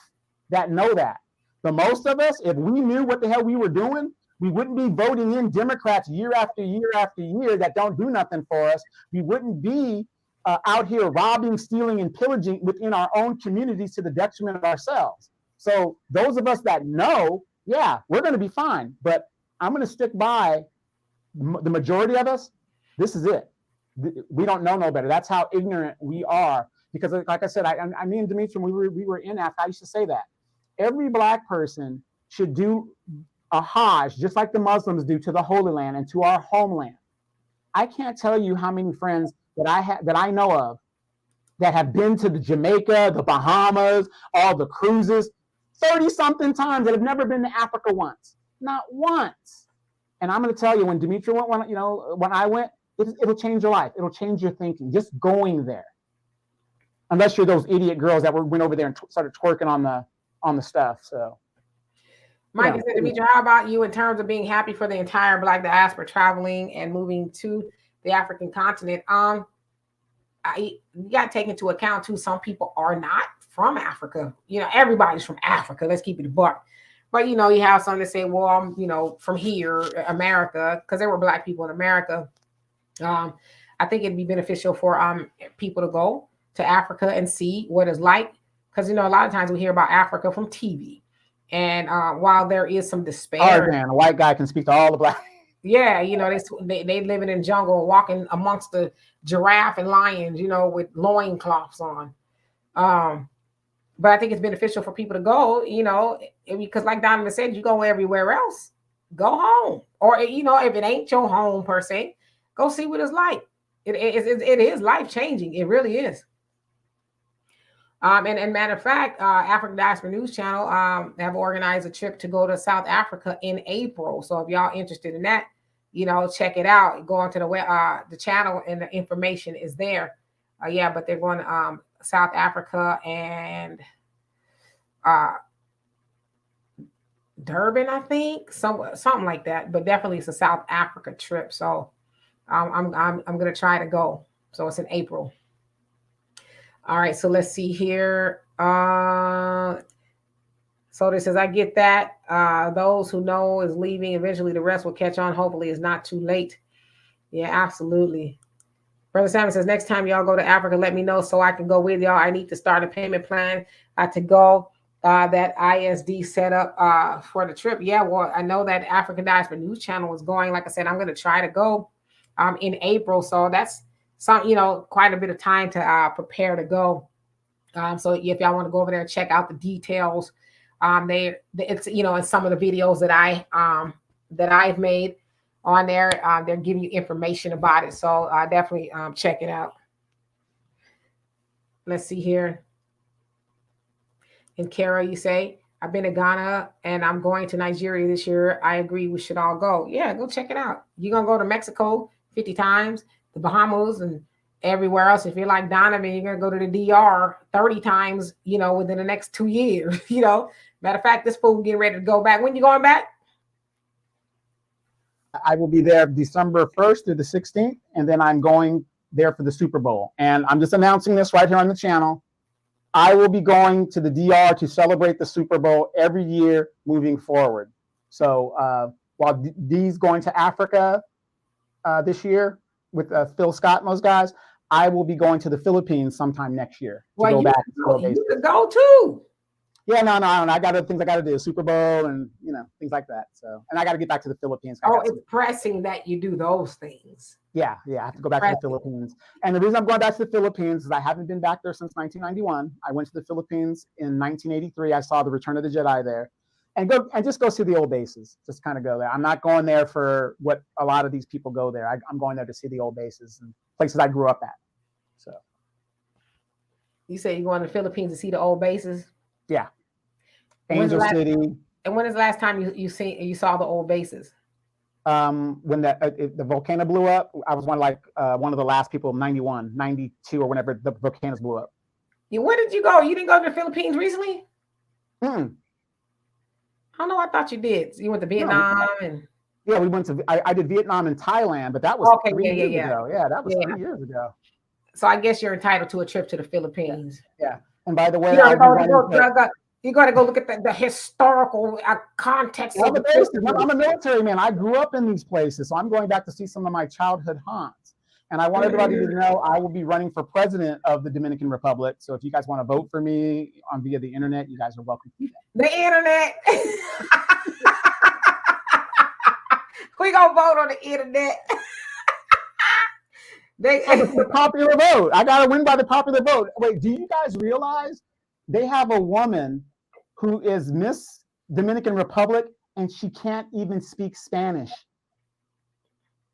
that know that. The most of us, if we knew what the hell we were doing, we wouldn't be voting in Democrats year after year after year that don't do nothing for us. We wouldn't be out here robbing, stealing, and pillaging within our own communities to the detriment of ourselves. So those of us that know, yeah, we're going to be fine. But I'm going to stick by the majority of us. This is it. We don't know no better. That's how ignorant we are. Because like I said, I mean, Demetri, when we were in Africa, I used to say that every Black person should do a Hajj, just like the Muslims do to the Holy Land and to our homeland. I can't tell you how many friends that I know of that have been to the Jamaica, the Bahamas, all the cruises, 30-something times that have never been to Africa once, not once. And I'm going to tell you, when Demetri went, when I went, it'll change your life. It'll change your thinking, just going there. Unless you're those idiot girls that went over there and started twerking on the stuff. So. Mike said, Demetri, how about you in terms of being happy for the entire Black diaspora traveling and moving to the African continent? You got to take into account too, some people are not from Africa. Everybody's from Africa. Let's keep it a buck. But you have some that say, well, I'm from here, America, because there were Black people in America. I think it'd be beneficial for people to go to Africa and see what it's like, because a lot of times we hear about Africa from TV. And while there is some despair, a white guy can speak to all the Black. Yeah, they living in the jungle, walking amongst the giraffe and lions, with loincloths on. But I think it's beneficial for people to go, because like Donovan said, you go everywhere else, go home, or if it ain't your home per se, go see what it's like. It is life changing. It really is. And matter of fact, African Diaspora News Channel have organized a trip to go to South Africa in April. So if y'all interested in that, check it out. Go onto the channel, and the information is there. But they're going to South Africa and Durban, I think, something like that. But definitely it's a South Africa trip. So I'm gonna try to go. So it's in April. All right, so let's see here. So this says, I get that. Those who know is leaving. Eventually the rest will catch on. Hopefully it's not too late. Yeah, absolutely. Brother Simon says, next time y'all go to Africa, let me know so I can go with y'all. I need to start a payment plan to go. That ISD set up for the trip. Yeah, well, I know that African Diaspora News Channel is going. Like I said, I'm going to try to go in April. So that's quite a bit of time to prepare to go. So if y'all want to go over there and check out the details, it's in some of the videos that I've made on there, they're giving you information about it. So definitely check it out. Let's see here. And Kara, you say, I've been to Ghana and I'm going to Nigeria this year. I agree. We should all go. Yeah, go check it out. You're going to go to Mexico 50 times, the Bahamas, and everywhere else. If you're like Donovan, you're going to go to the DR 30 times, within the next 2 years. Matter of fact, this fool getting ready to go back. When you going back? I will be there December 1st to the 16th, and then I'm going there for the Super Bowl. And I'm just announcing this right here on the channel. I will be going to the DR to celebrate the Super Bowl every year moving forward. So while Dee's going to Africa this year with Phil Scott and those guys, I will be going to the Philippines sometime next year. Well, you could go too. Yeah, no. I got other things I got to do, Super Bowl and things like that. So, and I got to get back to the Philippines. It's pressing that you do those things. Yeah, I have to go back to the Philippines. And the reason I'm going back to the Philippines is I haven't been back there since 1991. I went to the Philippines in 1983. I saw the Return of the Jedi there, and just go see the old bases. Just kind of go there. I'm not going there for what a lot of these people go there. I'm going there to see the old bases and places I grew up at. So, you say you're going to the Philippines to see the old bases? Yeah, Angel City. And when is the last time you saw the old bases? When the volcano blew up, I was one of the last people, 91, 92, or whenever the volcanoes blew up. Where did you go? You didn't go to the Philippines recently? Mm-mm. I don't know. I thought you did. You went to Vietnam and. Yeah, we went to. I did Vietnam and Thailand, but that was 3 years ago. Yeah, that was 3 years ago. So I guess you're entitled to a trip to the Philippines. Yeah. And by the way, you got to go look at the historical context of the place. I'm a military man. I grew up in these places, so I'm going back to see some of my childhood haunts. And I want everybody to know I will be running for president of the Dominican Republic. So if you guys want to vote for me via the internet, you guys are welcome to do that. The internet. We gonna vote on the internet. The popular vote. I gotta win by the popular vote. Wait, do you guys realize they have a woman who is Miss Dominican Republic and she can't even speak Spanish?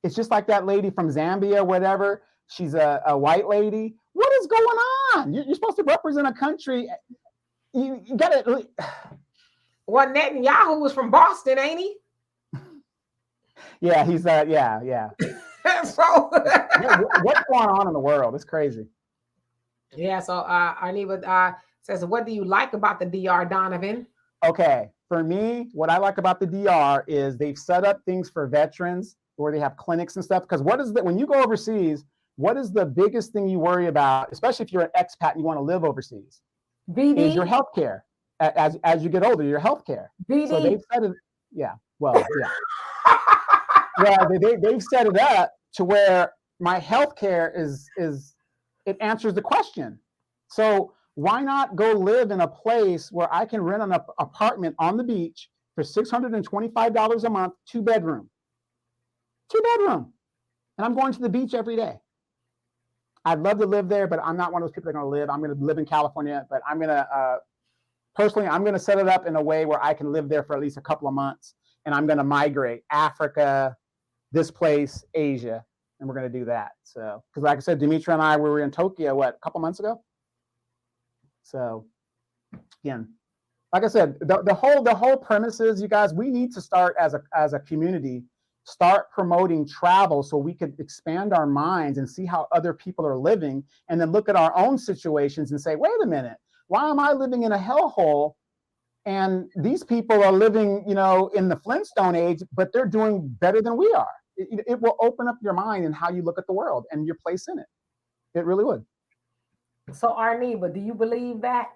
It's just like that lady from Zambia, whatever. She's a white lady. What is going on? You're supposed to represent a country. You gotta. Well, Netanyahu was from Boston, ain't he? Yeah, he's yeah. So what's going on in the world? It's crazy. Yeah, so Arniva says, what do you like about the DR, Donovan? Okay, for me, what I like about the DR is they've set up things for veterans where they have clinics and stuff. Because when you go overseas, what is the biggest thing you worry about, especially if you're an expat and you want to live overseas? BD? Is your health care. As you get older, your health care. BD? So they've set it, yeah. They've set it up to where my health care is it answers the question. So why not go live in a place where I can rent an apartment on the beach for $625 a month, 2-bedroom, and I'm going to the beach every day. I'd love to live there, but I'm not one of those people that are going to live. I'm going to live in California, but I'm going to personally, I'm going to set it up in a way where I can live there for at least a couple of months, and I'm going to migrate Africa, this place, Asia, and we're going to do that. So, because like I said, Dimitri and I, we were in Tokyo, a couple months ago? So again, like I said, the whole premise is, you guys, we need to start as a community, start promoting travel so we could expand our minds and see how other people are living, and then look at our own situations and say, wait a minute, why am I living in a hellhole? And these people are living, in the Flintstone age, but they're doing better than we are. It will open up your mind and how you look at the world and your place in it. It really would. So, Arneba, do you believe that?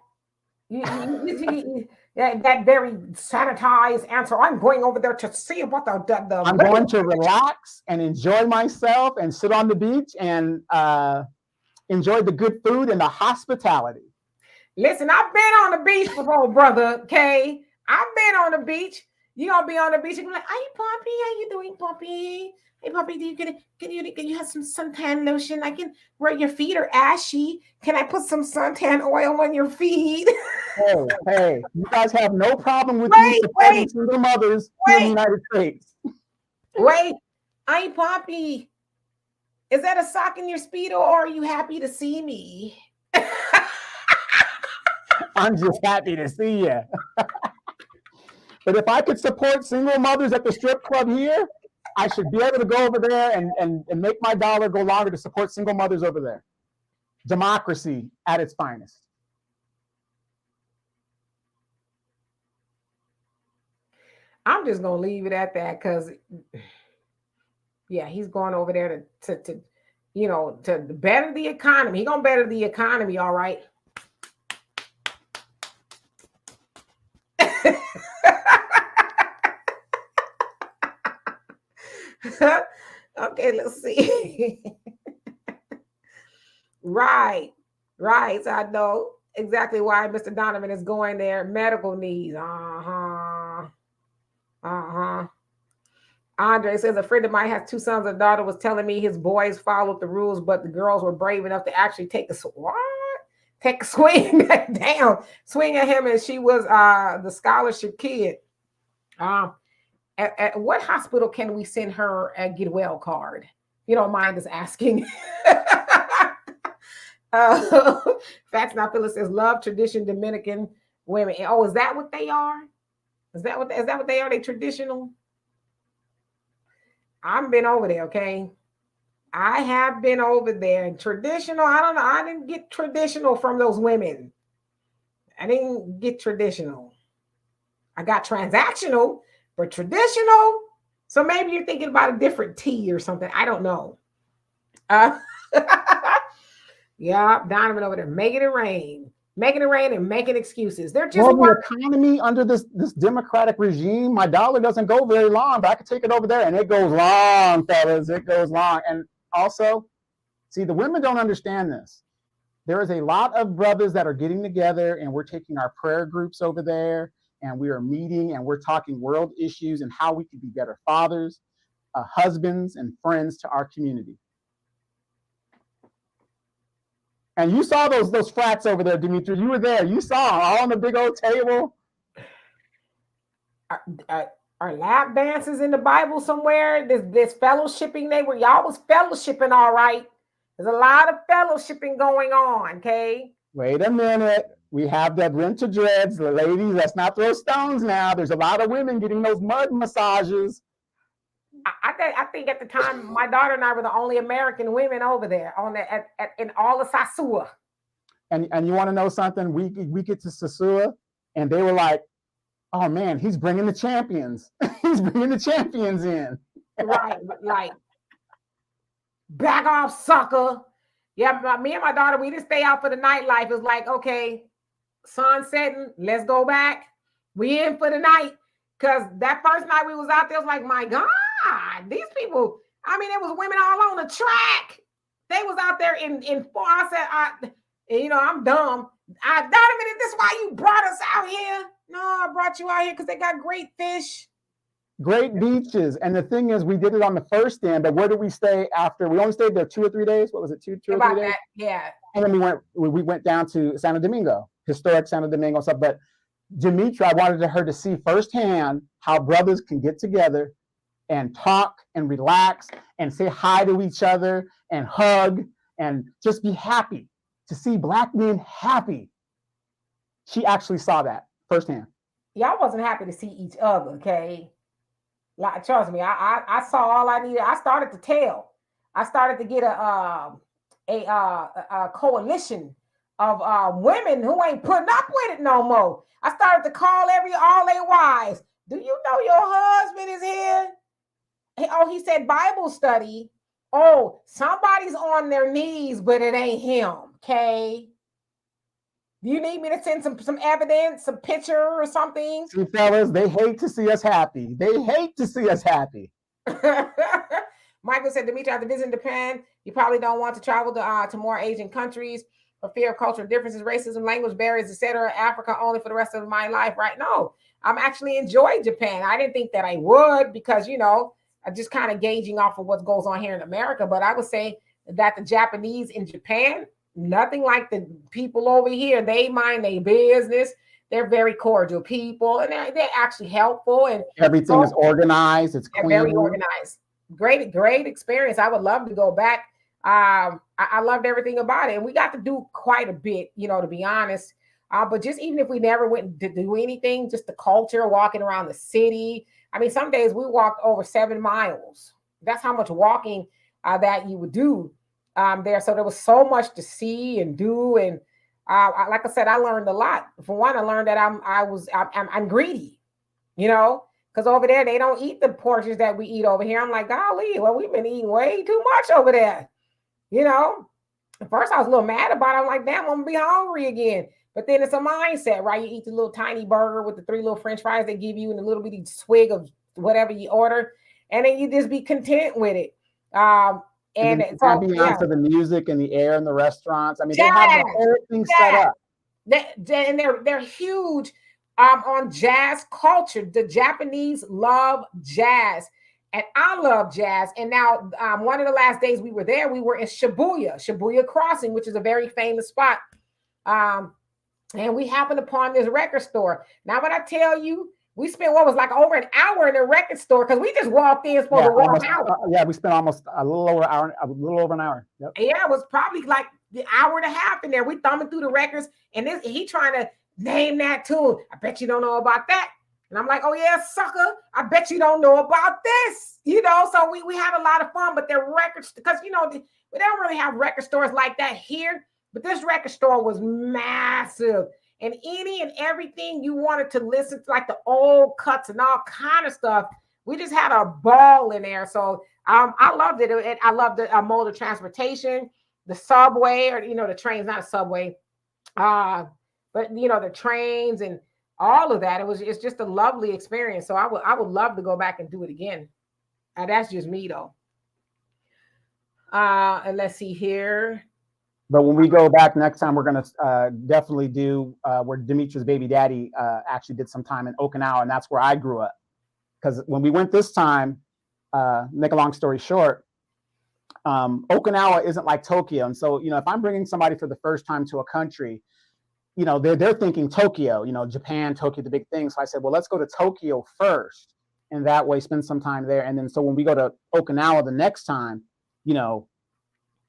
That very sanitized answer. I'm going over there to see what the I'm going to relax and enjoy myself and sit on the beach and enjoy the good food and the hospitality. Listen, I've been on the beach before, brother. Okay, I've been on the beach. You're gonna be on the beach. You're gonna be like, "Hey, Poppy, how you doing, Poppy? Hey, Poppy, can you have some suntan lotion? I can where your feet are ashy. Can I put some suntan oil on your feet?" Hey, you guys have no problem with me supporting single mothers here in the United States. Wait, hey, Poppy, is that a sock in your Speedo, or are you happy to see me? I'm just happy to see you. But if I could support single mothers at the strip club here, I should be able to go over there and make my dollar go longer to support single mothers over there. Democracy at its finest. I'm just gonna leave it at that because, yeah, he's going over there to better the economy. He's gonna better the economy, all right. Okay, let's see. Right. So I know exactly why Mr. Donovan is going there. Medical needs. Andre says a friend of mine has 2 sons. A daughter was telling me his boys followed the rules, but the girls were brave enough to actually take a swing. Damn, swing at him, and she was the scholarship kid. At what hospital can we send her a get well card? You don't mind us asking. Facts Not Phyllis says love tradition Dominican women. Oh, is that what they are? Is that what they are? They traditional? I've been over there, okay? I have been over there. And traditional, I don't know. I didn't get traditional from those women. I didn't get traditional. I got transactional, but traditional. So maybe you're thinking about a different tea or something. I don't know. Yeah, Donovan over there making it rain and making excuses. They're just the economy under this democratic regime. My dollar doesn't go very long, but I can take it over there, and it goes long, fellas. It goes long. And also, see, the women don't understand this. There is a lot of brothers that are getting together, and we're taking our prayer groups over there, and we are meeting, and we're talking world issues and how we can be better fathers, husbands, and friends to our community. And you saw those frats over there, Dimitri. You were there. You saw them all on the big old table. Are lap dances in the Bible somewhere? This fellowshipping, y'all was fellowshipping, all right. There's a lot of fellowshipping going on, okay? Wait a minute. We have that rent to dreads. The ladies, let's not throw stones now. There's a lot of women getting those mud massages. I think at the time, my daughter and I were the only American women over there in all of Sasua. And you want to know something? We get to Sasua, and they were like, "Oh man, he's bringing the champions. He's bringing the champions in." Right, like back off, sucker. Yeah, me and my daughter, we didn't stay out for the nightlife. It's like, okay, sun setting, let's go back. We in for the night. Because that first night we was out there, it was like, my God, these people, I mean, it was women all on the track. They was out there in four. I said, I'm dumb. Donovan, is this why you brought us out here? No, I brought you out here because they got great fish. Great beaches. And the thing is, we did it on the first end, but where did we stay after? We only stayed there 2 or 3 days. What was it, two or 3 days? Yeah. And then we went down to Santo Domingo, historic Santo Domingo stuff. But Dimitri, I wanted her to see firsthand how brothers can get together and talk and relax and say hi to each other and hug and just be happy. To see Black men happy She actually saw that firsthand. Y'all wasn't happy to see each other, okay? Like, trust me, I saw all I needed. I started to tell. I started to get a coalition of women who ain't putting up with it no more. I started to call all their wives. Do you know your husband is here? He said Bible study. Oh, somebody's on their knees, but it ain't him. Okay. Do you need me to send some evidence, some picture or something? See, fellas, they hate to see us happy. They hate to see us happy. Michael said, Dimitri, after visiting Japan, you probably don't want to travel to more Asian countries for fear of cultural differences, racism, language barriers, etc. Africa only for the rest of my life, right? No, I'm actually enjoying Japan. I didn't think that I would because, I'm just kind of gauging off of what goes on here in America. But I would say that the Japanese in Japan, nothing like the people over here. They mind their business. They're very cordial people, and they're actually helpful. And everything is organized. It's clean. Very organized. Great experience. I would love to go back. I loved everything about it, and we got to do quite a bit, to be honest. But just even if we never went to do anything, just the culture, walking around the city. I mean, some days we walked over 7 miles. That's how much walking that you would do there. So there was so much to see and do, and like I said, I learned a lot. For one, I learned that I'm greedy, because over there they don't eat the portions that we eat over here. I'm like, golly, well, we've been eating way too much over there. At first I was a little mad about it. I'm like, damn, I'm gonna be hungry again. But then it's a mindset, right? You eat the little tiny burger with the 3 little French fries they give you and a little bitty swig of whatever you order, and then you just be content with it. And the ambiance of the music and the air in the restaurants. I mean, they have the whole thing set up. And they're huge on jazz culture. The Japanese love jazz, and I love jazz. And now, one of the last days we were there, we were in Shibuya Crossing, which is a very famous spot. And we happened upon this record store. Now, when I tell you, we spent what was like over an hour in the record store because we just walked in supposed to walk out. We spent almost a little over an hour. Yep. Yeah, it was probably like the hour and a half in there. We thumbing through the records, and he trying to name that tune. I bet you don't know about that. And I'm like, oh yeah, sucker. I bet you don't know about this. So we had a lot of fun, but their records, because we don't really have record stores like that here. But this record store was massive, and any and everything you wanted to listen to, like the old cuts and all kind of stuff. We just had a ball in there. So I loved it. I loved the mode of transportation, the subway, or the trains, not a subway, but the trains and all of that. It's just a lovely experience. So I would love to go back and do it again. That's just me though. And let's see here. But when we go back next time, we're going to definitely do where Dimitri's baby daddy actually did some time in Okinawa, and that's where I grew up. Because when we went this time, make a long story short, Okinawa isn't like Tokyo. And so, if I'm bringing somebody for the first time to a country, they're thinking Tokyo, Japan, Tokyo, the big thing. So I said, well, let's go to Tokyo first, and that way spend some time there. And then so when we go to Okinawa the next time,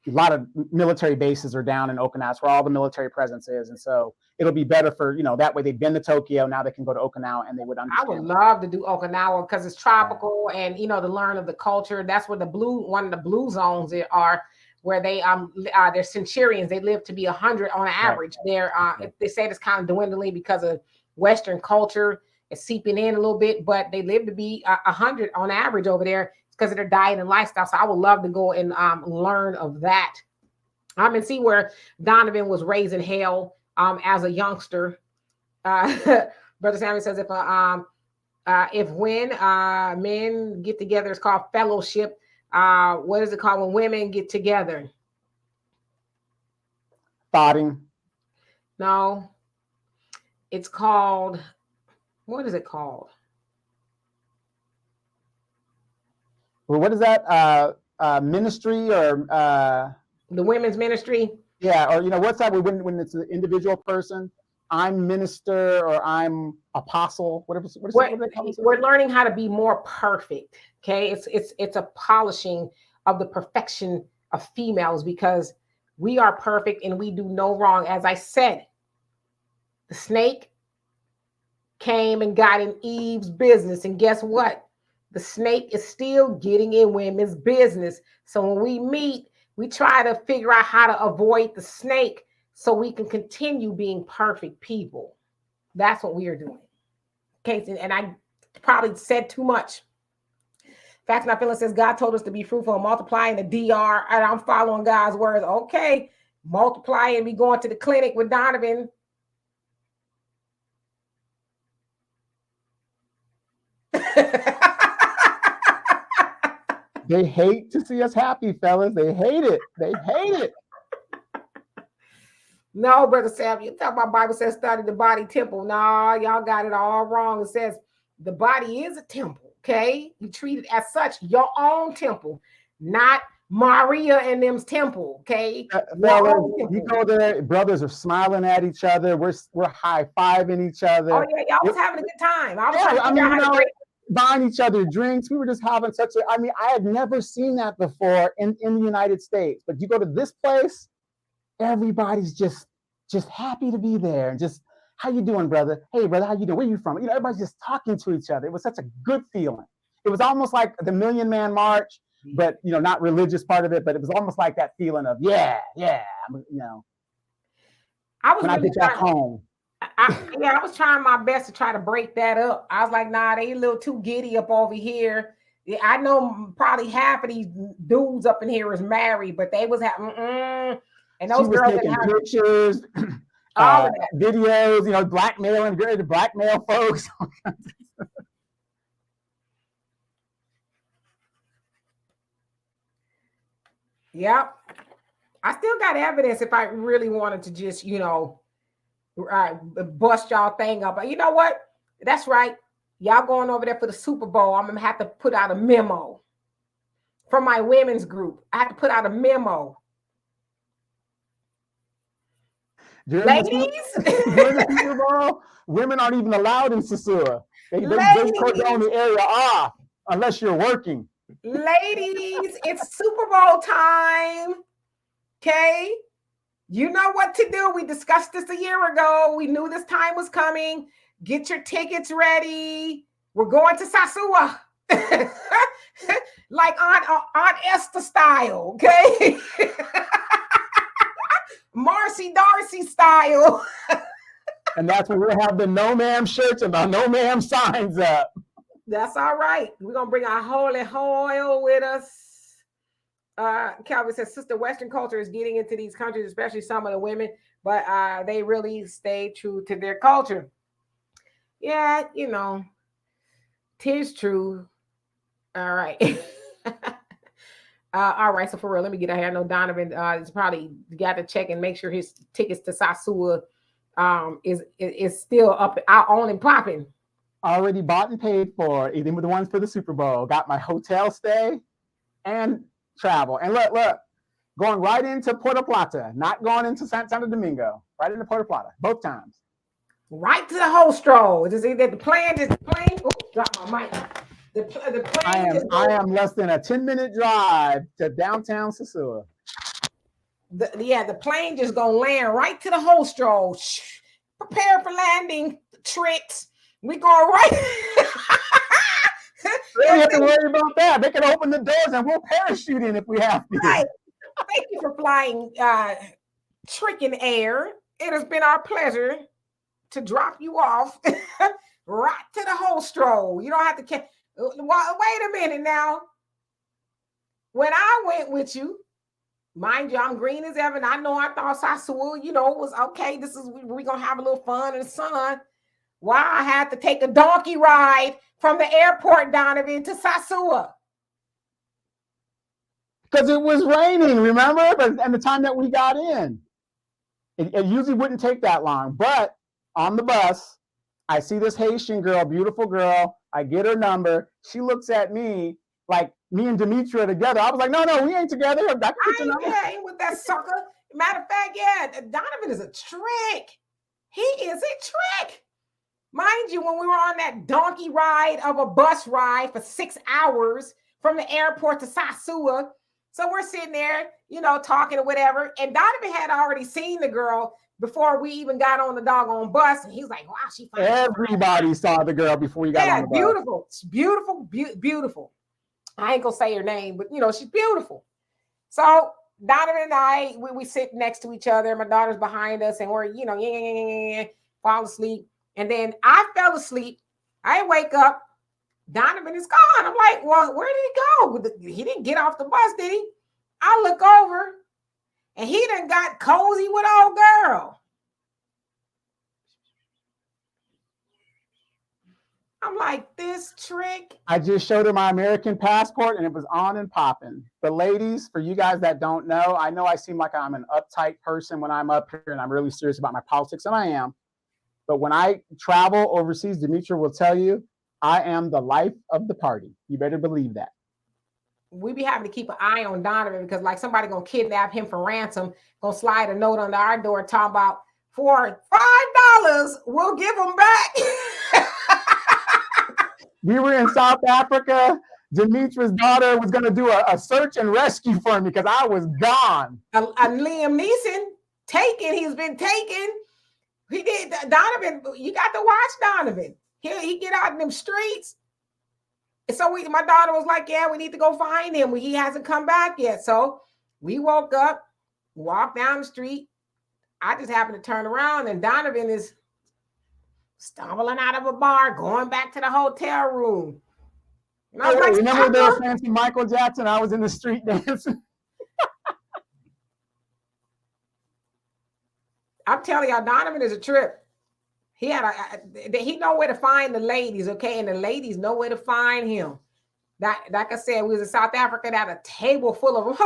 a lot of military bases are down in Okinawa. That's where all the military presence is. And so it'll be better for, that way they've been to Tokyo. Now they can go to Okinawa and they would understand. I would love to do Okinawa because it's tropical and, to learn of the culture. That's where one of the blue zones are, where they're centurions. They live to be 100 on average. Right. They say it's kind of dwindling because of Western culture. It's seeping in a little bit, but they live to be 100 on average over there. Because of their diet and lifestyle. So I would love to go and learn of that. And see where Donovan was raising hell as a youngster. Brother Sammy says if when men get together, it's called fellowship. What is it called when women get together? Thoughting. No. It's called, what is it called? Well, what is that? Ministry or the women's ministry? Yeah, or what's that when it's an individual person? I'm minister or I'm apostle. What do they call it? We're learning how to be more perfect. Okay, it's a polishing of the perfection of females because we are perfect and we do no wrong. As I said, The snake came and got in Eve's business. And guess what? The snake is still getting in women's business. So when we meet, we try to figure out how to avoid the snake so we can continue being perfect people. That's what we are doing. Okay, and I probably said too much. Facts Not Feeling says God told us to be fruitful and multiply in the DR, and I'm following God's words. Okay, multiply and be going to the clinic with Donovan. They hate to see us happy, fellas. They hate it. They hate it. No, Brother Sam, you talk about Bible says study the body temple. No, y'all got it all wrong. It says the body is a temple, okay? You treat it as such, your own temple, not Maria and them's temple, okay? Fellas, you go there, brothers are smiling at each other. We're high-fiving each other. Oh, yeah, y'all was having a good time. I was Yeah, trying to figure out how to break buying each other drinks. We were just having such a, I had never seen that before in the United States. But you go to this place, everybody's just happy to be there. And just, how you doing, brother? Hey, brother, how you doing? Where you from? Everybody's just talking to each other. It was such a good feeling. It was almost like the Million Man March, but, not religious part of it, but it was almost like that feeling of, yeah. I was when really I get back home. I was trying my best to try to break that up. I was like, nah, they a little too giddy up over here. Yeah, I know probably half of these dudes up in here is married, but they was having, and those girls taking pictures, all of that. videos, blackmailing, ready to blackmail folks. Yep. I still got evidence if I really wanted to just, bust y'all thing up. But you know what? That's right. Y'all going over there for the Super Bowl. I'm going to have to put out a memo from my women's group. I have to put out a memo. During the Super Bowl, women aren't even allowed in Sasua. They cordon the area off unless you're working. Ladies, it's Super Bowl time. Okay? You know what to do. We discussed this a year ago. We knew this time was coming. Get your tickets ready. We're going to Sasua. Like Aunt Esther style, okay? Marcy Darcy style. And that's when we'll have the no ma'am shirts and the no ma'am signs up. That's all right. We're going to bring our holy oil with us. Calvin says, sister, Western culture is getting into these countries, especially some of the women, but they really stay true to their culture. Yeah, 'tis true. All right. All right, so for real, let me get out here. I know Donovan is probably got to check and make sure his tickets to Sasua is still up, out on and popping. Already bought and paid for, even with the ones for the Super Bowl. Got my hotel stay and travel. And look, going right into Puerto Plata, not going into Santo Domingo, right into Puerto Plata, both times. Right to the whole stroll. Just the plane. Oops, drop my mic. The plane. I am less than a 10-minute drive to downtown Sasua. The plane just gonna land right to the whole stroll. Prepare for landing tricks. We going right. They don't have to worry about that. They can open the doors and we'll parachute in if we have to. Right. Thank you for flying Trick in Air. It has been our pleasure to drop you off right to the whole stroll. You don't have to wait a minute now. When I went with you, mind you, I'm green as ever. And I thought Sasua, was okay. We're going to have a little fun in the sun. Why I had to take a donkey ride from the airport, Donovan, to Sasua. Because it was raining, remember? And the time that we got in. It usually wouldn't take that long. But on the bus, I see this Haitian girl, beautiful girl. I get her number. She looks at me like me and Dimitri are together. I was like, no, we ain't together. I ain't with that sucker. Matter of fact, yeah, Donovan is a trick. He is a trick. Mind you, when we were on that donkey ride of a bus ride for 6 hours from the airport to Sasua, So we're sitting there, talking or whatever. And Donovan had already seen the girl before we even got on the doggone bus. And he's like, wow, she fine. Everybody saw the girl before you got on the bus. Beautiful. She's beautiful, beautiful. I ain't gonna say her name, but she's beautiful. So Donovan and I, we sit next to each other. My daughter's behind us, and we're, fall asleep. And then I fell asleep. I wake up. Donovan is gone. I'm like, well, where did he go? He didn't get off the bus, did he? I look over, and he done got cozy with old girl. I'm like, this trick. I just showed her my American passport, and it was on and popping. But ladies, for you guys that don't know I seem like I'm an uptight person when I'm up here, and I'm really serious about my politics, and I am. But when I travel overseas, Demetra will tell you, I am the life of the party. You better believe that. We be having to keep an eye on Donovan because like somebody gonna kidnap him for ransom, gonna slide a note under our door talking about for $5, we'll give him back. We were in South Africa. Demetra's daughter was going to do a search and rescue for me because I was gone. A Liam Neeson taken. He's been taken. He did. Donovan, you got to watch Donovan. He get out in them streets. And so my daughter was like, yeah, we need to go find him. He hasn't come back yet. So we woke up, walked down the street. I just happened to turn around and Donovan is stumbling out of a bar, going back to the hotel room. And I was like, remember they were playing some Michael Jackson? I was in the street dancing. I'm telling y'all, Donovan is a trip. He know where to find the ladies, okay? And the ladies know where to find him. Like I said, we was in South Africa at a table full of them.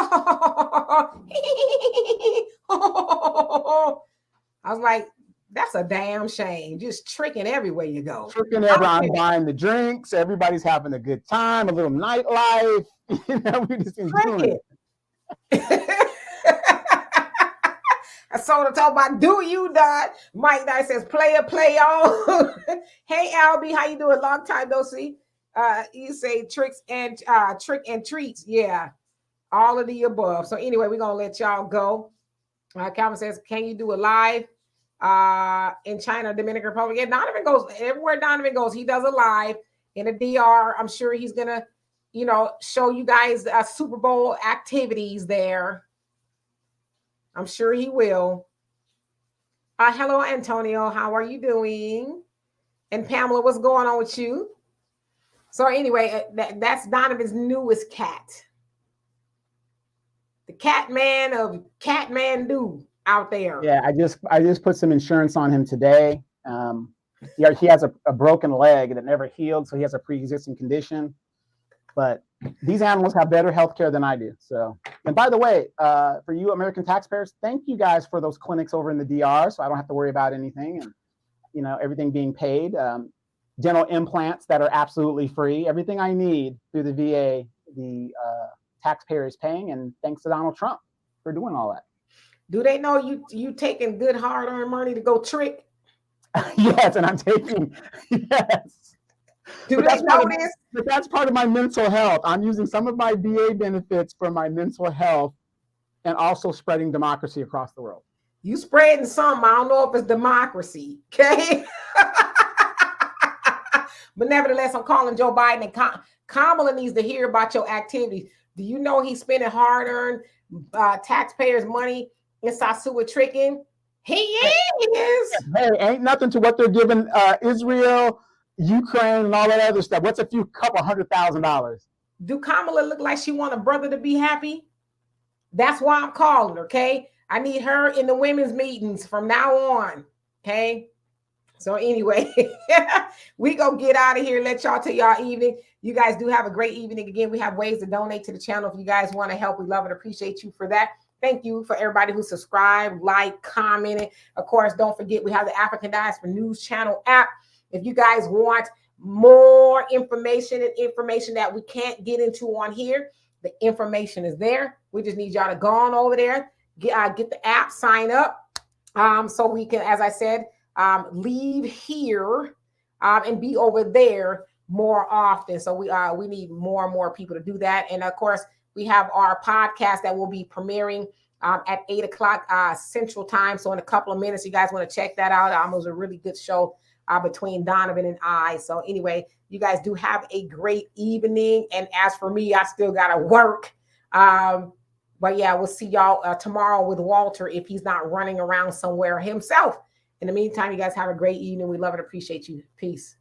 I was like, that's a damn shame. Just tricking everywhere you go. Tricking everywhere. I'm buying the drinks. Everybody's having a good time. A little nightlife. We just enjoying it. I saw the talk about do you die. Mike Knight says play on. Hey Albie, how you doing? Long time no see. You say trick and treats. Yeah, all of the above. So anyway, we're gonna let y'all go. Calvin says, can you do a live in China, Dominican Republic? Yeah, Donovan goes everywhere. Donovan goes, he does a live in a DR. I'm sure he's gonna, show you guys Super Bowl activities there. I'm sure he will. Hello, Antonio. How are you doing? And Pamela, what's going on with you? So anyway, that's Donovan's newest cat. The cat man of Catmandu out there. Yeah, I just put some insurance on him today. Yeah, he has a broken leg that never healed, so he has a pre-existing condition. But these animals have better healthcare than I do. So, and by the way, for you American taxpayers, thank you guys for those clinics over in the DR, so I don't have to worry about anything, and everything being paid. Dental implants that are absolutely free. Everything I need through the VA, the taxpayer is paying, and thanks to Donald Trump for doing all that. Do they know you taking good hard-earned money to go trick? Yes, and I'm taking yes. Do they know this? But that's part of my mental health. I'm using some of my VA benefits for my mental health and also spreading democracy across the world. You spreading something. I don't know if it's democracy, okay? But nevertheless, I'm calling Joe Biden, and Kamala needs to hear about your activities. Do you know he's spending hard-earned taxpayers' money in Sasua tricking? He is. Hey, ain't nothing to what they're giving Israel, Ukraine, and all that other stuff. What's a couple $100,000? Do Kamala look like she want a brother to be happy? That's why I'm calling her, okay? I need her in the women's meetings from now on, okay? So anyway, we go get out of here. Let y'all to y'all evening. You guys do have a great evening. Again, we have ways to donate to the channel. If you guys want to help, we love and appreciate you for that. Thank you for everybody who subscribed, liked, commented. Of course, don't forget we have the African Diaspora News Channel app. If you guys want more information and information that we can't get into on here, the information is there. We just need y'all to go on over there, get the app, sign up, so we can, as I said, leave here and be over there more often. So we need more and more people to do that. And of course, we have our podcast that will be premiering at 8 o'clock Central Time. So in a couple of minutes, you guys want to check that out. It was a really good show between Donovan and I. So anyway, you guys do have a great evening. And as for me, I still got to work. But yeah, we'll see y'all tomorrow with Walter if he's not running around somewhere himself. In the meantime, you guys have a great evening. We love and appreciate you. Peace.